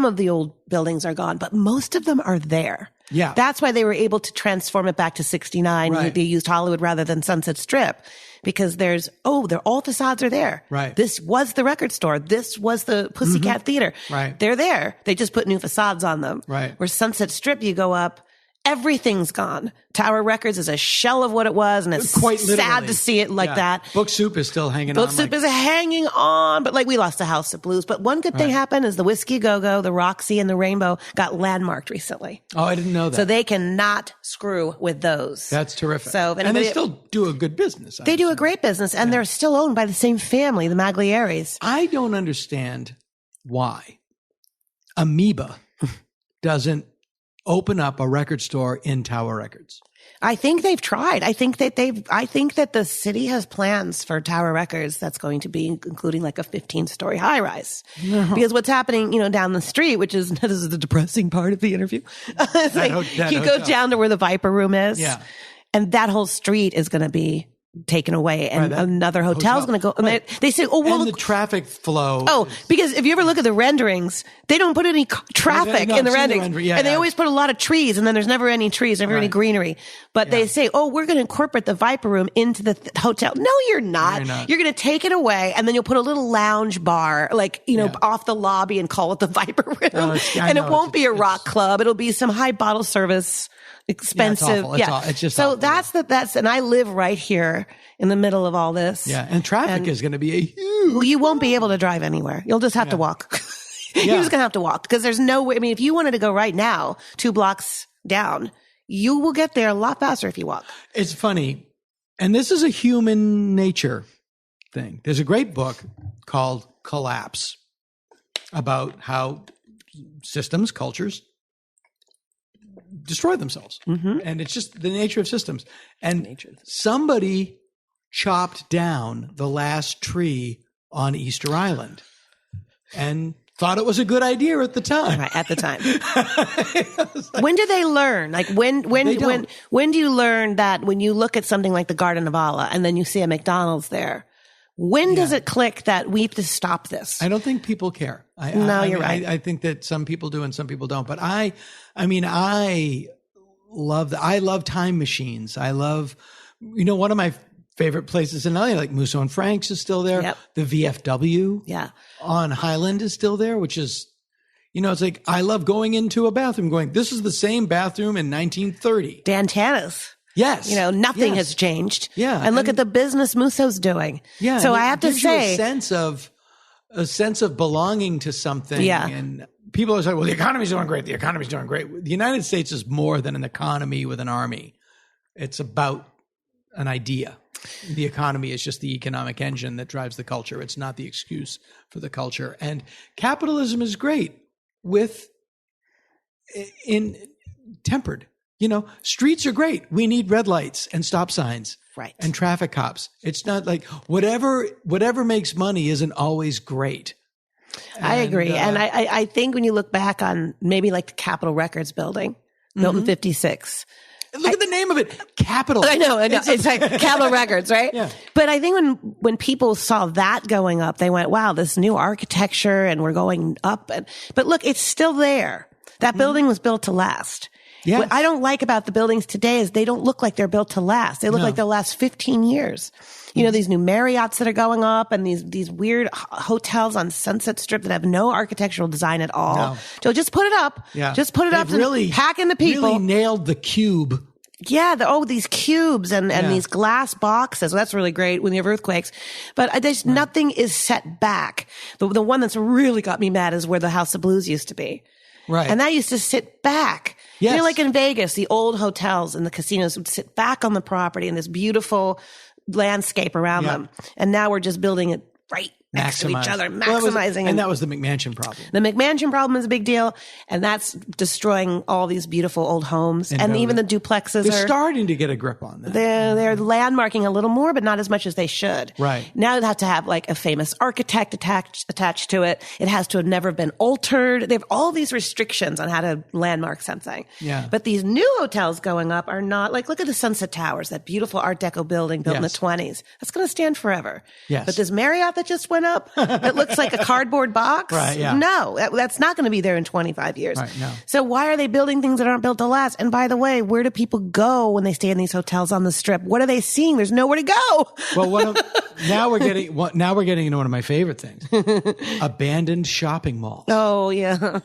of the old buildings are gone, but most of them are there. Yeah. That's why they were able to transform it back to 69. Right. They used Hollywood rather than Sunset Strip because all facades are there. Right. This was the record store. This was the Pussycat Theater. Right. They're there. They just put new facades on them. Right. Where Sunset Strip, you go up, everything's gone. Tower Records is a shell of what it was, and it's Quite sad literally. to see it like that. Book Soup is still hanging Book on. Soup is hanging on, but like we lost the House of Blues. But one good thing happened is the Whiskey Go-Go, the Roxy, and the Rainbow got landmarked recently. Oh, I didn't know that. So they cannot screw with those. That's terrific. So if and anybody- they still do a good business. They do a great business, and they're still owned by the same family, the Maglieris. I don't understand why Amoeba doesn't open up a record store in Tower Records. I think they've tried. I think that the city has plans for Tower Records that's going to be including like a 15-story high rise. Because what's happening, down the street, which is, this is the depressing part of the interview. It's like, you go down to where the Viper Room is. Yeah. And that whole street is going to be taken away and another hotel is going to go. And they say, oh, well, and the traffic flow. Oh, because if you ever look at the renderings, they don't put any traffic No, in the I've seen the renderings. Yeah, and they yeah. always put a lot of trees, and then there's never any trees, never any greenery. But they say, oh, we're going to incorporate the Viper Room into the hotel. No, you're not. You're going to take it away, and then you'll put a little lounge bar, off the lobby and call it the Viper Room. Oh, and it won't be a rock club. It'll be some high bottle service, expensive. Yeah, it's just so awful. that's, and I live right here in the middle of all this. Yeah, and traffic is going to be a huge. Well, you won't be able to drive anywhere. You'll just have to walk. You're just going to have to walk because there's no way. I mean, if you wanted to go right now, 2 blocks down, you will get there a lot faster if you walk. It's funny. And this is a human nature thing. There's a great book called Collapse about how systems, cultures destroy themselves. And it's just the nature of systems. And somebody chopped down the last tree on Easter Island and thought it was a good idea at the time. Right, at the time. When do they learn? Like when do you learn that when you look at something like the Garden of Allah and then you see a McDonald's there? When does it click that we have to stop this? I don't think people care. You're right. I think that some people do and some people don't. But I love time machines. I love, one of my favorite places in LA, like Musso and Frank's is still there. Yep. The VFW on Highland is still there, which is, it's like, I love going into a bathroom this is the same bathroom in 1930. Dantana's. Yes. Nothing has changed. Yeah. And look at the business Musso's doing. Yeah. So I have to say, a sense of belonging to something. Yeah. And people are saying, well, the economy's doing great. The economy's doing great. The United States is more than an economy with an army. It's about an idea. The economy is just the economic engine that drives the culture. It's not the excuse for the culture. And capitalism is great tempered. Streets are great. We need red lights and stop signs. Right. And traffic cops. It's not like whatever makes money isn't always great. I agree. And I think when you look back on maybe like the Capitol Records building, built in 56. Look at the name of it. Capitol. I know. It's like Capitol Records, right? Yeah. But I think when people saw that going up, they went, wow, this new architecture and we're going up. But look, it's still there. That building was built to last. Yes. What I don't like about the buildings today is they don't look like they're built to last. They look like they'll last 15 years. These new Marriotts that are going up and these weird hotels on Sunset Strip that have no architectural design at all. No. So just put it up. Yeah. Just put it up and pack in the people. Really nailed the cube. Yeah. These cubes and these glass boxes. Well, that's really great when you have earthquakes. But there's nothing is set back. The one that's really got me mad is where the House of Blues used to be. Right. And that used to sit back. Yes. Like in Vegas, the old hotels and the casinos would sit back on the property in this beautiful landscape around them. And now we're just building it right next to each other, maximizing. And that was the McMansion problem. The McMansion problem is a big deal. And that's destroying all these beautiful old homes. And even the duplexes they're starting to get a grip on that. They're landmarking a little more, but not as much as they should. Right. Now they have to have like a famous architect attached to it. It has to have never been altered. They have all these restrictions on how to landmark something. Yeah. But these new hotels going up are not like, look at the Sunset Towers, that beautiful Art Deco building built in the 20s. That's going to stand forever. Yes. But this Marriott that just went up, it looks like a cardboard box. Right, yeah. No, that's not going to be there in 25 years. Right, no. So why are they building things that aren't built to last? And by the way, where do people go when they stay in these hotels on the Strip? What are they seeing? There's nowhere to go. Well, now we're getting into one of my favorite things: abandoned shopping malls. Oh yeah.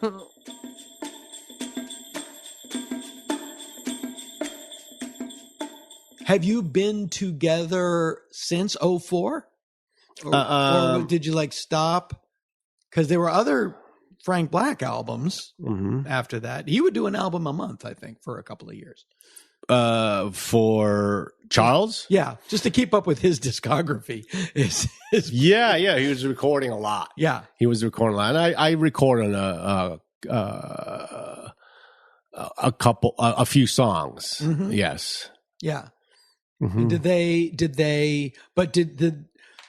Have you been together since 2004? Or did you stop? Because there were other Frank Black albums after that. He would do an album a month, I think, for a couple of years. For Charles? Yeah, just to keep up with his discography. Yeah, he was recording a lot. Yeah. He was recording a lot. And I recorded a few songs. Mm-hmm. Yes. Yeah. Mm-hmm.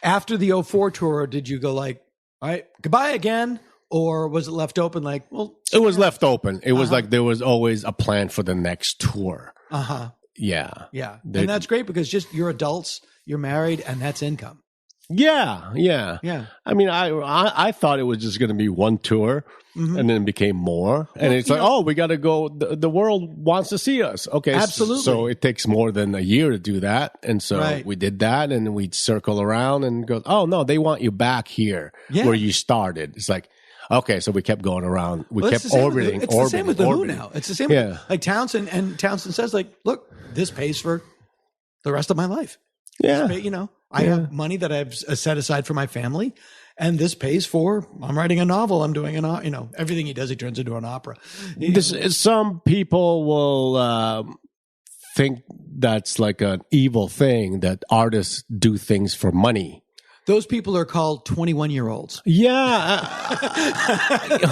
After the 2004 tour, did you go all right, goodbye again? Or was it left open it was left open. It was like there was always a plan for the next tour. Uh-huh. Yeah. Yeah. And that's great because you're adults, you're married, and that's income. Yeah. Yeah. I mean, I thought it was just going to be one tour, and then it became more. And it's we got to go. The world wants to see us. Okay. Absolutely. So it takes more than a year to do that. And so we did that, and we'd circle around and go, oh, no, they want you back here where you started. It's like, okay, so we kept going around. We kept orbiting. It's the same with the Who now. It's the same with Townsend. And Townsend says, look, this pays for the rest of my life. Yeah. I have money that I've set aside for my family, and this pays for, I'm writing a novel, I'm doing everything he does, he turns into an opera. Some people will think that's like an evil thing, that artists do things for money. Those people are called 21-year-olds. Yeah.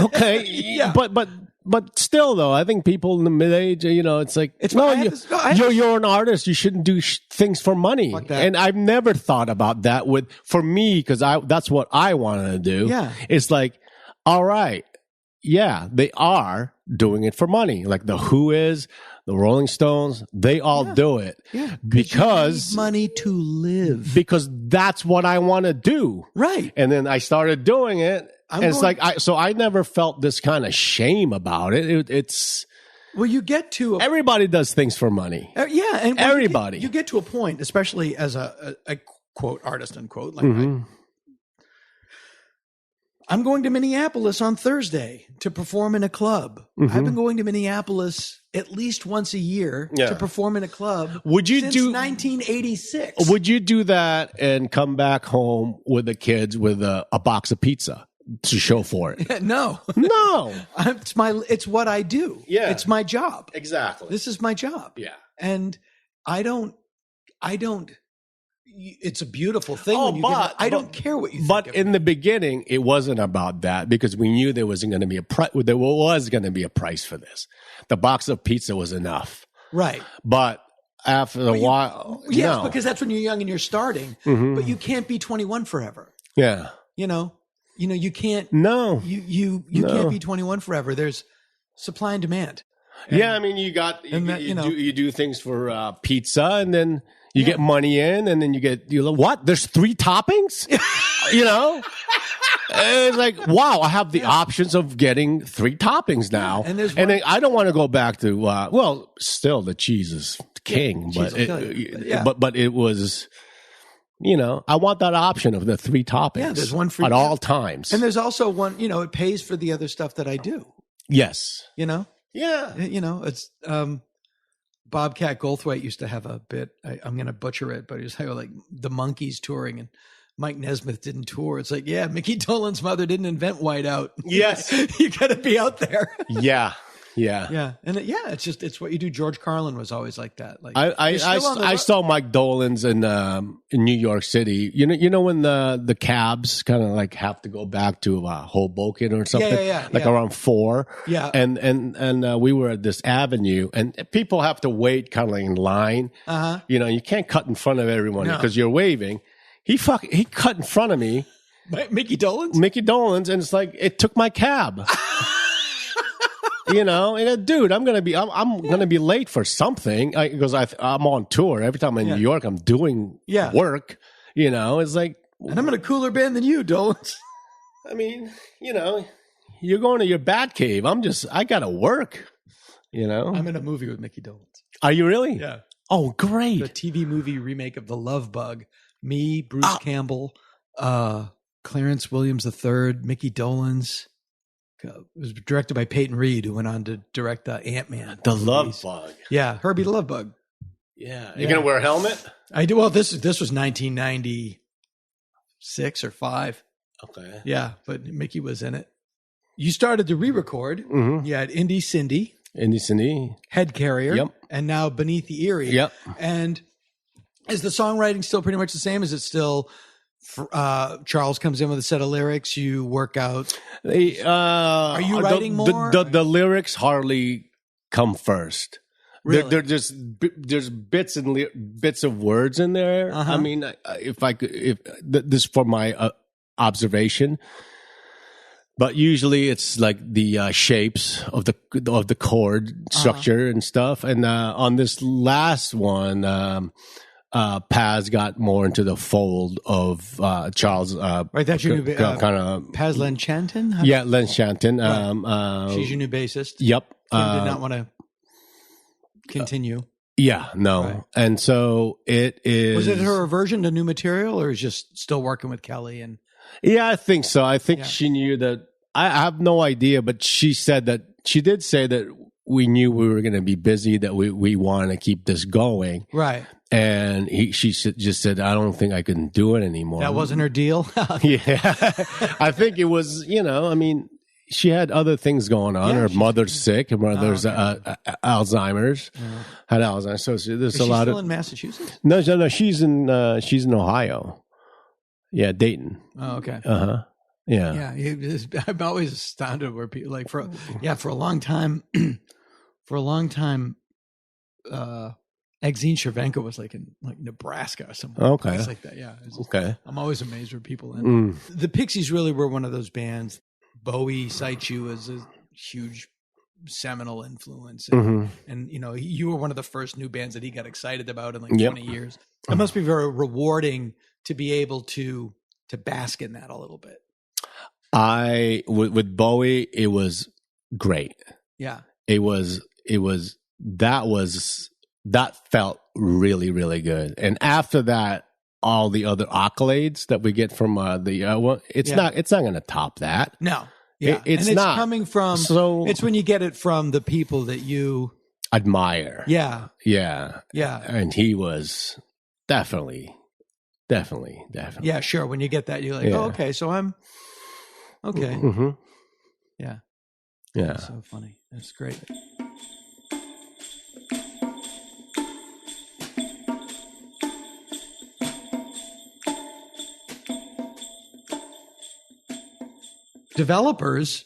Okay. Yeah. But But still, though, I think people in the mid-age, it's like, you're an artist. You shouldn't do things for money. And I've never thought about that for me, because that's what I wanted to do. Yeah. It's like, all right, yeah, they are doing it for money. Like the Who is, the Rolling Stones, they all do it. Yeah. Because you need money to live. Because that's what I want to do. Right. And then I started doing it. I never felt this kind of shame about it. It's well, you get to everybody does things for money. Yeah, and everybody. You get to a point, especially as a quote artist unquote. Like I'm going to Minneapolis on Thursday to perform in a club. I've been going to Minneapolis at least once a year to perform in a club. Since 1986? Would you do that and come back home with the kids with a box of pizza to show for it? No. It's what I do. Yeah. It's my job. Exactly. This is my job. Yeah. And I don't, it's a beautiful thing. I don't care what you think. But in the beginning, it wasn't about that, because we knew there wasn't going to be there was going to be a price for this. The box of pizza was enough. Right. But after a while, yes, because that's when you're young and you're starting, but you can't be 21 forever. Yeah. You can't. No. You can't be 21 forever. There's supply and demand. Yeah, I mean, you do things for pizza, and then you get money in, and then what? There's 3 toppings? It's like, wow, I have the options of getting 3 toppings now. And then I don't want to go back to, still the cheese is king, but it was, I want that option of the 3 toppings. Yeah, there's one for all times. And there's also one, it pays for the other stuff that I do. Yes. Yeah. It's, Bobcat Goldthwait used to have a bit, I'm going to butcher it, but he was like the Monkees touring, and Mike Nesmith didn't tour. It's like, yeah, Mickey Dolenz mother didn't invent whiteout. Yes. You got to be out there. Yeah. And it's what you do. George Carlin was always like that. Like I saw Mike Dolenz in New York City. When the cabs kind of like have to go back to Hoboken or something, around 4. Yeah. And we were at this avenue, and people have to wait kind of like in line. You can't cut in front of everyone because you're waving. He cut in front of me. Mickey Dolenz? Mickey Dolenz, and it's like it took my cab. Dude, I'm gonna be late for something because I'm on tour. Every time I'm in New York, I'm doing work. It's like, and I'm in a cooler band than you, Dolenz. I mean, you're going to your bat cave. I gotta work. I'm in a movie with Mickey Dolenz. Are you really? Yeah. Oh, great! The TV movie remake of The Love Bug. Me, Bruce Campbell, Clarence Williams III, Mickey Dolenz. It was directed by Peyton Reed, who went on to direct Ant-Man. The Love Bug. Yeah, Herbie the Love Bug. Yeah. You're going to wear a helmet? I do. Well, this was 1996 or 5. Okay. Yeah, but Mickey was in it. You started to re-record. You had Indy Cindy. Head Carrier. Yep. And now Beneath the Eeire. Yep. And is the songwriting still pretty much the same? Is it still Charles comes in with a set of lyrics, you work out? Are you writing more? The lyrics hardly come first. Really? There's bits of words in there. I mean, if this for my observation, but usually it's like the shapes of the chord structure and stuff. And on this last one, Paz got more into the fold of Charles. Right, that's your new kind of Paz Lenchantin. Yeah, Lenchantin. Right. She's your new bassist. Yep. Kim did not want to continue. Yeah, no. Right. And so it is. Was it her aversion to new material, or is just still working with Kelly? And yeah, I think so. I think she knew that. I have no idea, but she did say that we knew we were going to be busy, that we want to keep this going. Right. And she just said, I don't think I can do it anymore. That wasn't her deal? Yeah. I think it was, I mean, she had other things going on. Her mother's sick. Her mother's Alzheimer's. Had Alzheimer's. So there's Is a lot still in Massachusetts? No. She's in Ohio. Yeah, Dayton. Oh, okay. Uh-huh. Yeah. I'm always astounded where people like for a long time, Exene Cervenka was like in like Nebraska or something. Okay. Place like that. Yeah. Okay. I'm always amazed where people end. The Pixies really were one of those bands. Bowie cites you as a huge seminal influence. And you were one of the first new bands that he got excited about in like 20 years. It must be very rewarding to be able to bask in that a little bit. With Bowie, it was great. Yeah. That felt really, really good. And after that, all the other accolades that we get from it's not going to top that. No. Yeah. It's and it's not coming from, it's when you get it from the people that you admire. Yeah. Yeah. Yeah. And he was definitely. Yeah, sure. When you get that, you're like, oh, okay, so I'm okay. Mm-hmm. Yeah. Yeah. That's so funny. That's great. Developers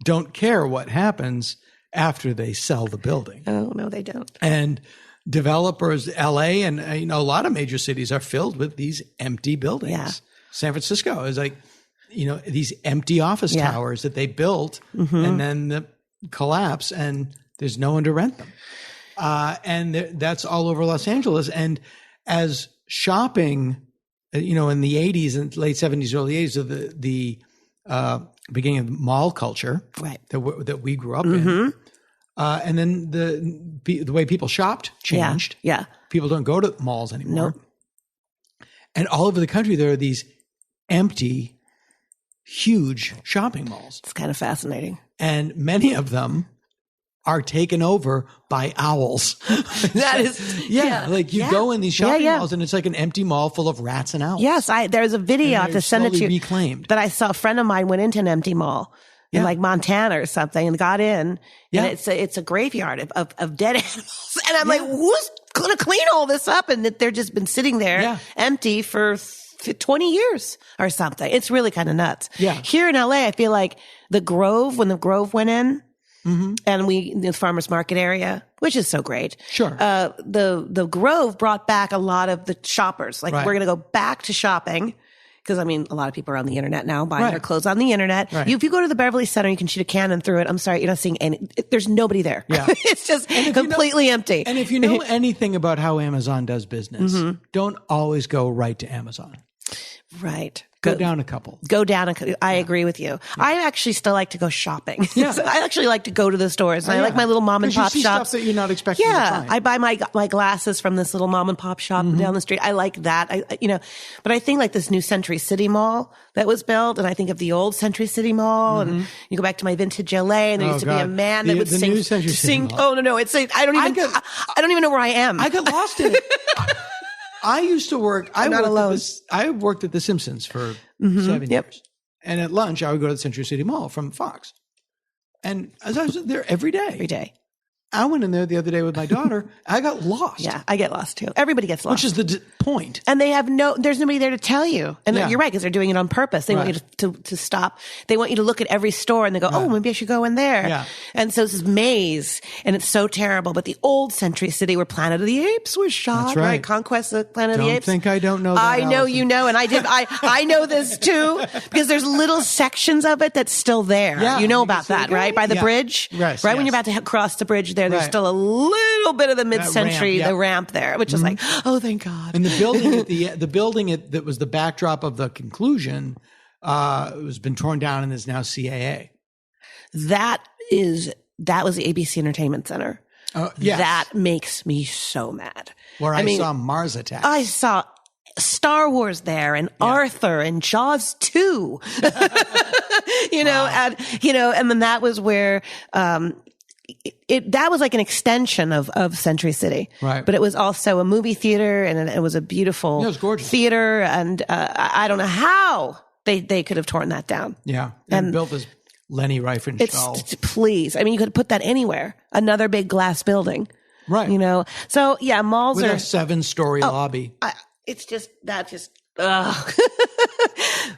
don't care what happens after they sell the building. Oh, no, they don't. And developers, LA and a lot of major cities are filled with these empty buildings. Yeah. San Francisco is like, these empty office towers that they built and then collapse and there's no one to rent them. And that's all over Los Angeles. And as shopping, in the 80s and late 70s, early 80s, of the beginning of mall culture that we grew up in. And then the way people shopped changed. Yeah. People don't go to malls anymore. Nope. And all over the country, there are these empty, huge shopping malls. It's kind of fascinating. And many of them are taken over by owls. That is, like you go in these shopping malls and it's like an empty mall full of rats and owls. Yes, there's a video I have to send it to you. Reclaimed. That I saw. A friend of mine went into an empty mall in like Montana or something and got in. And it's a graveyard of dead animals. And I'm like, who's going to clean all this up? And they're just been sitting there empty for 20 years or something. It's really kind of nuts. Yeah. Here in LA, I feel like when the Grove went in, and the farmers market area, which is so great. Sure. The Grove brought back a lot of the shoppers. Like we're going to go back to shopping. Because, a lot of people are on the internet now buying their clothes on the internet. Right. If you go to the Beverly Center, you can shoot a cannon through it. I'm sorry, you're not seeing there's nobody there. Yeah. It's just completely empty. And if you know anything about how Amazon does business, don't always go right to Amazon. Right. Go down a couple. I agree with you. I actually still like to go shopping. Yeah. So I actually like to go to the stores. And I like my little mom and pop shops. shops. Stuff that you're not expecting to find. I buy my glasses from this little mom and pop shop down the street. I like that. But I think like this new Century City Mall that was built, and I think of the old Century City Mall, and you go back to my vintage LA, and there used to be a man that would sing. New Century City Mall. Oh no! It's I don't even know where I am. I got lost in it. I used to work. I worked at The Simpsons for 7 years, and at lunch I would go to the Century City Mall from Fox, and as I was there every day. I went in there the other day with my daughter. I got lost. Yeah, I get lost too. Everybody gets lost. Which is the point. And they have there's nobody there to tell you. And you're right, because they're doing it on purpose. They want you to stop. They want you to look at every store and they go, oh, maybe I should go in there. Yeah. And so this is maze, and it's so terrible. But the old Century City where Planet of the Apes was shot, that's right? Conquest of Planet of the Apes. Don't think I don't know that, I know Allison. you know, and I did. I know this too, because there's little sections of it that's still there. Yeah, you know about that, right? By the bridge. Yes, right? When you're about to cross the bridge there's still a little bit of the mid-century, the ramp there, which is like, oh, thank God. And the building that was the backdrop of the conclusion, has been torn down and is now CAA. That was the ABC Entertainment Center. Yes. That makes me so mad. Where I saw Mars Attacks. I saw Star Wars there, and Arthur, and Jaws 2. And then that was where that was like an extension of Century City. Right. But it was also a movie theater, and it was a beautiful it was gorgeous. theater, and I don't know how they could have torn that down. Yeah. And built this Lenny Riefenstahl. Please. I mean, you could put that anywhere. Another big glass building. Right. So, yeah, malls with are... a 7-story lobby. Ugh.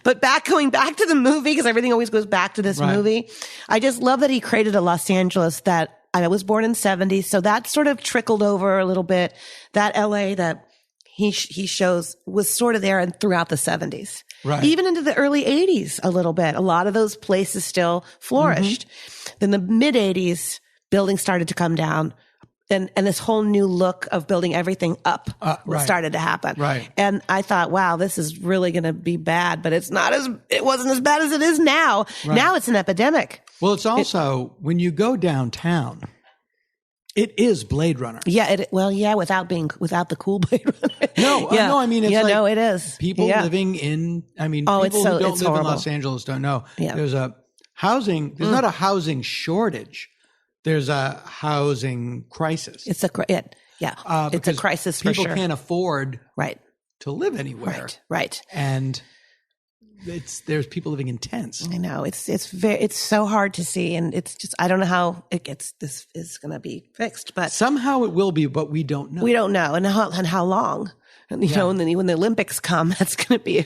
But going back to the movie, because everything always goes back to this movie. I just love that he created a Los Angeles that I was born in 70s. So that sort of trickled over a little bit. That LA that he shows was sort of there and throughout the 70s. Right. Even into the early 80s a little bit. A lot of those places still flourished. Then the mid 80s, buildings started to come down. And this whole new look of building everything up started to happen. Right. And I thought, wow, this is really going to be bad, but it wasn't as bad as it is now. Right. Now it's an epidemic. Well, it's also, when you go downtown, it is Blade Runner. Yeah. Without the cool Blade Runner. No, I mean, it's it is. People living in, people who don't live in Los Angeles don't know. Yeah. There's not a housing shortage. There's a housing crisis. It's a crisis for sure. People can't afford to live anywhere. Right. And there's people living in tents. I know. It's so hard to see, and it's just, I don't know how this is going to be fixed, but somehow it will be, but we don't know. We don't know. And how long? And, you know, and then when the Olympics come, that's going to be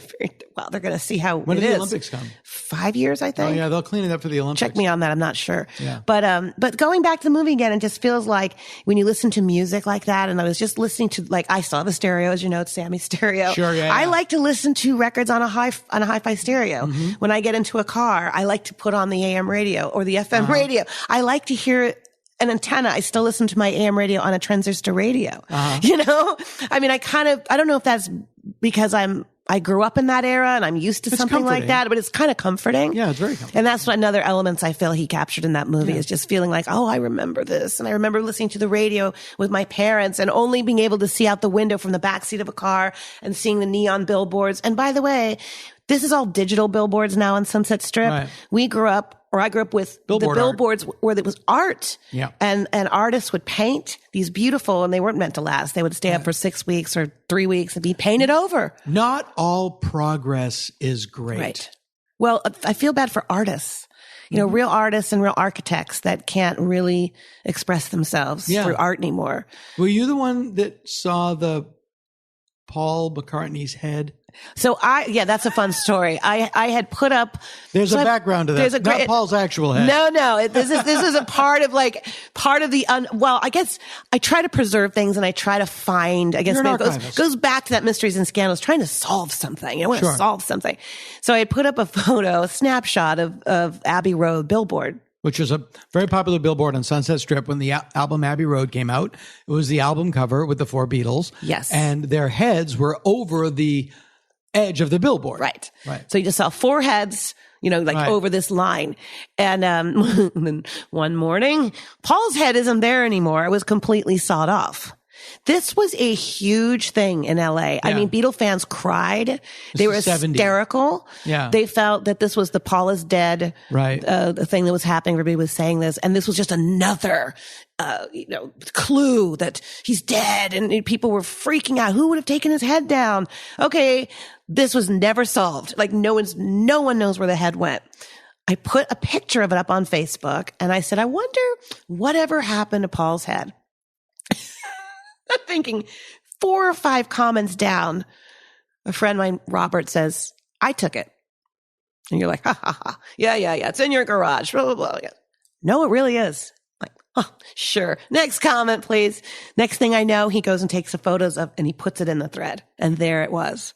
they're going to see how when do the Olympics come? 5 years, I think. Oh yeah, they'll clean it up for the Olympics. Check me on that. I'm not sure. Yeah. But going back to the movie again, it just feels like when you listen to music like that, and I was just listening to, like, I still have a stereo, as you know, it's Sammy's stereo. Sure, yeah. I like to listen to records on a hi-fi stereo. Mm-hmm. When I get into a car, I like to put on the AM radio or the FM radio. I like to hear an antenna. I still listen to my AM radio on a transistor radio. You know, I mean, I don't know if that's because I grew up in that era and I'm used to something like that, but it's kind of comforting. Yeah, it's very comforting. And that's what another elements I feel he captured in that movie is just feeling like, oh, I remember this. And I remember listening to the radio with my parents and only being able to see out the window from the backseat of a car and seeing the neon billboards. And by the way, this is all digital billboards now on Sunset Strip. Right. I grew up with the billboards where there was art. Yeah. And artists would paint these beautiful, and they weren't meant to last. They would stay up for 6 weeks or 3 weeks and be painted over. Not all progress is great. Right. Well, I feel bad for artists. You know, real artists and real architects that can't really express themselves through art anymore. Were you the one that saw the Paul McCartney's head? So that's a fun story. I had put up. There's a background to that. Not Paul's actual head. No. This is a part of the. Well, I guess I try to preserve things and I try to find. I guess it goes back to that Mysteries and Scandals, trying to solve something. I want to solve something. So I put up a snapshot of Abbey Road billboard, which was a very popular billboard on Sunset Strip when the album Abbey Road came out. It was the album cover with the 4 Beatles. Yes, and their heads were over the edge of the billboard. Right. So you just saw 4 heads, over this line. And then one morning, Paul's head isn't there anymore. It was completely sawed off. This was a huge thing in LA. Yeah. I mean, Beatle fans cried. They were hysterical. Yeah. They felt that this was the Paul is dead the thing that was happening. Everybody was saying this. And this was just another clue that he's dead. And people were freaking out. Who would have taken his head down? Okay. This was never solved. Like no one knows where the head went. I put a picture of it up on Facebook and I said, I wonder whatever happened to Paul's head. I'm thinking 4 or 5 comments down, a friend of mine, Robert, says, I took it. And you're like, ha, ha, ha. Yeah. It's in your garage. Blah, blah, blah. No, it really is. Like, oh, sure. Next comment, please. Next thing I know, he goes and takes the photos and he puts it in the thread. And there it was.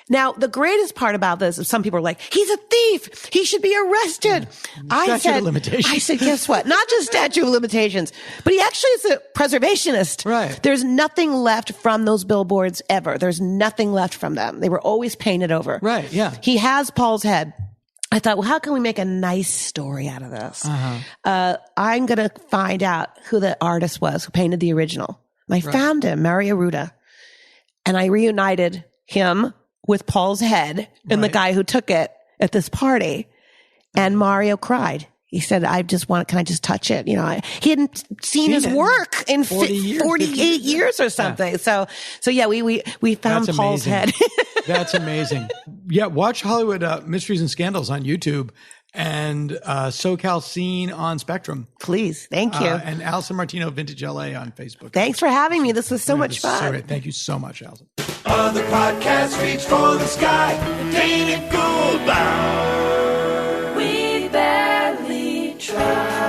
Now, the greatest part about this is some people are like, he's a thief. He should be arrested. Statute of limitations. I said, guess what? Not just statute of limitations, but he actually is a preservationist. Right. There's nothing left from those billboards ever. There's nothing left from them. They were always painted over. Right, yeah. He has Paul's head. I thought, well, how can we make a nice story out of this? I'm going to find out who the artist was who painted the original. And I found him, Mario Ruda. And I reunited him with Paul's head and the guy who took it at this party. And Mario cried. He said, can I just touch it? He hadn't seen his work in 48 years or something. Yeah. So yeah, we found Paul's head. That's amazing. Yeah. Watch Hollywood Mysteries and Scandals on YouTube and SoCal Scene on Spectrum. Please. Thank you. And Allison Martino Vintage LA on Facebook. Thanks for having me. This was so much fun. Thank you so much, Allison. Other podcasts reach for the sky. Dana Gould Hour. We barely try.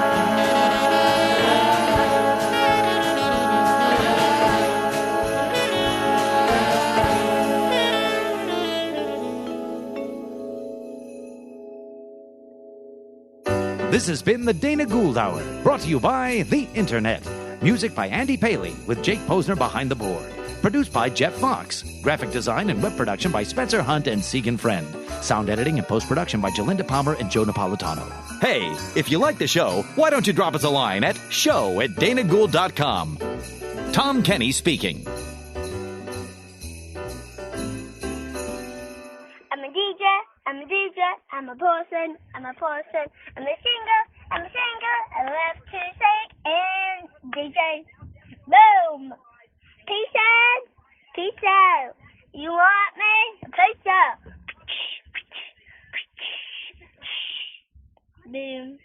This has been the Dana Gould Hour, brought to you by the Internet. Music by Andy Paley, with Jake Posner behind the board. Produced by Jeff Fox. Graphic design and web production by Spencer Hunt and Segan Friend. Sound editing and post-production by Jalinda Palmer and Joe Napolitano. Hey, if you like the show, why don't you drop us a line at show@danagould.com. Tom Kenny speaking. I'm a DJ, I'm a DJ, I'm a person, I'm a person, I'm a singer, I'm a singer, I love to sing and DJ. Boom! Peace out, peace out. You want me? Peace out. Boom.